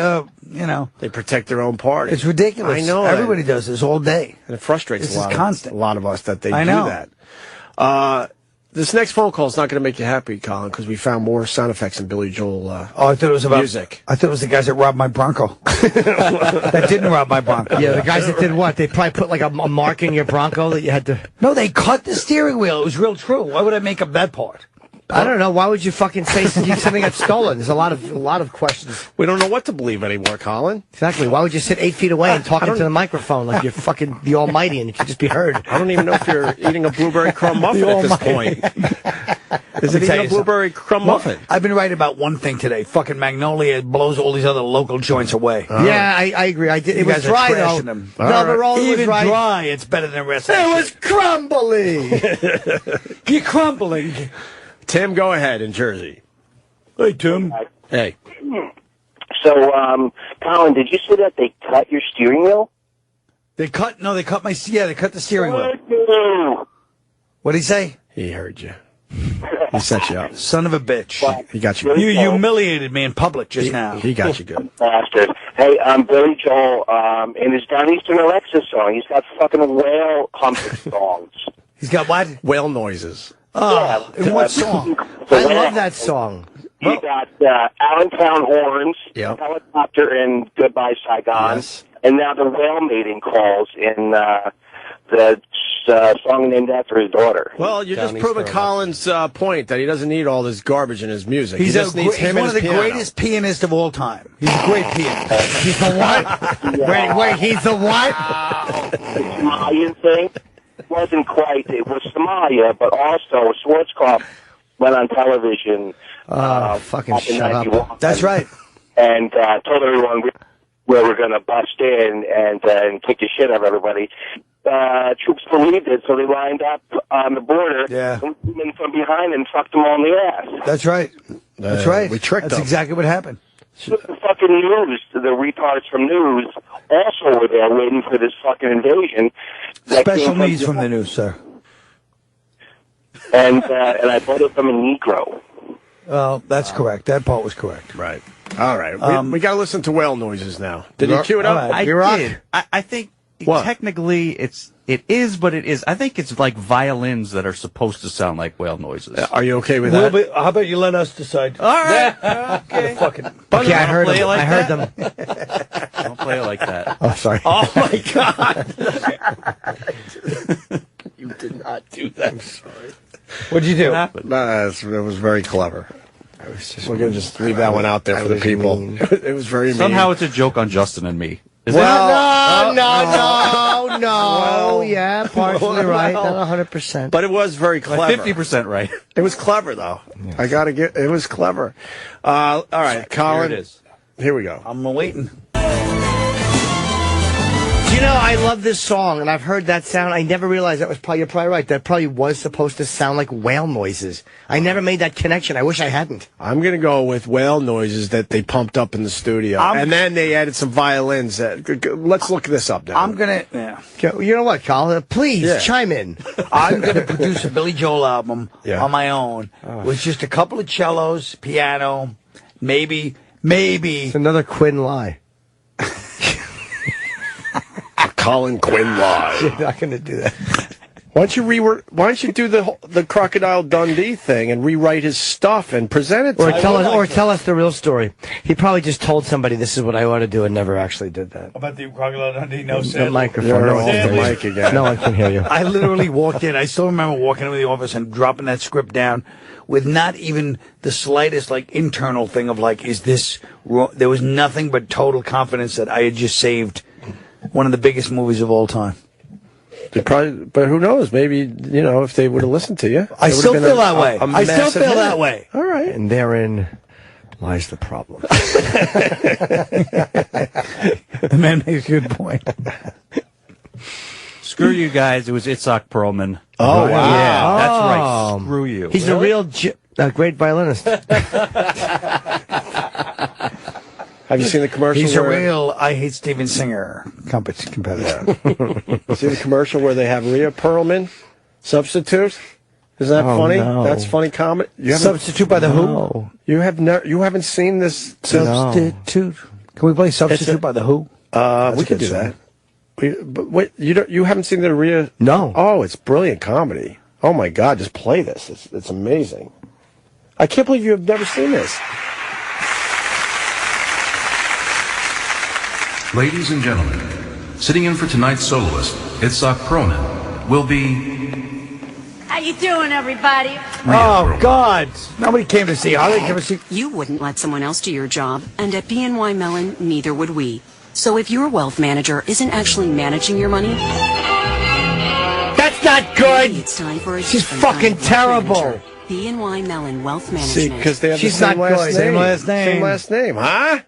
they protect their own party. It's ridiculous. I know Everybody does this all day. and it frustrates This a is lot constant. a lot of us that they I do know. that. This next phone call is not going to make you happy, Colin, because we found more sound effects in Billy Joel I thought it was about music. I thought it was the guys that robbed my Bronco. That didn't rob my Bronco. Yeah, the guys that did what? They probably put like a mark in your Bronco that you had to. No, they cut the steering wheel. It was real true. Why would I make up that part? I don't know. Why would you fucking say something got stolen? There's a lot of questions. We don't know what to believe anymore, Colin. Exactly. Why would you sit 8 feet away and talk into the microphone like you're fucking the Almighty and it could just be heard? I don't even know if you're eating a blueberry crumb muffin at this point. Is it even a blueberry crumb muffin? I've been right about one thing today. Fucking Magnolia blows all these other local joints away. Yeah, I agree. I did. It You was guys are dry trashing though. them. No, but all Even was right. dry, it's better than the rest of It that was shit. crumbly. You're crumbling. Tim, go ahead in Jersey. Hey, Tim. Hey. So, Colin, did you say that they cut your steering wheel? They cut the steering wheel. What'd he say? He heard you. He set you up. Son of a bitch. He got you. You humiliated me in public just now. He got you good. Bastard. Hey, Billy Joel, in his Down Eastern Alexa song, he's got fucking whale humping songs. He's got what? Whale noises. Oh, in what song? I love that song. You got Allentown Horns, Yep. Helicopter, and Goodbye Saigon, Yes. and now the whale mating calls in the song named after his daughter. Well, you're just proving Colin's point that he doesn't need all this garbage in his music. He's he just needs him one and of his the piano. greatest pianists of all time. He's a great pianist. He's the what? Wait, he's the what? The Somalian thing wasn't quite. It was Somalia, but also Schwarzkopf went on television. Fucking back in shut up. 91, That's right. and told everyone where we're going to bust in and kick the shit out of everybody. Troops believed it, so they lined up on the border. Yeah. And we came in from behind and fucked them all in the ass. That's right. That's right. We tricked That's them. exactly what happened. The fucking news, the retards from news, also were there waiting for this fucking invasion. that Special came needs from the news, sir. And I bought it from a Negro. Well, that's correct. That part was correct. Right. All right. We got to listen to whale noises now. Did you cue it up? I did. I think What? technically it is, but it is. I think it's like violins that are supposed to sound like whale noises. Are you okay with Well, that? but how about you let us decide? All right. Okay. Okay, I heard them. I heard them. Don't play it like that. Oh, sorry. Oh, my God. You did not do that. I'm sorry. What'd you do? What happened? It was very clever. We're going to just leave that one out there for the people. It was very mean. Somehow it's a joke on Justin and me. Is No, yeah, partially right. Not 100%. But it was very clever. 50% right. It was clever, though. Yes. I got to get it was clever. All right, Colin. Here it is. Here we go. I'm waiting. You know, I love this song, and I've heard that sound. I never realized that was probably, you're probably right. That probably was supposed to sound like whale noises. I never made that connection. I wish I hadn't. I'm going to go with whale noises that they pumped up in the studio. And then they added some violins. Let's look this up now. I'm going to, yeah. You know what, Colin? Please, chime in. I'm going to produce a Billy Joel album on my own with just a couple of cellos, piano, maybe. It's another Quinn lie. Colin Quinn live. You're not going to do that. Why don't you do the Crocodile Dundee thing and rewrite his stuff and present it to us? Tell us the real story. He probably just told somebody this is what I ought to do and never actually did that. About the Crocodile Dundee, no The microphone. You're off the mic again. No one can hear you. I literally walked in. I still remember walking into the office and dropping that script down with not even the slightest internal thing of is this wrong? There was nothing but total confidence that I had just saved one of the biggest movies of all time. They probably, but who knows? Maybe, if they would have listened to you. I still feel that way. I still feel that way. All right. And therein lies the problem. The man makes a good point. Screw you guys. It was Itzhak Perlman. Oh, right. wow. Yeah, that's right. Screw you. He's a real great violinist. Have you seen the commercial? He's a real I Hate Steven Singer competitor. See the commercial where they have Rhea Perlman substitute? Isn't that funny? No. That's funny comedy. Substitute by the Who? You haven't seen this Substitute. Can we play Substitute by the Who? We could do that. But wait, you haven't seen the Rhea? No. Oh, it's brilliant comedy. Oh my God, just play this. It's amazing. I can't believe you have never seen this. Ladies and gentlemen, sitting in for tonight's soloist, Itzhak Perlman, will be... How you doing, everybody? Oh, God. Nobody came to see Holly. You wouldn't let someone else do your job, and at BNY Mellon, neither would we. So if your wealth manager isn't actually managing your money... That's not good! It's time for a She's fucking terrible! BNY Mellon Wealth Management. See, because they have She's the same not last good. name. Same last name, huh?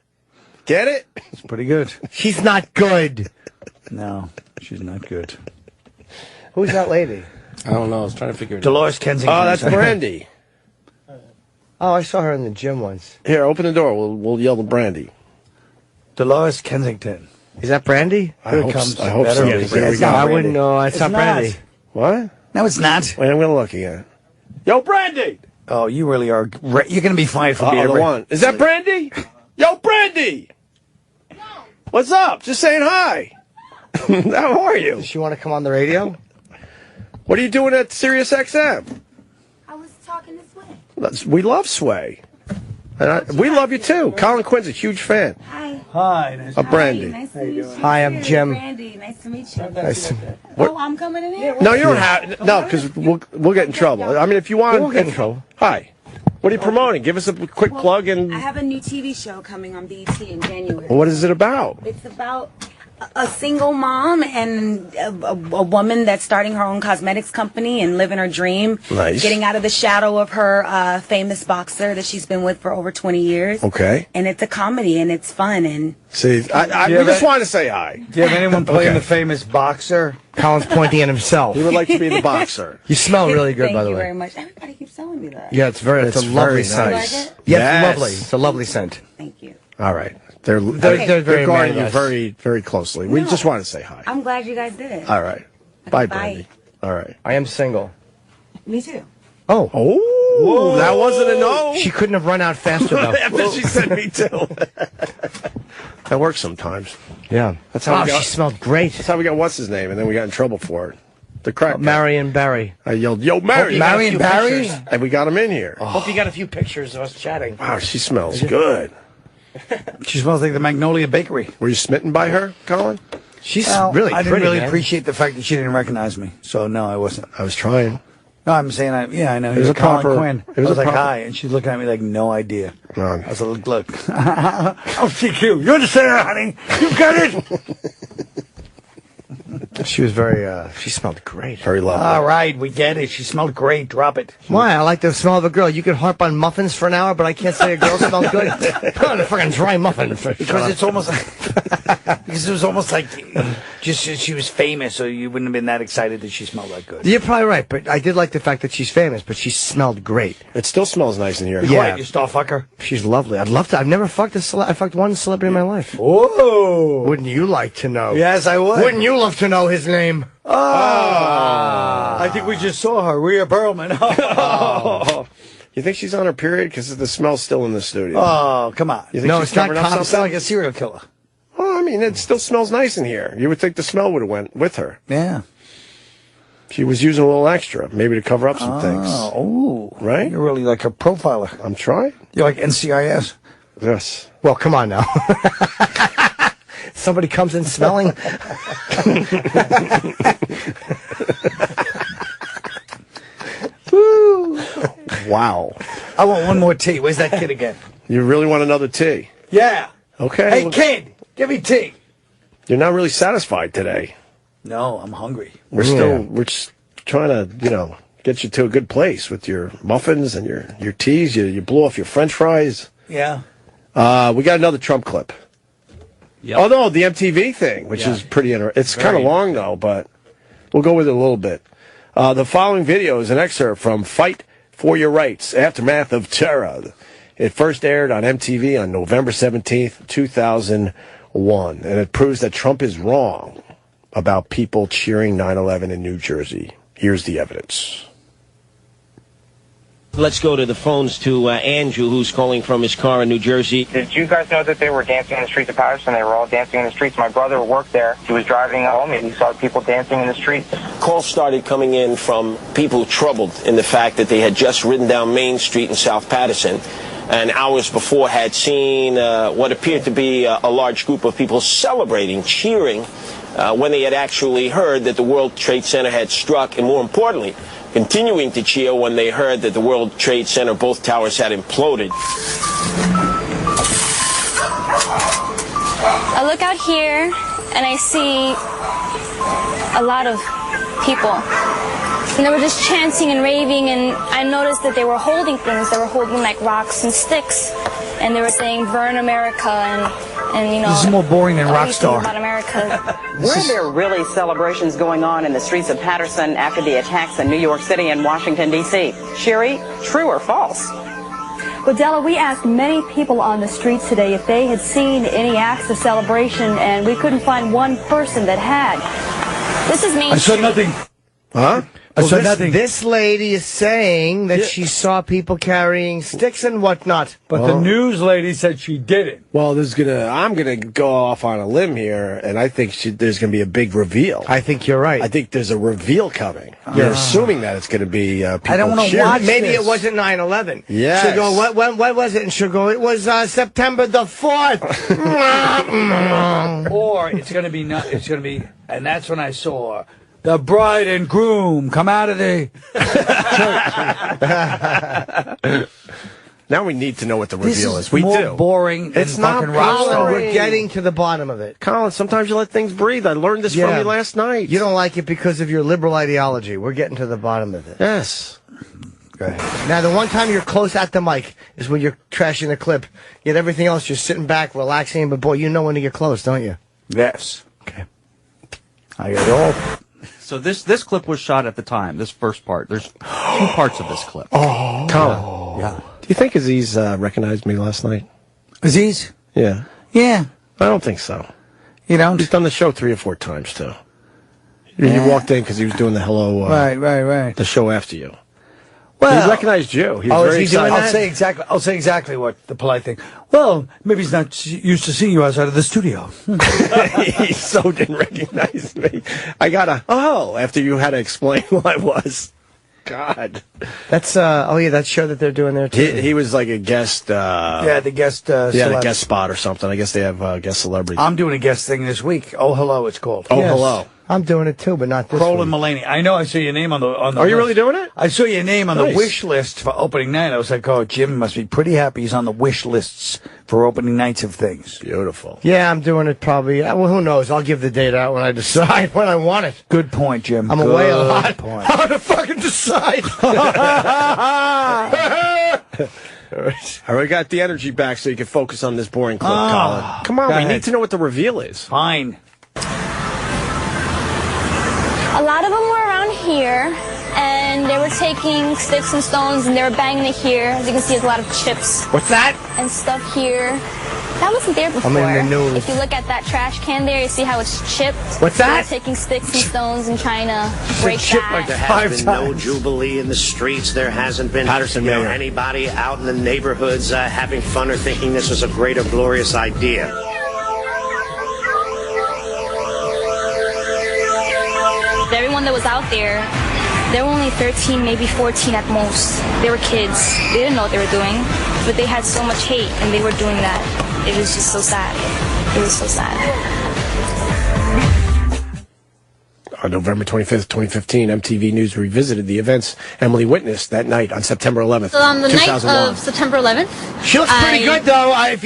Get it? It's pretty good. She's not good. No, she's not good. Who's that lady? I don't know. I was trying to figure it out. Dolores Kensington. Oh, that's Brandy. Oh, I saw her in the gym once. Here, open the door. We'll yell to Brandy. Dolores Kensington. Is that Brandy? I hope so. Yes, Here we go. I wouldn't know. It's not Brandy. What? No, it's not. Wait, I'm going to look again. Yo, Brandy! Oh, you really are. You're going to be fine for being the one. Is that Brandy? Yo, Brandy! What's up? Just saying hi. How are you? Does she want to come on the radio? What are you doing at Sirius XM? I was talking to Sway. We love Sway. And we love you too. Colin Quinn's a huge fan. Hi. Hi. Nice Of Brandy. Nice to meet you. Hi, I'm Jim. Brandy, nice to meet you. Nice. Oh, I'm coming in here? No, you don't have. No, because we'll get in trouble. I mean, if you want. We'll get in trouble. Hi. What are you promoting? Give us a quick plug and. I have a new TV show coming on BET in January. What is it about? It's about a single mom and a woman that's starting her own cosmetics company and living her dream. Nice. Getting out of the shadow of her famous boxer that she's been with for over 20 years. Okay. And it's a comedy and it's fun and. See, we just want to say hi. Do you have anyone playing the famous boxer? Colin's pointing at himself. He would like to be the boxer. You smell really good, by the Thank you way. very much. Everybody keeps telling me that. Yeah, it's a lovely scent. nice. You like it? Yeah, it's lovely. It's a lovely scent. Thank you. All right. They're very guarding you nice. very, very closely. We just want to say hi. I'm glad you guys did it. All right. Bye, Bye. Brandy. All right. I am single. Me too. Oh. Oh, that wasn't a no. She couldn't have run out faster, though. After she said me too. That works sometimes. Yeah. That's how she smelled great. That's how we got what's his name, and then we got in trouble for it. The crack. Marion Barry. I yelled, "Yo, Marion!" Marion Barry, and we got him in here. Hope you got a few pictures of us chatting. Wow, she smells good. She smells like the Magnolia Bakery. Were you smitten by her, Colin? She's really I didn't pretty, really man. appreciate the fact that she didn't recognize me. So, no, I wasn't. I was trying. No, I'm saying, I know. He was Colin Quinn. I was like, hi. And she's looking at me like, no idea. I was like, look. Oh, CQ. You understand, honey? You get it? She was very, she smelled great. Very lovely. All right, we get it. She smelled great. Drop it. Why? I like the smell of a girl. You can harp on muffins for an hour, but I can't say a girl smells good. Put on a fucking dry muffin. Because it's almost like, because it was almost like just she was famous, so you wouldn't have been that excited that she smelled that good. You're probably right, but I did like the fact that she's famous, but she smelled great. It still smells nice in here. Yeah. You star fucker? She's lovely. I'd love to. I've never fucked I fucked one celebrity in my life. Whoa. Wouldn't you like to know? Yes, I would. Wouldn't you love to know his name? I think we just saw her. Rhea Perlman. You think she's on her period? Because the smell's still in the studio. Oh, come on. You think No, she's it's not covering up It's something? like a serial killer. Well, I mean, it still smells nice in here. You would think the smell would have went with her. Yeah. She was using a little extra, maybe to cover up some things. Oh, right? You're really like a profiler. I'm trying. You're like NCIS. Yes. Well, come on now. Somebody comes in smelling. Woo. Wow. I want one more tea. Where's that kid again? You really want another tea? Yeah. Okay. Hey, well, kid, give me tea. You're not really satisfied today. No, I'm hungry. We're just trying to, get you to a good place with your muffins and your teas. You blew off your French fries. Yeah. We got another Trump clip. Yep. Oh, no, the MTV thing, which is pretty interesting. It's kind of long, though, but we'll go with it a little bit. The following video is an excerpt from Fight for Your Rights, Aftermath of Terror. It first aired on MTV on November 17th, 2001, and it proves that Trump is wrong about people cheering 9/11 in New Jersey. Here's the evidence. Let's go to the phones to Andrew, who's calling from his car in New Jersey. Did you guys know that they were dancing in the streets of Patterson? They were all dancing in the streets. My brother worked there. He was driving home and he saw people dancing in the streets. Calls started coming in from people troubled in the fact that they had just ridden down Main Street in South Patterson and hours before had seen what appeared to be a large group of people celebrating, cheering, when they had actually heard that the World Trade Center had struck, and more importantly, continuing to cheer when they heard that the World Trade Center, both towers, had imploded. I look out here and I see a lot of people. And they were just chanting and raving, and I noticed that they were holding things. They were holding like rocks and sticks, and they were saying "Burn America" and This is more boring than Rockstar. About America. Were there really celebrations going on in the streets of Patterson after the attacks in New York City and Washington, D.C.? Sherry, true or false? Well, Della, we asked many people on the streets today if they had seen any acts of celebration, and we couldn't find one person that had. This is Main I saw Street. nothing. Huh? I saw nothing. This lady is saying that she saw people carrying sticks and whatnot. But the news lady said she didn't. Well, I'm gonna go off on a limb here, and I think there's gonna be a big reveal. I think you're right. I think there's a reveal coming. You're assuming that it's gonna be people. I don't want to cheering. watch Maybe this. it wasn't 9/11. Yes. She'll go, when was it? And she'll go, it was September the 4th. Or it's going to be, and that's when I saw the bride and groom come out of the church. Now we need to know what the reveal This is. We more do. boring than It's not fucking Rockstar. boring. We're getting to the bottom of it. Colin, sometimes you let things breathe. I learned this from you last night. You don't like it because of your liberal ideology. We're getting to the bottom of it. Yes. Go ahead. Now, the one time you're close at the mic is when you're trashing the clip. Yet everything else, you're sitting back, relaxing. But, boy, you know when to get close, don't you? Yes. Okay. I got it all. So this clip was shot at the time, this first part. There's two parts of this clip. Oh. Colin. Yeah. Do you think Aziz recognized me last night? Aziz? Yeah. Yeah. I don't think so. You don't? He's done the show 3 or 4 times, too. He walked in because he was doing the hello, right. the show after you. Well, he recognized you. He was very is he doing excited. that? I'll say exactly what the polite thing. Well, maybe he's not used to seeing you outside of the studio. He so didn't recognize me. I got after you had to explain who I was. God. That's that show that they're doing there too. He was like a guest. The guest. The celeb. guest spot or something. I guess they have guest celebrities. I'm doing a guest thing this week. Oh, hello, it's called. Oh, hello. I'm doing it too, but not this Colin week. Mullaney. I know. I saw your name on the. Are list. you really doing it? I saw your name on Nice. the wish list for opening night. I was like, oh, Jim must be pretty happy. He's on the wish lists for opening nights of things. Beautiful. Yeah, I'm doing it probably. Well, who knows? I'll give the date out when I decide when I want it. Good point, Jim. I'm away a lot. Point. How to fucking decide? All right, we got the energy back so you can focus on this boring clip, Colin. Come on, we need to know what the reveal is. Fine. A lot of them were around here, and they were taking sticks and stones, and they were banging it here. As you can see, there's a lot of chips. What's that? And stuff here. That wasn't there before. I'm in the news. If you look at that trash can there, you see how it's chipped. What's that? They're taking sticks and stones and trying to break that. There has been no jubilee in the streets. There hasn't been anybody out in the neighborhoods having fun or thinking this was a great or glorious idea. Everyone that was out there, they were only 13, maybe 14 at most. They were kids. They didn't know what they were doing, but they had so much hate, and they were doing that. It was just so sad. It was so sad. On November 25th, 2015, MTV News revisited the events Emily witnessed that night on September 11th, So on the 2001. night of September 11th, She looks pretty good, though. If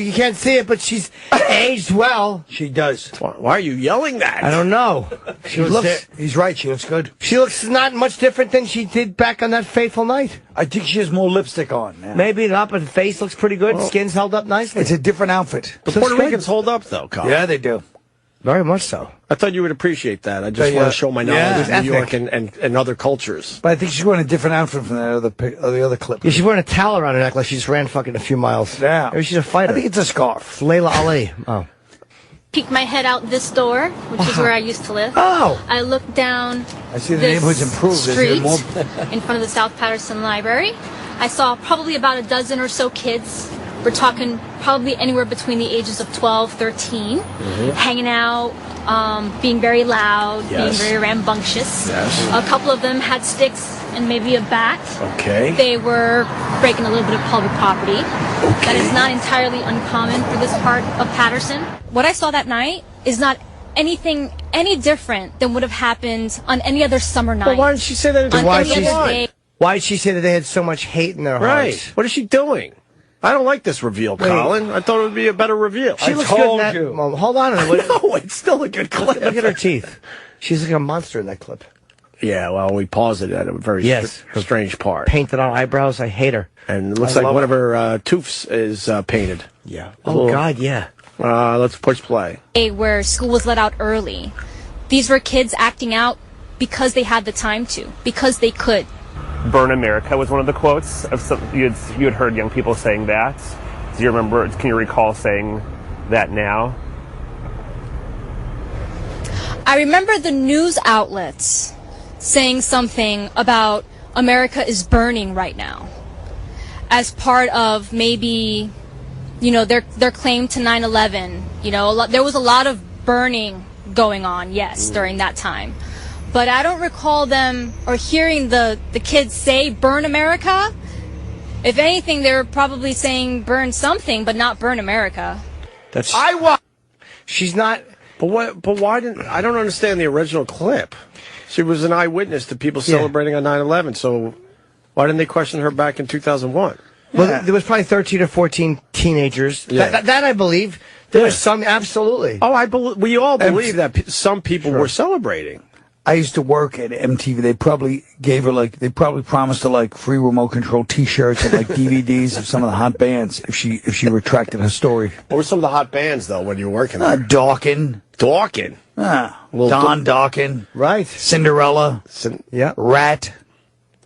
you can't see it, but she's aged well. She does. Why are you yelling that? I don't know. She looks. He's right. She looks good. She looks not much different than she did back on that fateful night. I think she has more lipstick on now. Maybe not, but the face looks pretty good. Skin's held up nicely. It's a different outfit. The Puerto Ricans hold up, though, Colin. Yeah, they do. Very much so. I thought you would appreciate that. I just want to show my knowledge of New York ethnic. and other cultures. But I think she's wearing a different outfit from the other clip. Yeah, she's wearing a towel around her neck like she just ran fucking a few miles. Yeah. Maybe she's a fighter. I think it's a scarf. Layla Ali. Oh. peeked my head out this door, which is where I used to live. Oh! I looked down I see the this neighborhood's improved. street in front of the South Patterson Library. I saw probably about a dozen or so kids. We're talking probably anywhere between the ages of 12, 13, hanging out, being very loud, being very rambunctious. A couple of them had sticks and maybe a bat. Okay. They were breaking a little bit of public property. That is not entirely uncommon for this part of Patterson. What I saw that night is not anything any different than would have happened on any other summer night. Well, why did she say that? Why did she say that they had so much hate in their Right. hearts? What is she doing? I don't like this reveal, Colin. I thought it would be a better reveal. She looks good in that. Well, hold on. No, it's still a good clip. Look at her teeth. She's like a monster in that clip. Yeah, well, we paused it at a very strange part. Painted on eyebrows. I hate her. And it looks like one of her tooths is painted. Yeah. Oh, God, yeah. Let's push play. Where school was let out early. These were kids acting out because they had the time to, because they could. Burn America was one of the quotes. Of some, you had heard young people saying that. Do you remember, can you recall saying that now? I remember the news outlets saying something about America is burning right now as part of maybe, you know, their claim to 9/11. You know, there was a lot of burning going on, yes, during that time. But I don't recall them or hearing the kids say burn America. If anything, they're probably saying burn something, but not burn America. That's She's not. But why didn't I don't understand the original clip. She was an eyewitness to people celebrating on 9/11. So why didn't they question her back in 2001? Well, there was probably 13 or 14 teenagers. Yeah. That I believe. There was some, absolutely. Oh, we all believe that some people were celebrating. I used to work at MTV. They probably gave her they probably promised her free remote control T-shirts and DVDs of some of the hot bands if she retracted her story. What were some of the hot bands though when you were working there? Dawkins. Don Dawkins. Right. Cinderella. Rat.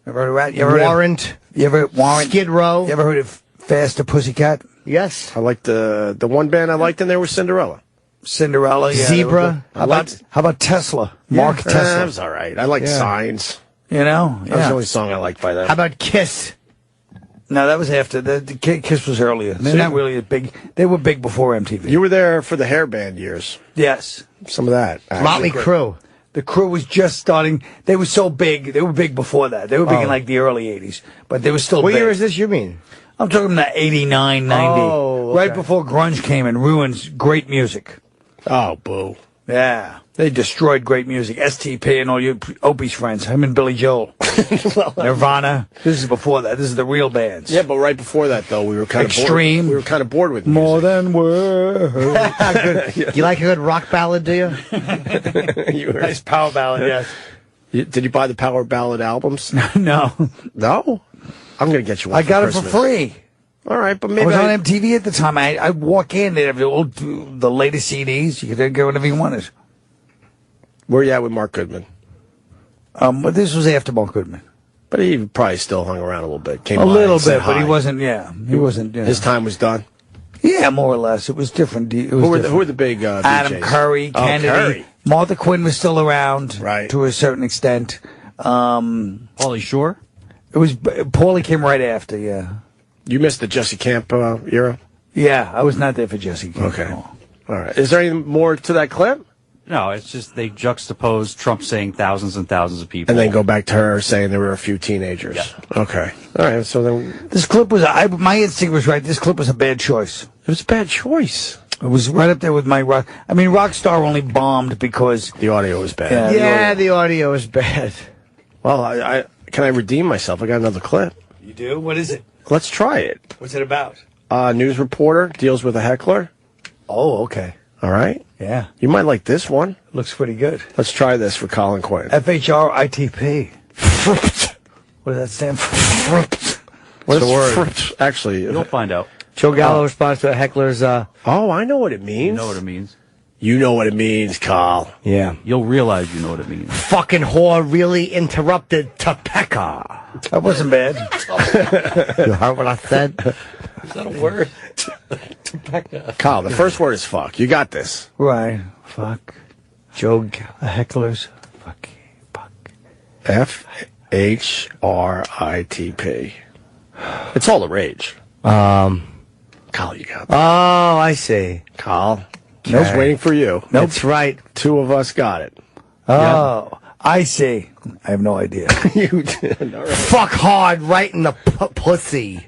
Ever heard of Rat? You ever Warrant. You ever Warrant? Skid Row. You ever heard of Faster Pussycat? Yes. I liked the one band I liked in there was Cinderella. Cinderella, yeah. Zebra. How about Tesla? Mark Tesla. That was all right. I liked Signs. You know? That was the only song I liked by them. How about Kiss? No, that was after. The Kiss was earlier. They're not really as big. They were big before MTV. You were there for the hair band years. Yes. Some of that. Motley Crue. The Crew was just starting. They were so big. They were big before that. They were big in like the early 80s. But they were still What big. year is this you mean? I'm talking about 89, 90. Oh, okay. Right before grunge came and ruined great music. Oh, boo. Yeah. They destroyed great music. STP and all you Opie's friends. Him and Billy Joel. Nirvana. This is before that. This is the real bands. Yeah, but right before that, though, we were kind of Extreme. bored. We were kind of bored with More than words. Good. You like a good rock ballad, do you? Nice power ballad, yes. Did you buy the Power Ballad albums? No. No? I'm going to get you one I got for it for Christmas. free. All right, but I maybe was on MTV at the time. I'd walk in, they'd have the latest CDs. You could get whatever you wanted. Where you at with Mark Goodman? But this was after Mark Goodman. But he probably still hung around a little bit. Came A by little and said bit, but he hi. wasn't, he wasn't. His time was done. Yeah, more or less. It was different. It was Who were the big Adam VJs? Curry, Oh, Kennedy. Curry. Martha Quinn was still around, Right. to a certain extent. Pauly Shore? It was Paulie came right after, yeah. You missed the Jesse Camp era? Yeah, I was not there for Jesse Camp. Okay. All right. Is there any more to that clip? No, it's just they juxtapose Trump saying thousands and thousands of people. And then go back to her saying there were a few teenagers. Yeah. Okay. All right. So then This clip was, my instinct was right. This clip was a bad choice. it was a bad choice. It was right up there with my rock. I mean, Rockstar only bombed because The audio was bad. Yeah, the audio is bad. Well, I can I redeem myself? I got another clip. You do? What is it? Let's try it. What's it about? News reporter deals with a heckler. Oh, okay. All right. Yeah. You might like this one. Looks pretty good. Let's try this for Colin Quinn. FHRITP. What does that stand for? What's the word? Actually, You'll find out. Joe Gallo responds to a heckler's, oh, I know what it means. You know what it means. You know what it means, Carl. yeah. You'll realize you know what it means. Fucking whore really interrupted Topeka. That wasn't bad. You heard what I said? Is that a word? Carl, the first word is fuck. You got this. Right. Fuck. Joe The hecklers. Fuck. FHRITP. It's all the rage. Carl, you got this. Oh, I see. Carl, I was waiting for you. That's right. Two of us got it. Oh, I see. I have no idea. You did. All right. Fuck hard right in the pussy.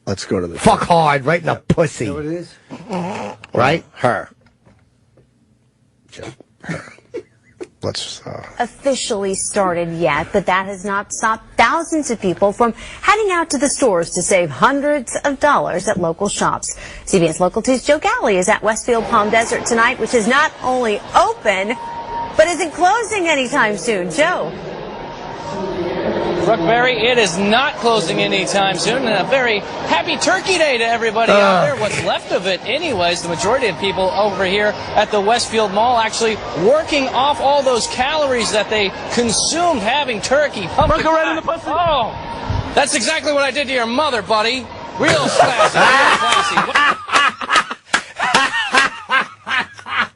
Let's go to the Fuck hard right in the pussy. You know what it is? Right? her. Her. Let's. Officially started yet, but that has not stopped thousands of people from heading out to the stores to save hundreds of dollars at local shops. CBS Local 2's Joe Galley is at Westfield Palm Desert tonight, which is not only open, but isn't closing anytime soon. Joe. Brookberry, it is not closing anytime soon, and a very happy Turkey Day to everybody out there. What's left of it anyways. The majority of people over here at the Westfield Mall actually working off all those calories that they consumed having turkey. Pumpkin right in the pussy. Oh, that's exactly what I did to your mother, buddy. Real classy, real classy.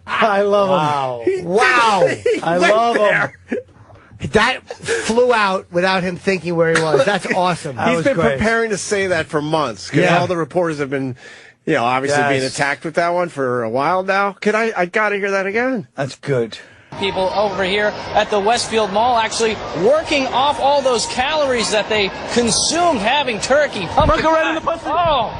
I love him. Wow. I love him. That flew out without him thinking where he was. That's awesome. He's been preparing to say that for months. Because all the reporters have been, obviously being attacked with that one for a while now. I got to hear that again. That's good. People over here at the Westfield Mall actually working off all those calories that they consumed having turkey. Pumpkin right in the pussy. Oh,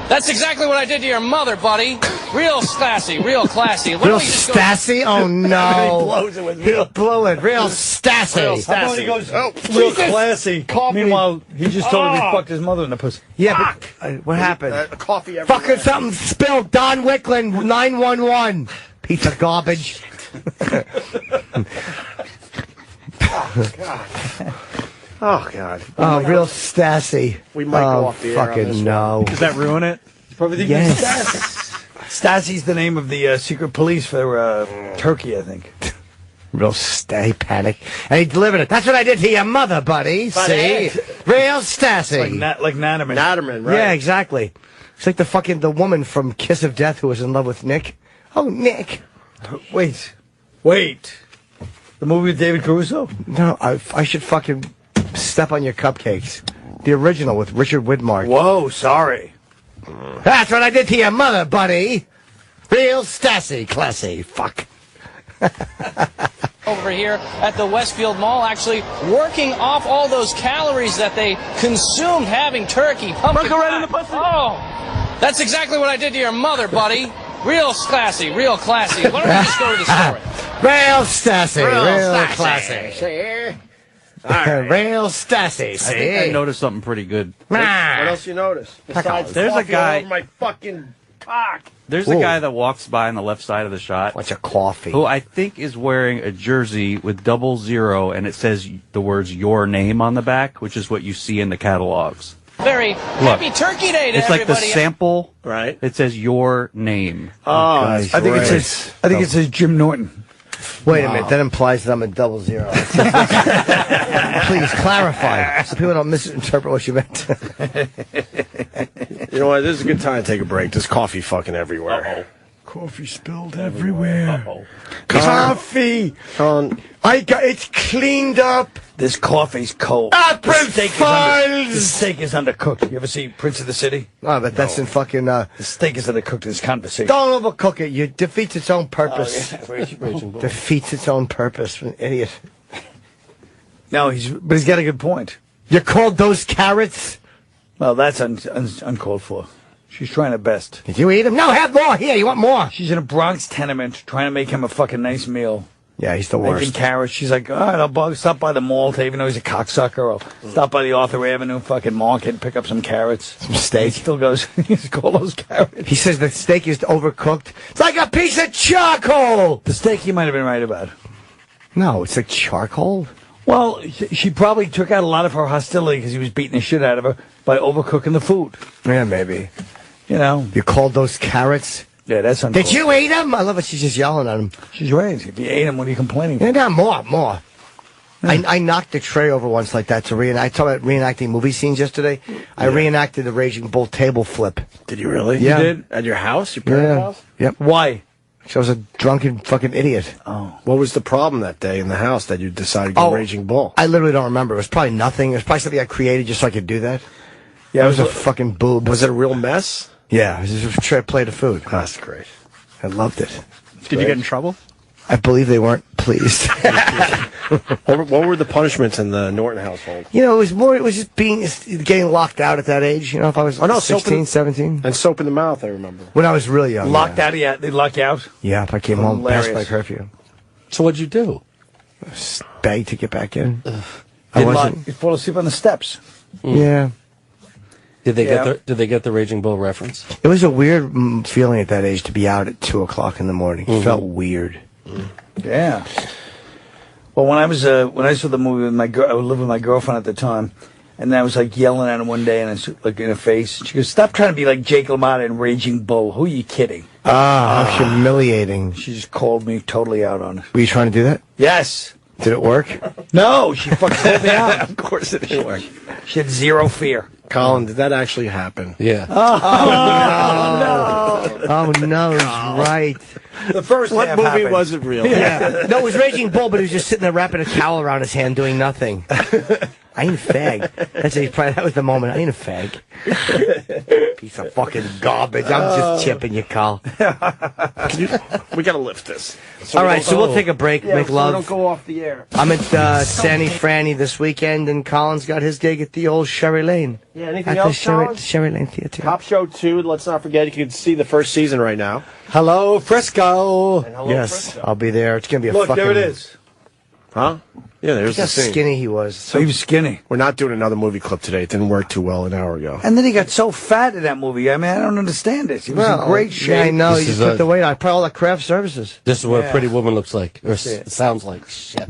that's exactly what I did to your mother, buddy. Real classy, real classy. Real Stassi? Oh, no. He blows it with He'll blow it. Real Stassi. How about he goes real Jesus. classy? Meanwhile, he just told him he fucked his mother in the pussy. Yeah, but what happened? Coffee everywhere. Fucking something spilled. Don Wicklin, 911. Piece of garbage. Oh, God. Oh, real Stassi. We might go off the air on fucking this one. no. Does that ruin it? Probably think Yes. Stassi's the name of the secret police for Turkey, I think. Real stay panic. And he delivered it. That's what I did to your mother, buddy. See? Real Stassi. Like Natterman. Natterman, right? Yeah, exactly. It's like the woman from Kiss of Death who was in love with Nick. Oh, Nick. Wait. The movie with David Caruso? No, I should fucking step on your cupcakes. The original with Richard Widmark. Whoa, sorry. That's what I did to your mother, buddy. Real Stassi, classy. Fuck. Over here at the Westfield Mall, actually working off all those calories that they consumed having turkey. Pumpkin right in the pussy. Oh, that's exactly what I did to your mother, buddy. Real classy, real classy. Why don't you just go to the store? Real Stassi. Real classy. Real Stassi. I think I noticed something pretty good. What else you notice? Besides There's a coffee guy. all over my fucking cock. There's a guy that walks by on the left side of the shot. Bunch of coffee. Who I think is wearing a jersey with 00, and it says the words "your name" on the back, which is what you see in the catalogs. Very happy Turkey Day to It's like everybody. the sample. Right. It says "your name." Oh, I think it says. I think it says Jim Norton. Wait a minute, that implies that I'm a 00. Please clarify so people don't misinterpret what you meant. You know what? This is a good time to take a break. There's coffee fucking everywhere. Coffee spilled everywhere. Coffee. It's cleaned up. This coffee's cold. April The steak is undercooked. You ever see Prince of the City? Oh, but that's in fucking... The steak is undercooked in this conversation. Don't overcook it. It defeats its own purpose. Oh, yeah. Defeats its own purpose. An idiot. No, but he's got a good point. You called those carrots? Well, that's uncalled for. She's trying her best. Did you eat them? No, have more. Here, you want more? She's in a Bronx tenement trying to make him a fucking nice meal. Yeah, he's the worst. Making carrots. She's like, all right, I'll stop by the mall, even though he's a cocksucker. I'll stop by the Arthur Avenue fucking market and pick up some carrots. Some steak. He still goes, he's call those carrots. He says the steak is overcooked. It's like a piece of charcoal. The steak he might have been right about. No, it's like charcoal. Well, she probably took out a lot of her hostility because he was beating the shit out of her by overcooking the food. Yeah, maybe. You know. You called those carrots? Yeah, that's uncalled. Did you eat them? I love it. She's just yelling at him. She's right. If you ate them, what are you complaining for? Yeah, more. I knocked the tray over once like that to reenact. I talked about reenacting movie scenes yesterday. I reenacted the Raging Bull table flip. Did you really? Yeah. You did? At your house? Your parents' house? Yep. Why? Because I was a drunken fucking idiot. Oh. What was the problem that day in the house that you decided to go Raging Bull? I literally don't remember. It was probably nothing. It was probably something I created just so I could do that. Yeah, it was a fucking boob. Was it a real mess? Yeah, it was just a plate of food. Oh, that's great. I loved it. Did you get in trouble? I believe they weren't pleased. What were the punishments in the Norton household? You know, it was just getting locked out at that age. You know, if I was 16, 17. And soap in the mouth, I remember. When I was really young. Locked out? Yeah, they lock you out? Yeah, if I came home past Hilarious. my curfew. So what'd you do? Just beg to get back in. You fall asleep on the steps. Yeah. Did they get the Raging Bull reference? It was a weird feeling at that age to be out at 2 o'clock in the morning. It felt weird. Yeah. Well, when I saw the movie with my girl, I was living with my girlfriend at the time, and I was like yelling at her one day, and I was like in her face. She goes, "Stop trying to be like Jake LaMotta in Raging Bull. Who are you kidding?" How humiliating. She just called me totally out on it. Were you trying to do that? Yes. Did it work? No, she fucking called me out. Of course it didn't work. She had zero fear. Colin, did that actually happen? Yeah. Oh no, he's right. The first What half movie happened. was it real? Yeah. No, it was Raging Bull, but he was just sitting there wrapping a towel around his hand doing nothing. I ain't a fag. That was the moment. I ain't a fag. Piece of fucking garbage. I'm just chipping you, Carl. We gotta lift this. All right, so we'll take a break, make love. So we don't go off the air. I'm at Sandy Franny this weekend, and Colin's got his gig at the old Sherry Lane. Yeah, anything at else, the Colin? Sherry Lane Theater. Cop Show 2, let's not forget, you can see the first season right now. Hello, Frisco. And hello, Yes, Frisco. I'll be there. It's going to be a Look, fucking... there it is. Huh? Yeah, there's Look how the scene. skinny he was. So he was skinny. We're not doing another movie clip today. It didn't work too well an hour ago. And then he got so fat in that movie. I mean, I don't understand it. He was in great shape. Yeah, I know. This He is just put a- the weight on. Probably all the craft services. This is what Yeah. a pretty woman looks like, or it. sounds like. Shit.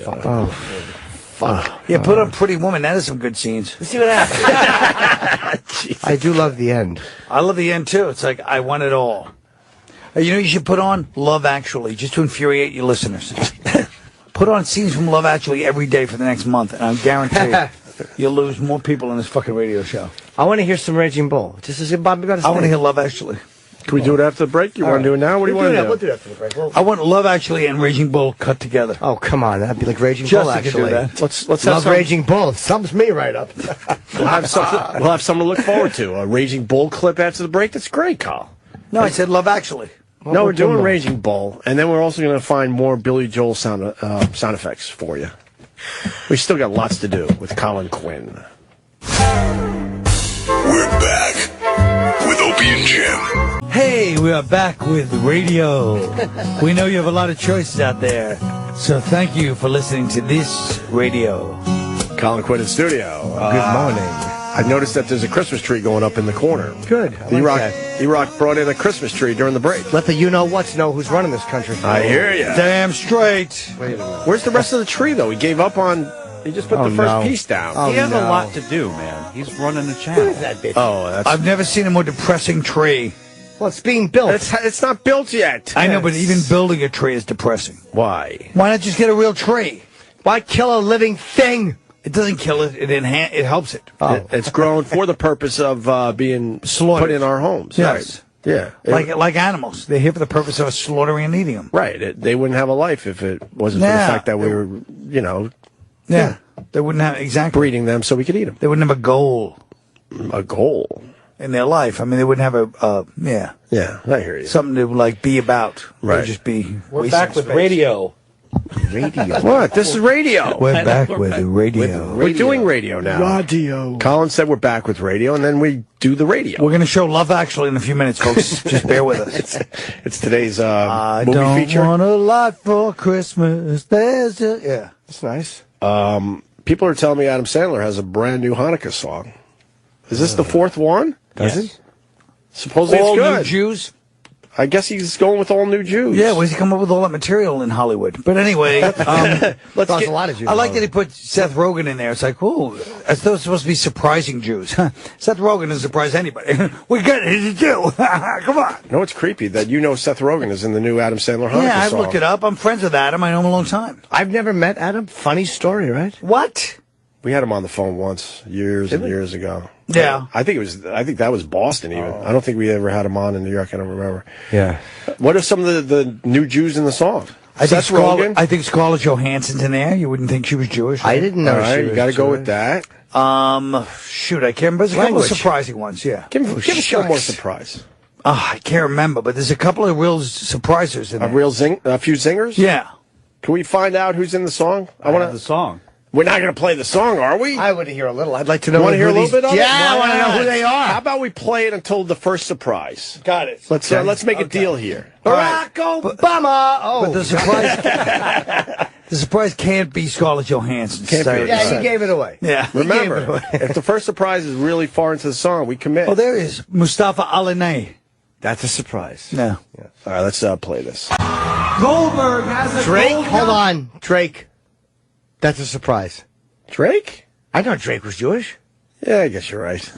Oh, fuck. Yeah, put on Pretty Woman. That is some good scenes. Let's see what happens. I do love the end. I love the end, too. It's like, I want it all. You know what you should put on? Love Actually, just to infuriate your listeners. Put on scenes from Love Actually every day for the next month, and I guarantee you, you'll lose more people in this fucking radio show. I want to hear some Raging Bull. Just as Bobby got his I want to thing. hear Love Actually. Can we do it after the break? You want to do it now? What do you want to do? We'll do that for the break. I want Love Actually and Raging Bull cut together. Oh, come on. That'd be like Raging Just Bull, to do actually. that. Let's have Love some, Raging Bull. Sums me right up. we'll have something to look forward to. A Raging Bull clip after the break. That's great, Carl. No, I said Love Actually. No, we're doing Raging Bull, and then we're also going to find more Billy Joel sound effects for you. We still got lots to do with Colin Quinn. We're back with Opie and Jim. Hey, we are back with radio. We know you have a lot of choices out there, so thank you for listening to this radio. Colin Quinn in studio. Good morning. I noticed that there's a Christmas tree going up in the corner. Good. E-Rock brought in a Christmas tree during the break. Let the you-know-whats know who's running this country. I hear you. Damn straight. Wait a minute. Where's the rest of the tree, though? He gave up on... He just put the first piece down. He has a lot to do, man. He's running a channel. Who is that bitch? I've never seen a more depressing tree. Well, it's being built. It's not built yet. I know, but even building a tree is depressing. Why? Why not just get a real tree? Why kill a living thing? It doesn't kill it. It helps it. It's grown for the purpose of being slaughtered put in our homes. Yes. Right. Yeah. Like animals. They're here for the purpose of us slaughtering and eating them. Right. They wouldn't have a life if it wasn't for the fact that we were, Yeah. They wouldn't have, exactly. breeding them so we could eat them. They wouldn't have a goal. A goal? In their life. I mean, they wouldn't have Yeah, I hear you. something to, be about. Right. They'd just be We're back with radio. Radio. What? This is radio. We're back with the radio. We're doing radio now. Radio. Colin said we're back with radio, and then we do the radio. We're going to show Love Actually in a few minutes, folks. Just bear with us. It's today's I movie don't feature. want a lot for Christmas. There's yeah. That's nice. People are telling me Adam Sandler has a brand new Hanukkah song. Is this the fourth one? Does he? Supposedly All it's good. new Jews? I guess he's going with all new Jews. Yeah, where's he come up with all that material in Hollywood? But anyway, a lot of Jews. I like that he put Seth Rogen in there. It's like, ooh, I thought it was supposed to be surprising Jews. Seth Rogen doesn't surprise anybody. We got it to do. Come on. You know, it's creepy that Seth Rogen is in the new Adam Sandler Hanukkah song. Yeah, I've looked it up. I'm friends with Adam. I know him a long time. I've never met Adam. Funny story, right? What? We had him on the phone once, years and years ago. Yeah. I think that was Boston even. I don't think we ever had him on in New York. I don't remember. Yeah. What are some of the new Jews in the song? I think Rogen? Scarlett Johansson's in there. You wouldn't think she was Jewish. I didn't know she was you got to go Jewish. with that. Shoot, I can't remember. There's a couple of surprising ones, yeah. Give us one more surprise. I can't remember, but there's a couple of real surprisers in there. A few zingers? Yeah. Can we find out who's in the song? I want the song. We're not going to play the song, are we? I want to hear a little. I'd like to know. Want to hear a little bit of it? Yeah, I want to know who they are. How about we play it until the first surprise? Got it. Let's make a deal here. Barack Obama. But the surprise can't be Scarlett Johansson. Can't be. Yeah, he gave it away. Yeah. Remember, if the first surprise is really far into the song, we commit. Oh, there is Mustafa Ali. That's a surprise. No. Yeah. All right, let's play this. Goldberg has a Drake. gold Hold on, Drake. That's a surprise. Drake? I thought Drake was Jewish. Yeah, I guess you're right.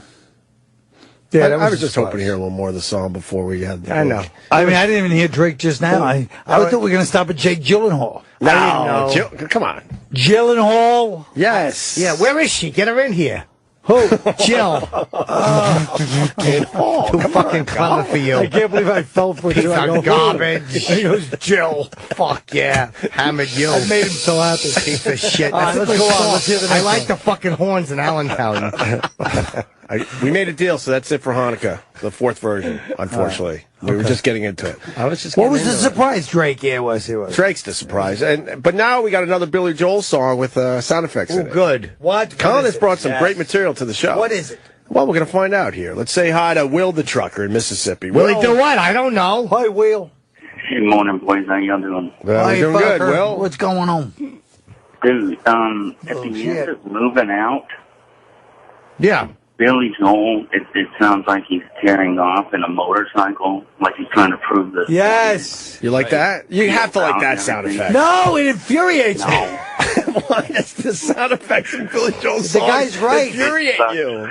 Yeah, I was just hoping to hear a little more of the song before we had the I know. I mean, I didn't even hear Drake just now. I thought we were going to stop at Jake Gyllenhaal. No, come on. Gyllenhaal? Yes. Yeah, where is she? Get her in here. Who? Jill. Too fucking clever for you. I can't believe I fell for Piece you. of garbage. He goes, Jill. Fuck yeah. Hammered you. I made him so happy. Piece of shit. All right, let's go on. Let's hear the next I like one. the fucking horns in Allentown. We made a deal, so that's it for Hanukkah, the fourth version, unfortunately. We were just getting into it. I was just What was the surprise, Drake? Yeah, it was. Drake's the surprise. But now we got another Billy Joel song with sound effects in it. Good. What? Colin has brought some great material to the show. What is it? Well, we're going to find out here. Let's say hi to Will the trucker in Mississippi. Will he do what? I don't know. Hi, Will. Good morning, boys. How y'all doing? We're doing good, fucker. Will. What's going on? Dude, at the end of moving out, Yeah. Billy Joel, it sounds like he's tearing off in a motorcycle, like he's trying to prove this. Yes. You like that? You have to like that sound effect. No, it infuriates me. Why does the sound effects in Billy Joel's The songs guy's right. infuriate you?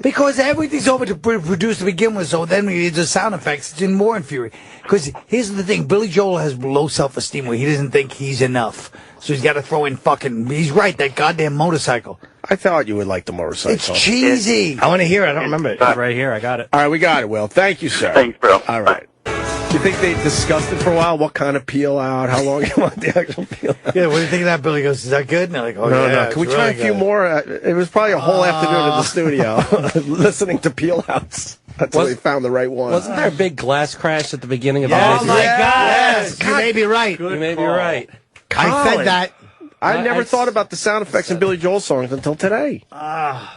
Because everything's over to produce to begin with, so then when you do sound effects, it's even more infuriating. Because here's the thing, Billy Joel has low self-esteem where he doesn't think he's enough. So he's got to throw in he's right, that goddamn motorcycle. I thought you would like the motorcycle. It's cheesy. I want to hear it. I don't remember it. It's right here. I got it. All right, we got it, Will. Thank you, sir. Thanks, bro. All right. You think they discussed it for a while? What kind of peel out? How long you want the actual peel out? Yeah, what do you think of that? Billy goes, is that good? And they're like, oh, No, yeah. no. it's Can we try really a few good. more? It was probably a whole afternoon in the studio listening to peel outs. until they found the right one. Wasn't there a big glass crash at the beginning of Yes. the Oh, my God. Yes. You may be right. You may be right. I said that. I never thought about the sound effects in Billy Joel songs until today.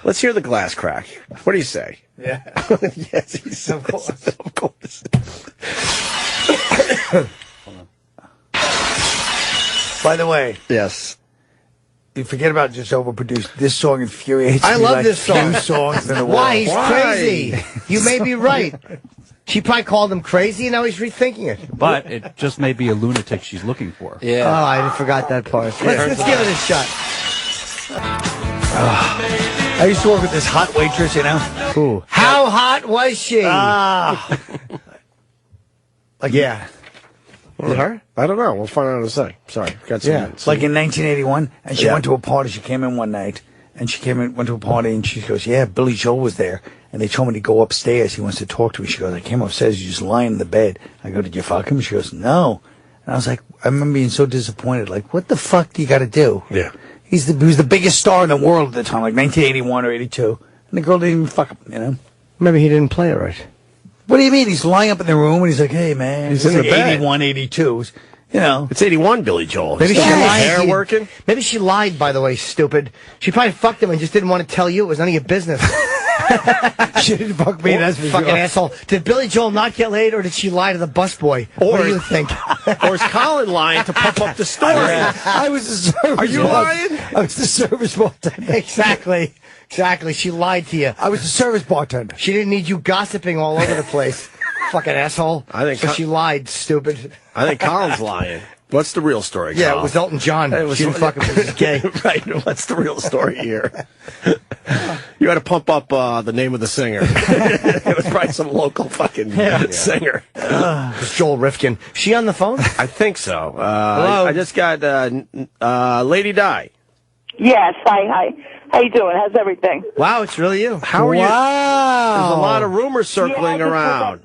Let's hear the glass crack. What do you say? Yeah. Yes, he says. Of course. By the way. Yes. You forget about just overproduced. This song infuriates I me love like this song. few songs in the world. Why? He's crazy. You may be right. She probably called him crazy, and now he's rethinking it. But it just may be a lunatic she's looking for. Yeah. Oh, I forgot that part. Let's give it a shot. I used to work with this hot waitress, you know. Ooh. How hot was she? Yeah. Is it her? I don't know. We'll find out in a sec. Sorry. Got some. Yeah. Like in 1981, and she went to a party. She came in one night, and went to a party, and she goes, "Yeah, Billy Joel was there." And they told me to go upstairs. He wants to talk to me. She goes, "I came upstairs. He's just lying in the bed." I go, "Did you fuck him?" She goes, "No." And I was like, I remember being so disappointed. Like, what the fuck do you got to do? Yeah. He was the biggest star in the world at the time, like 1981 or 82. And the girl didn't even fuck him, you know? Maybe he didn't play it right. What do you mean? He's lying up in the room and he's like, "Hey, man." He's It's in like the bed. 81, 82. You know. It's 81, Billy Joel. Maybe Still she got his lied. hair working. Maybe she lied, by the way, stupid. She probably fucked him and just didn't want to tell you. It was none of your business. She didn't fuck me, that's for fucking sure. asshole. Did Billy Joel not get laid, or did she lie to the busboy? What do you think? Or is Colin lying to pump up the story? I was the service Are you lying? I was the service bartender. Exactly. She lied to you. I was the service bartender. She didn't need you gossiping all over the place. Fucking asshole. I think so she lied, stupid. I think Colin's lying. What's the real story, Yeah, Colin? it was Elton John. She didn't fuck him because he's gay. Right. What's the real story here? You had to pump up the name of the singer. It was probably some local fucking singer. It's Joel Rifkin. She on the phone? I think so. Hello? I just got Lady Di. Yes, hi. How you doing? How's everything? Wow, it's really you. How are you? Wow. There's a lot of rumors circling around.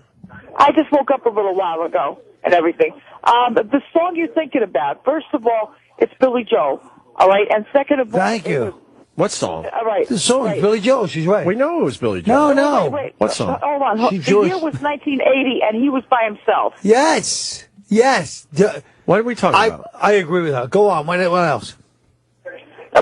I just woke up a little while ago and everything. The song you're thinking about, first of all, it's Billy Joel, all right? And second of all... Thank you. What song? All right. The song is Billy Joel. She's right. We know it was Billy Joel. No. Wait. What song? Hold on. She's The Jewish. year was 1980, and he was by himself. Yes. What are we talking about? I agree with her. Go on. What else?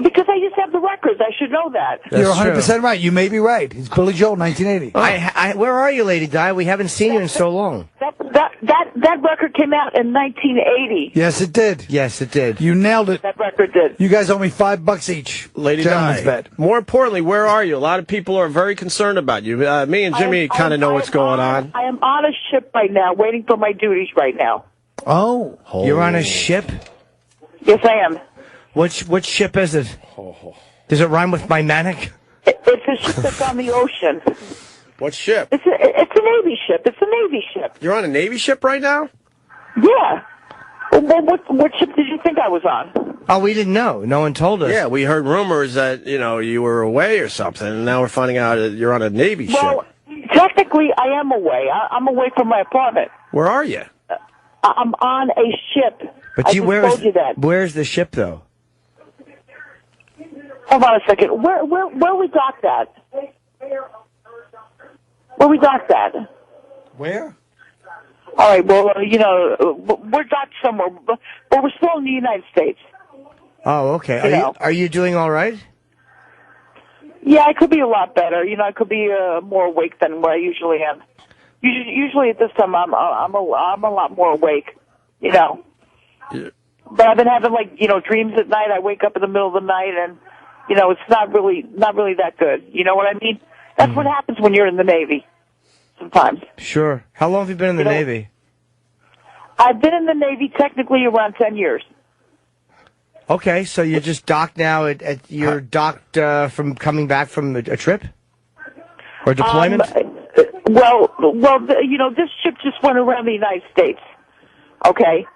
Because I used to have the records. I should know that. You're 100% right. You may be right. It's Billy Joel, 1980. Where are you, Lady Di? We haven't seen you in so long. That record came out in 1980. Yes, it did. Yes, it did. You nailed it. That record did. You guys owe me $5 each. Lady Gentleman's Di. bet. More importantly, where are you? A lot of people are very concerned about you. Me and Jimmy kind of know what's going on. I am on a ship right now, waiting for my duties right now. Oh. You're on a ship? Yes, I am. Which ship is it? Does it rhyme with my manic? It's a ship that's on the ocean. What ship? It's a Navy ship. It's a Navy ship. You're on a Navy ship right now? Yeah. Well, what ship did you think I was on? Oh, we didn't know. No one told us. Yeah, we heard rumors that, you were away or something, and now we're finding out that you're on a Navy Well, ship. technically, I am away. I'm away from my apartment. Where are you? I'm on a ship. But I just told you that. Where's the ship, though? Hold on a second. Where we docked at? Where we docked at? Where? All right. Well, we're docked somewhere, but we're still in the United States. Oh, okay. Are you doing all right? Yeah, I could be a lot better. I could be more awake than what I usually am. Usually at this time, I'm a lot more awake. Yeah. But I've been having dreams at night. I wake up in the middle of the night and. It's not really that good. You know what I mean? That's what happens when you're in the Navy. Sometimes. Sure. How long have you been in the Navy? I've been in the Navy technically around 10 years. Okay, so you're just docked now. You're docked from coming back from a trip or deployment. This ship just went around the United States. Okay.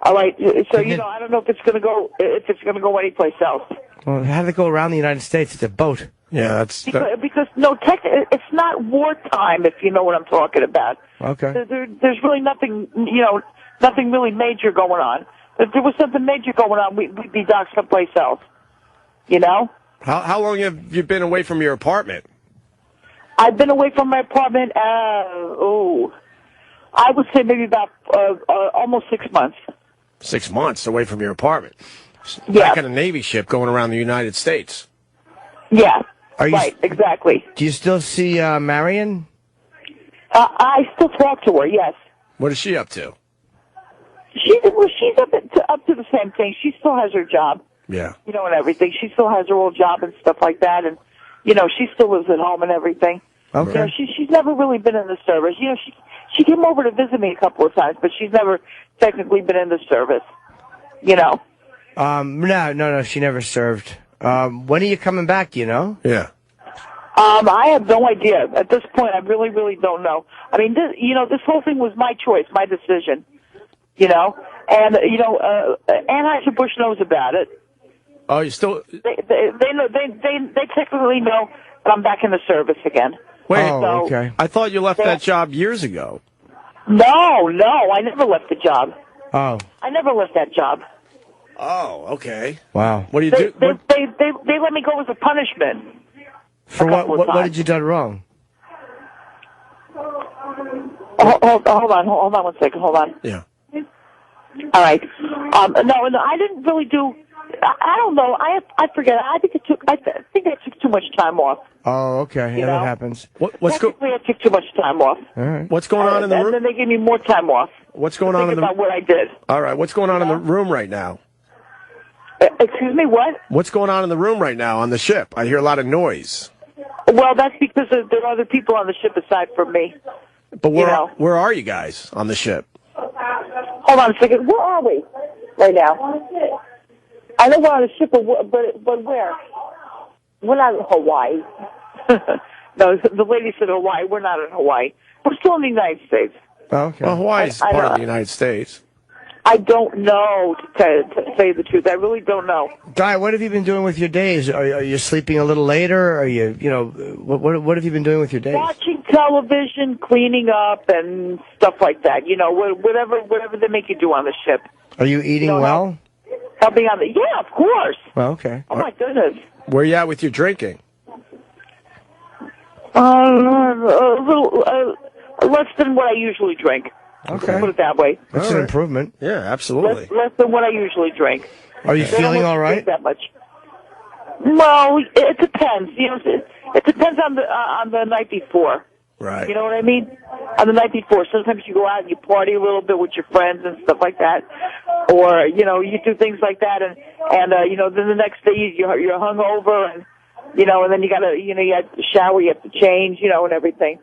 All right. So I don't know if it's going to go anyplace else. Well, how did it go around the United States? It's a boat. Yeah, because it's not wartime, if you know what I'm talking about. Okay. There's really nothing, nothing really major going on. If there was something major going on, we'd be docked someplace else. How long have you been away from your apartment? I've been away from my apartment, I would say maybe about almost 6 months. 6 months away from your apartment. Yeah. Back on a Navy ship going around the United States. Yeah, Are you, right, exactly. Do you still see Marion? I still talk to her, yes. What is she up to? She's up to the same thing. She still has her job. Yeah. You know, and everything. She still has her old job and stuff like that, and you know, she still lives at home and everything. Okay. You know, she's never really been in the service. You know, she came over to visit me a couple of times, but she's never technically been in the service. You know. No, she never served. When are you coming back? Do you know? Yeah. I have no idea at this point. I really, really don't know. I mean, this whole thing was my choice, my decision. You know, and Anheuser-Busch knows about it. Oh, you still? They know. They technically know that I'm back in the service again. Wait. Oh, okay. I thought you left that job years ago. No, I never left the job. Oh. I never left that job. Oh, okay. Wow. What do you They do? they let me go as a punishment. For what? What did you done wrong? Hold on 1 second. Hold on. Yeah. All right. No, I didn't really do. I don't know. I forget. I think I took too much time off. Oh, okay. Yeah, that happens. What's Technically, I took too much time off. All right. What's going on in the And room? then they gave me more time off. What's going on in the? About what I did. All right. What's going on in the room right now? Excuse me. What? What's going on in the room right now on the ship? I hear a lot of noise. Well, that's because there are other people on the ship aside from me. But where are you guys on the ship? Hold on a second. Where are we right now? I know we're on a ship, but where? We're not in Hawaii. No, the lady said Hawaii. We're not in Hawaii. We're still in the United States. Oh, okay. Well, Hawaii is part of the United States. I don't know, to tell you the truth. I really don't know. Guy, what have you been doing with your days? Are you sleeping a little later? Are you what have you been doing with your days? Watching television, cleaning up, and stuff like that. You know, whatever they make you do on the ship. Are you eating well? Helping on the of course. Well, okay. Oh my goodness. Where you at with your drinking? A little less than what I usually drink. Okay. Put it that way. That's an improvement. Yeah, absolutely. Less than what I usually drink. Are you feeling all right? That much. Well, it depends. You know, it depends on the night before. Right. You know what I mean? On the night before, sometimes you go out and you party a little bit with your friends and stuff like that, or you know, you do things like that, and you know, then the next day you're hungover, and you know, and then you have to shower, you have to change, you know, and everything.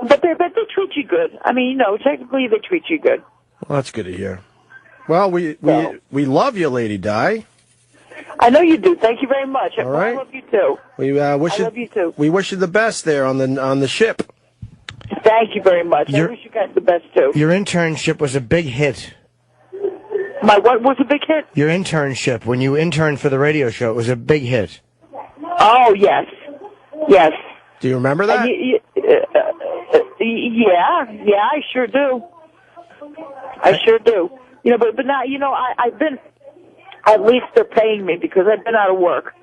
But they treat you good. I mean, you know, technically they treat you good. Well, that's good to hear. Well, we love you, Lady Di. I know you do. Thank you very much. All right. I love you too. We wish I love you too. We wish you the best there on the ship. Thank you very much. I wish you guys the best too. Your internship was a big hit. My what was a big hit? Your internship, when you interned for the radio show, it was a big hit. Oh, yes. Yes. Do you remember that? Yeah, I sure do. I sure do. You know, but now, you know, I've been, at least they're paying me because I've been out of work.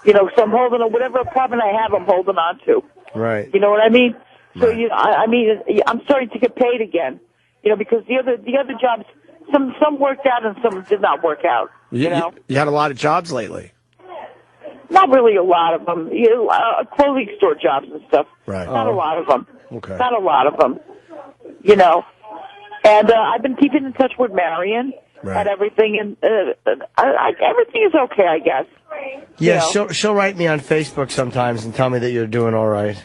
You know, so I'm holding on, whatever apartment I have, I'm holding on to. Right. You know what I mean? So, you know, I mean, I'm starting to get paid again. You know, because the other jobs, some worked out and some did not work out. You know? You had a lot of jobs lately. Not really a lot of them. You know, clothing store jobs and stuff. Right. Not a lot of them. Okay. Not a lot of them. You know. And I've been keeping in touch with Marion and everything, and everything is okay, I guess. Yeah, you know? she'll write me on Facebook sometimes and tell me that you're doing all right.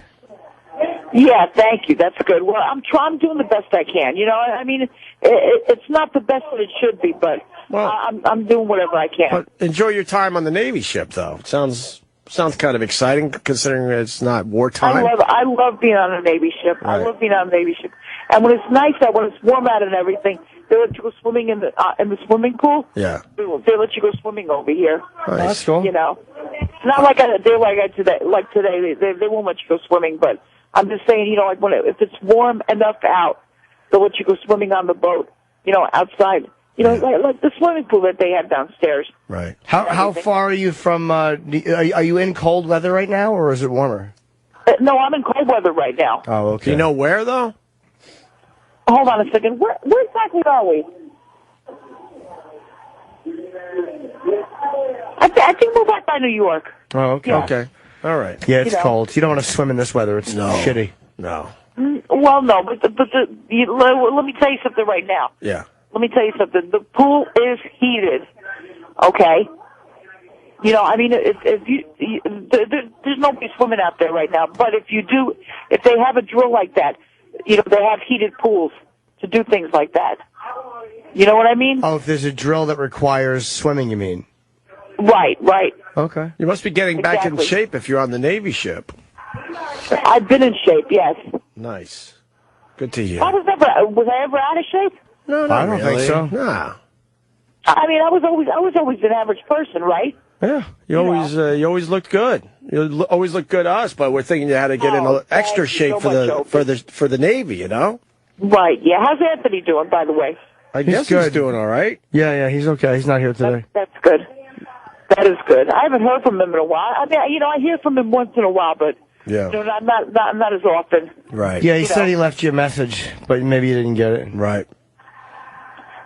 Yeah, thank you. That's good. Well, I'm doing the best I can. You know, I mean, it's not the best that it should be, but I'm doing whatever I can. But enjoy your time on the Navy ship, though. It sounds kind of exciting, considering it's not wartime. I love being on a Navy ship. Right. I love being on a Navy ship. And when it's nice out, when it's warm out and everything, they let you go swimming in the swimming pool. Yeah. They let you go swimming over here. Nice. That's cool. You know, it's not like a day like today. Like today, they won't let you go swimming. But I'm just saying, you know, like if it's warm enough out, they'll let you go swimming on the boat. You know, outside. You know, like the swimming pool that they have downstairs. Right. How far are you from? Are you in cold weather right now, or is it warmer? No, I'm in cold weather right now. Oh, okay. Do you know where, though? Hold on a second. Where exactly are we? I think we're back by New York. Oh, okay. Yeah. Okay. All right. Yeah, it's cold. You don't want to swim in this weather. It's shitty. No. Well, no, but let me tell you something right now. Yeah. Let me tell you something. The pool is heated. Okay. You know, I mean, there's nobody swimming out there right now. But if they have a drill like that, you know, they have heated pools to do things like that. You know what I mean? Oh, if there's a drill that requires swimming, you mean? Right. Okay. You must be getting back in shape if you're on the Navy ship. I've been in shape, yes. Nice. Good to hear. Was I ever out of shape? No, I don't think so. Nah. I mean, I was always an average person, right? Yeah, you always looked good. You always looked good to us, but we're thinking you had to get in extra shape for the Navy, you know? Right. Yeah. How's Anthony doing, by the way? I guess he's doing all right. Yeah, he's okay. He's not here today. That's good. That is good. I haven't heard from him in a while. I mean, you know, I hear from him once in a while, but yeah, you know, not as often. Right. Yeah, he said he left you a message, but maybe you didn't get it. Right.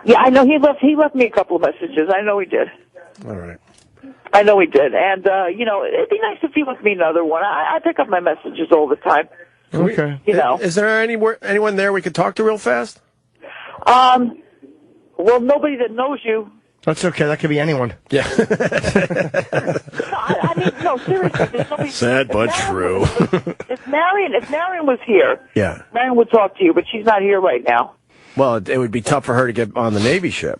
Yeah, I know he left me a couple of messages. I know he did. All right. I know he did, and you know, it'd be nice if he left me another one. I pick up my messages all the time. Okay. You know, is there anyone there we could talk to real fast? Well, nobody that knows you. That's okay. That could be anyone. Yeah. I mean, no, seriously. There's nobody. Sad but true. If Marion was here, yeah, Marion would talk to you, but she's not here right now. Well, it would be tough for her to get on the Navy ship.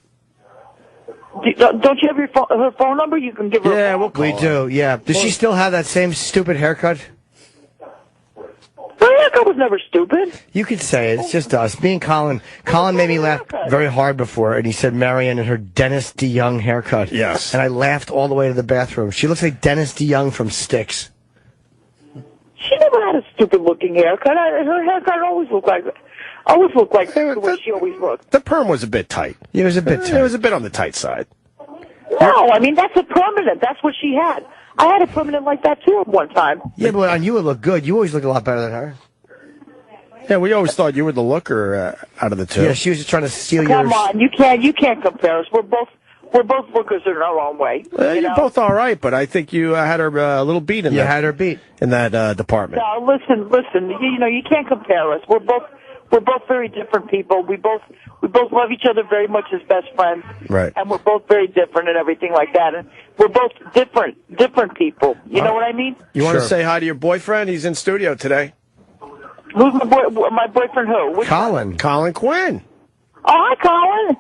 Don't you have her phone number? You can give her. Yeah, we do. Yeah. Does she still have that same stupid haircut? Her haircut was never stupid. You could say it. It's just us. Me and Colin. Colin made me laugh very hard before, and he said Marion and her Dennis DeYoung haircut. Yes. And I laughed all the way to the bathroom. She looks like Dennis DeYoung from Styx. She never had a stupid-looking haircut. Her haircut always looked like the way she always looked. The perm was a bit tight. It was a bit tight. It was a bit on the tight side. No, I mean, that's a permanent. That's what she had. I had a permanent like that, too, at one time. Yeah, but on you it looked good. You always looked a lot better than her. Yeah, we always thought you were the looker out of the two. Yeah, she was just trying to steal yours. Come on, you can't compare us. We're both lookers in our own way. You're both all right, but I think you had her a little beat in that. You had her beat in that department. No, listen. You know, you can't compare us. We're both very different people. We both love each other very much as best friends. Right. And we're both very different and everything like that. And we're both different people. You know what I mean? You want to say hi to your boyfriend? He's in studio today. Who's my boyfriend? Who? Which Colin. Colin Quinn. Oh, hi, Colin.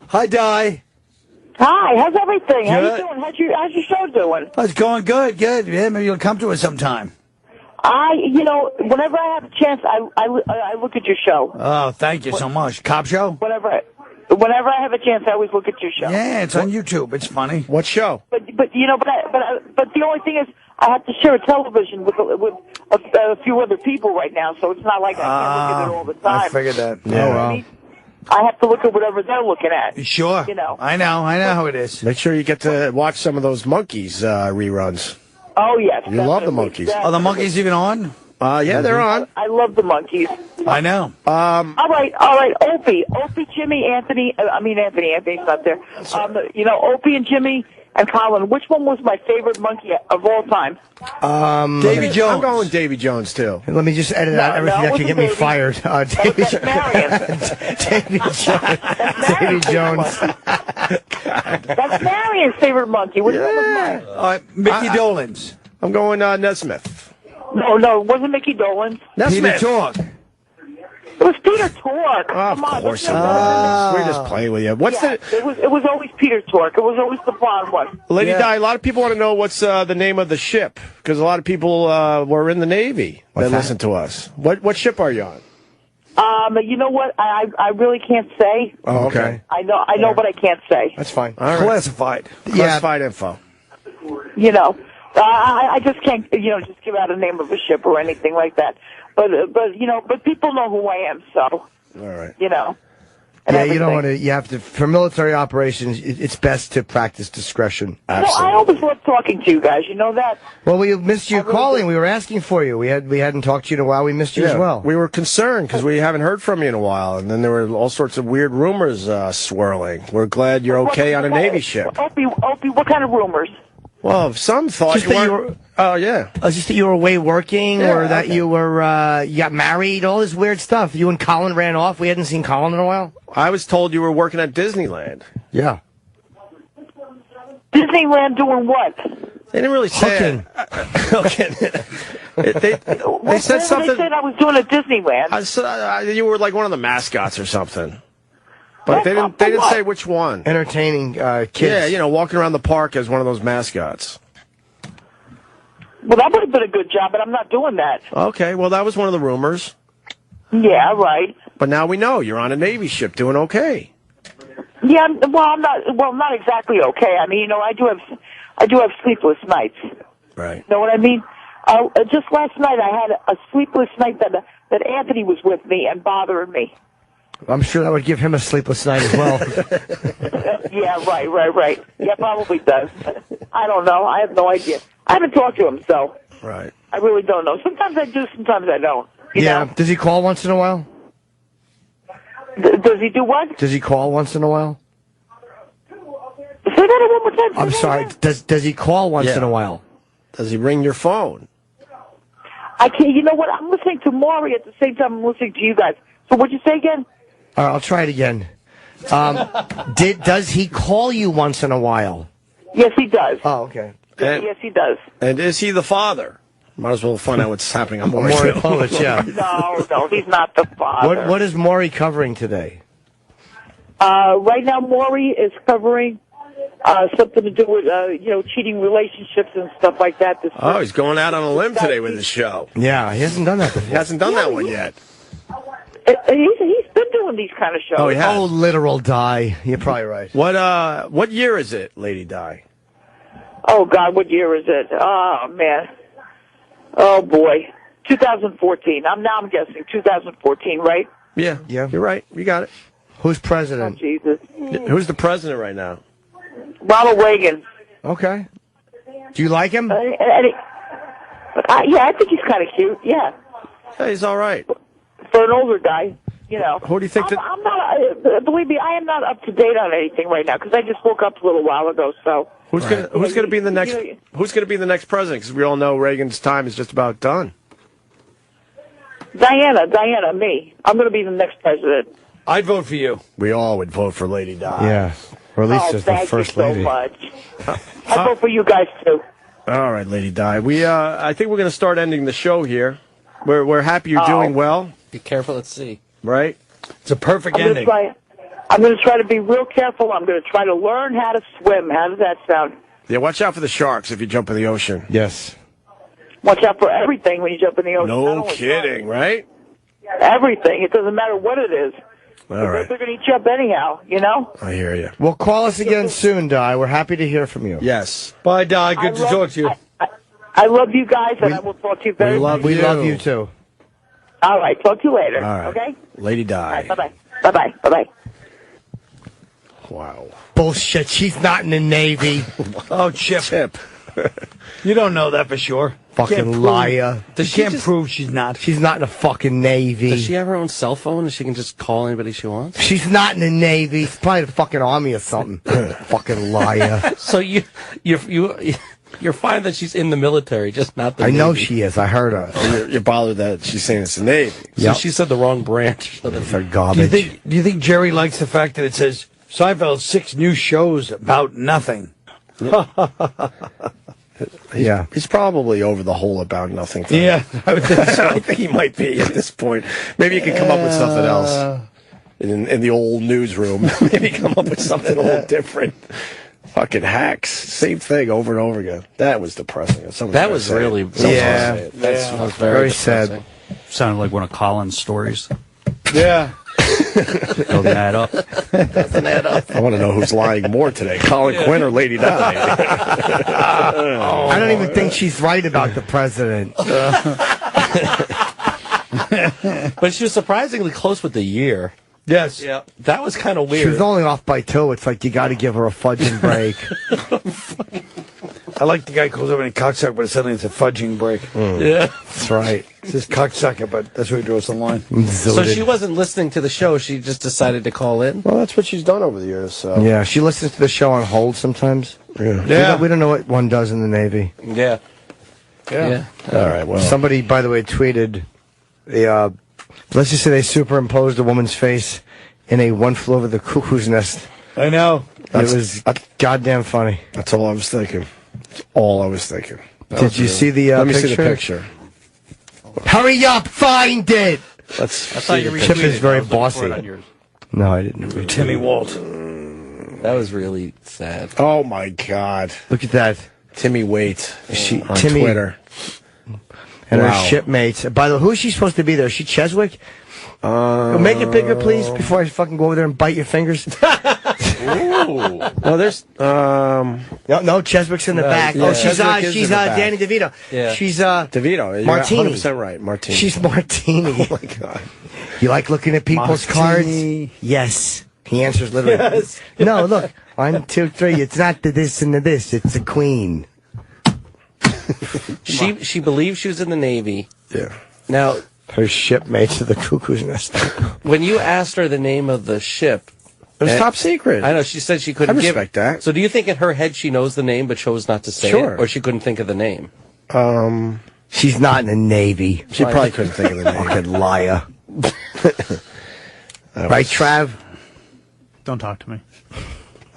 Hi, Di. Hi. How's everything? Good. How you doing? How's your show doing? Oh, it's going good. Yeah, maybe you'll come to it sometime. You know, whenever I have a chance, I look at your show. Oh, thank you so much. Cop show? Whenever I have a chance, I always look at your show. Yeah, it's on YouTube. It's funny. What show? But you know, but the only thing is, I have to share a television with a few other people right now, so it's not like I can't look at it all the time. I figured that. You know what I mean? I have to look at whatever they're looking at. Sure. You know. I know how it is. Make sure you get to watch some of those Monkeys reruns. Oh yes. You love the Monkeys. Are the Monkeys even on? Yeah, they're on. I love the Monkeys. I know. All right. Opie, Jimmy, Anthony. Anthony's not there. You know, Opie and Jimmy and Colin. Which one was my favorite monkey of all time? Davy Jones. I'm going Davy Jones too. Let me just edit out everything that could get me fired. Davy Jones. That's Marion's favorite monkey. Which one was mine? Mickey Dolenz. I'm going Nesmith. No, it wasn't Mickey Dolenz. Peter Tork. It was Peter Tork. Of course it was. We're just playing with you. It was always Peter Tork. It was always the blonde one. Lady Di, a lot of people want to know what's the name of the ship, because a lot of people were in the Navy that listen to us. What ship are you on? You know what? I really can't say. Oh, okay. I know, but I can't say. That's fine. All right. Classified. Classified info. You know, I just can't, just give out a name of a ship or anything like that. But people know who I am, so. All right. You know. Yeah, you don't want to. You have to for military operations. It's best to practice discretion. No, I always love talking to you guys. You know that. Well, we missed you calling. We were asking for you. We hadn't talked to you in a while. We missed you as well. We were concerned because we haven't heard from you in a while, and then there were all sorts of weird rumors swirling. We're glad you're okay on a Navy ship. Opie, what kind of rumors? Well, some thought you were. Oh yeah. Just that you were away working, or that you were you got married. All this weird stuff. You and Colin ran off. We hadn't seen Colin in a while. I was told you were working at Disneyland. Yeah. Disneyland doing what? They didn't really say. Okay. They said something. They said I was doing at Disneyland. You were like one of the mascots or something. But they didn't say which one. Entertaining kids. Yeah, you know, walking around the park as one of those mascots. Well, that would have been a good job, but I'm not doing that. Okay, well, that was one of the rumors. Yeah, right. But now we know you're on a Navy ship doing okay. Yeah, I'm not exactly okay. I mean, you know, I do have sleepless nights. Right. You know what I mean? Just last night I had a sleepless night that Anthony was with me and bothering me. I'm sure that would give him a sleepless night as well. Yeah, right. Yeah, probably does. I don't know. I have no idea. I haven't talked to him, so right. I really don't know. Sometimes I do, sometimes I don't. You know? Does he call once in a while? Does he do what? Does he call once in a while? Say that one more time. I'm sorry. Does he call once in a while? Does he ring your phone? I can't. You know what? I'm listening to Maury at the same time I'm listening to you guys. So what'd you say again? All right, I'll try it again. Does he call you once in a while? Yes, he does. Oh, okay. Yes, he does. And is he the father? Might as well find out what's happening on Maury. Maury Povich, yeah. No, he's not the father. What is Maury covering today? Right now, Maury is covering something to do with cheating relationships and stuff like that. Oh, he's going out on a limb today with his show. Yeah, he hasn't done that before. He hasn't done that one yet. He's been doing these kind of shows. Oh, he has. Oh, literal die. You're probably right. What year is it, Lady Di? Oh, God, what year is it? Oh, man. Oh, boy. 2014. I'm guessing 2014, right? Yeah, you're right. You got it. Who's president? Oh, Jesus. Who's the president right now? Ronald Reagan. Okay. Do you like him? Yeah, I think he's kind of cute. Yeah. Hey, he's all right. For an older guy, you know. Who do you think I'm not, believe me, I am not up to date on anything right now because I just woke up a little while ago, so. Who's gonna be the next? Who's gonna be the next president? Because we all know Reagan's time is just about done. Diana, me. I'm gonna be the next president. I'd vote for you. We all would vote for Lady Di. Yeah, or at least as the first lady. Thank you so much. I vote for you guys too. All right, Lady Di. I think we're gonna start ending the show here. We're happy you're doing well. Be careful at sea. Right. It's a perfect ending. I'm going to try to be real careful. I'm going to try to learn how to swim. How does that sound? Yeah, watch out for the sharks if you jump in the ocean. Yes. Watch out for everything when you jump in the ocean. No kidding, right? Everything. It doesn't matter what it is. All right. They're going to eat you up anyhow, you know? I hear you. Well, call us again soon, Di. We're happy to hear from you. Yes. Bye, Di. Good to talk to you. I love you guys, and I will talk to you very much. We love you, too. All right. Talk to you later. All right. Okay? Lady Di. Right, bye-bye. Bye-bye. Bye-bye. Wow. Bullshit. She's not in the Navy. Oh, Chip. You don't know that for sure. Fucking liar. You can't prove she's not. She's not in the fucking Navy. Does she have her own cell phone and she can just call anybody she wants? She's not in the Navy. She's probably the fucking army or something. Fucking liar. So you're fine that she's in the military, just not the I Navy. know she is. I heard her. You're bothered that she's saying it's the Navy. So she said the wrong branch. It's her garbage. Do you think Jerry likes the fact that it says Seinfeld 6 new shows about nothing? Yeah. He's probably over the whole about nothing thing. Yeah, I would think so. I think he might be at this point. Maybe he can come up with something else in the old newsroom. Maybe come up with something a little different. Fucking hacks. Same thing over and over again. That was depressing. That was really... That was very sad. Sounded like one of Colin's stories. Yeah. Doesn't add up. Doesn't add up. I want to know who's lying more today, Colin Quinn or Lady Di. I don't even think she's right about the president. But she was surprisingly close with the year. Yes. Yeah. That was kind of weird. She was only off by 2. It's like, you got to give her a fudging break. I like the guy who calls over and cocksucker, but suddenly it's a fudging break. Yeah. That's right. It says cocksucker, but that's where he draws the line. So she wasn't listening to the show. She just decided to call in. Well, that's what she's done over the years. So. Yeah, she listens to the show on hold sometimes. Yeah. We don't know what one does in the Navy. Yeah. Yeah. All right, well. Somebody, by the way, tweeted, let's just say they superimposed a woman's face in a One Flew Over the Cuckoo's Nest. I know. It was goddamn funny. That's all I was thinking. That's all I was thinking. Did you see the Let me picture? see the picture. Hurry up, find it! Let's I thought you retweeted. Chip is very I was looking for bossy. it on yours. No, I didn't. Timmy Walt. That was really sad. Oh, my God. Look at that. Timmy Waite on Timmy- Twitter. And Wow. her shipmates. By the way, who is she supposed to be there? Is she Cheswick? Make it bigger, please, before I fucking go over there and bite your fingers. Ooh. Well, there's No, Cheswick's in the back. yeah. She's Cheswick is in the back. Danny DeVito. Yeah. She's DeVito. You're Martini. 100% right. Martini. She's Martini. Oh my God. You like looking at people's Martini. cards? Yes. He answers literally. Yes. No, look. 1, 2, 3. It's not the this and the this. It's the queen. She believed she was in the Navy. Yeah. Now, Her shipmates of the Cuckoo's Nest. when you asked her the name of the ship, It was top secret. I know she said she couldn't I give respect that. So do you think in her head she knows the name but chose not to say Sure. it, or she couldn't think of the name? She's not in the Navy. She probably couldn't think of the name. Fucking liar. Right, Trav? Don't talk to me.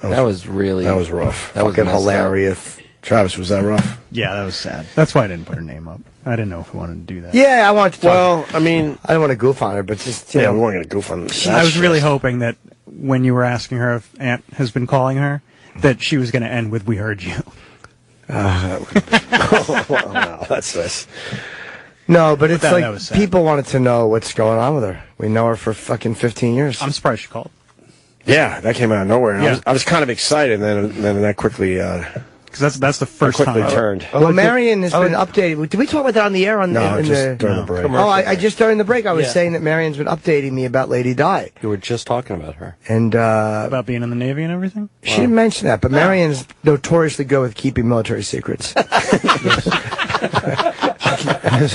That was really That was rough. That was Fucking messed up. hilarious. Travis, was that rough? Yeah, that was sad. That's why I didn't put her name up. I didn't know if we wanted to do that. Yeah, I want to talk. Well, I mean, I don't want to goof on her, but just, you yeah, know. we weren't going to goof on that. I was really hoping that when you were asking her if Aunt has been calling her, that she was going to end with "We heard you." Well, no, that's this. No, but it's that like was sad. people wanted to know what's going on with her. We know her for fucking 15 years. I'm surprised she called. Yeah, that came out of nowhere. And Yeah. I was kind of excited, and then that quickly Because that's the first quickly time. turned. Well, Marion has been updated. Did we talk about that on the air? No, in just the during the break. Oh, I just during the break I was Yeah. saying that Marion's been updating me about Lady Di. You were just talking about her. And About being in the Navy and everything? she didn't mention that, but Marion's notoriously good with keeping military secrets.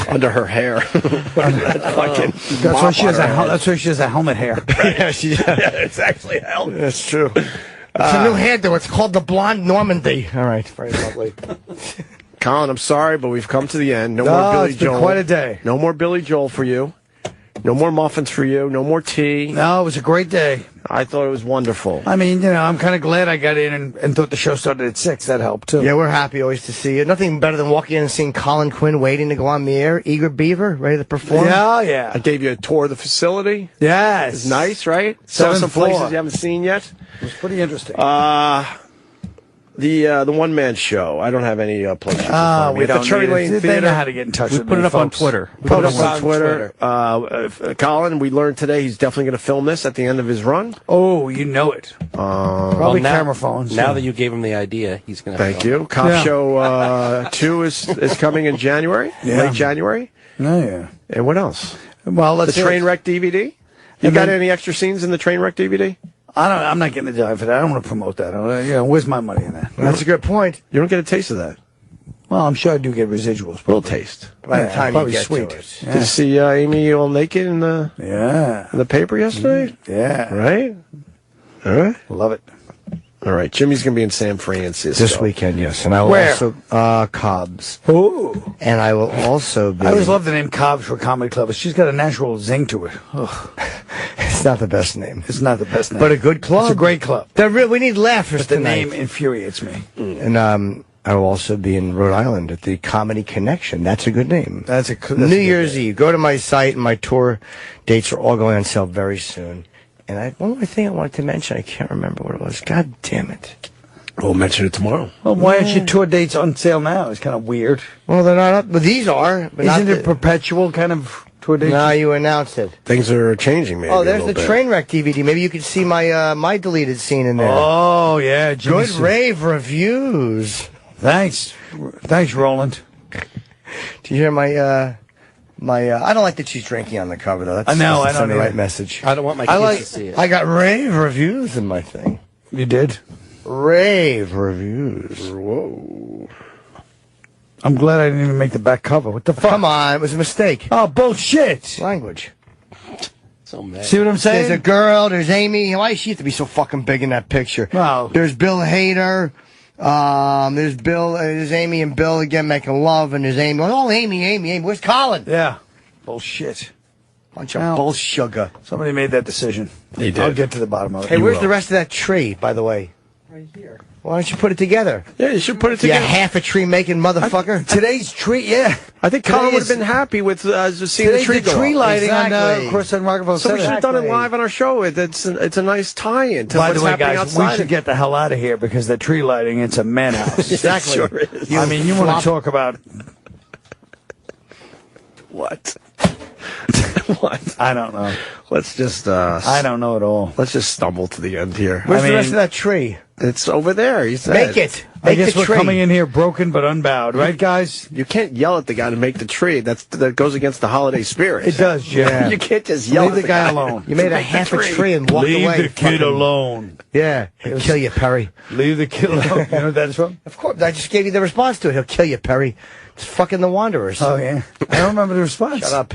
Under her hair. That's why she has that's why she has a helmet hair. Yeah, It's actually hell. that's true. It's a new hairdo. It's called the Blonde Normandy. All right, very lovely. Colin, I'm sorry, but we've come to the end. No more Billy it's been Joel. quite a day. No more Billy Joel for you. No more muffins for you. No more tea. No, it was a great day. I thought it was wonderful. I mean, you know, I'm kind of glad I got in and thought the show started at 6. That helped, too. Yeah, we're happy always to see you. Nothing better than walking in and seeing Colin Quinn waiting to go on the air. Eager beaver, ready to perform. Yeah, I yeah. gave you a tour of the facility. Yes. It's nice, right? Saw Seventh some floor. places you haven't seen yet. It was pretty interesting. The one-man show. I don't have any places to find me. We At the don't Cherry need Lane it. They Theater. know how to get in touch We with put me, it up on folks. Twitter. Put it up on Twitter. Colin, we learned today he's definitely going to film this at the end of his run. Oh, you know it. Probably camera phones. Now that you gave him the idea, he's going to. Thank you. Cop Show 2 is coming in January, late January. Oh, yeah. And what else? Well, let's The Trainwreck DVD? You got any extra scenes in the Trainwreck DVD? I'm not getting the job for that. I don't want to promote that. Where's my money in that? That's a good point. You don't get a taste of that. Well, I'm sure I do get residuals. A little taste. By the time you probably get sweet. to it. Yeah. Did you see Amy all naked in the paper yesterday? Yeah. Right? All right. Love it. All right. Jimmy's going to be in San Francisco. This weekend, yes. And I will Where? also, Cobb's. Ooh. And I will also be. I always love the name Cobb's for a comedy club. She's got a natural zing to it. Ugh. It's not the best name. It's not the best name. But a good club. It's a great club. We need laughers But the tonight. name infuriates me. And I will also be in Rhode Island at the Comedy Connection. That's a good name. That's a New good Year's name. Eve. Go to my site, and my tour dates are all going on sale very soon. And one more thing I wanted to mention. I can't remember what it was. God damn it. We'll mention it tomorrow. Well, why aren't your tour dates on sale now? It's kind of weird. Well, they're not up. But these are. But Isn't it perpetual kind of tour dates? No, you announced it. Things are changing, maybe. Oh, there's a the little bit. Trainwreck DVD. Maybe you could see my my deleted scene in there. Oh, yeah. Good rave reviews. Thanks. Thanks, Roland. Did you hear my I don't like that she's drinking on the cover, though. That's, I know, that's I don't the either. right message. I don't want my kids to see it. I got rave reviews in my thing. You did? Rave reviews. Whoa. I'm glad I didn't even make the back cover. What the fuck? Come on, it was a mistake. Oh, bullshit. Language. So mad. See what I'm saying? There's a girl, there's Amy. Why does she have to be so fucking big in that picture? Wow. There's Bill Hader. There's Amy and Bill again making love, and there's Amy. Oh, Amy. Where's Colin? Yeah. Bullshit. Bunch of bullsugar. Somebody made that decision. They did. I'll get to the bottom of it. Hey, where's the rest of that tree, by the way? Right here. Why don't you put it together? Yeah, you should put it You together. half a tree making motherfucker. Today's tree, yeah. I think Colin would have been happy with seeing the tree go tree off. lighting Exactly. on, of course, on Rockefeller So we should Center. have done it live on our show. It's a nice tie-in to By what's the way, happening guys, outside. we should get the hell out of here because the tree lighting, it's a man house. Exactly. Sure is. I mean, you want to talk about... What? What? I don't know. Let's just. I don't know at all. Let's just stumble to the end here. Where's the rest of that tree? It's over there. He said. Make it. I Make guess the we're tree. coming in here broken but unbowed, right, guys? You can't yell at the guy to make the tree. That goes against the holiday spirit. It does, yeah. You can't just yell Leave at the guy alone. You made a half a tree and walked Leave away. the kid alone. Yeah, he'll kill you, Perry. Leave the kid alone. You know what that's from? Of course, I just gave you the response to it. He'll kill you, Perry. It's fucking the Wanderers. Oh, yeah. I don't remember the response. Shut up.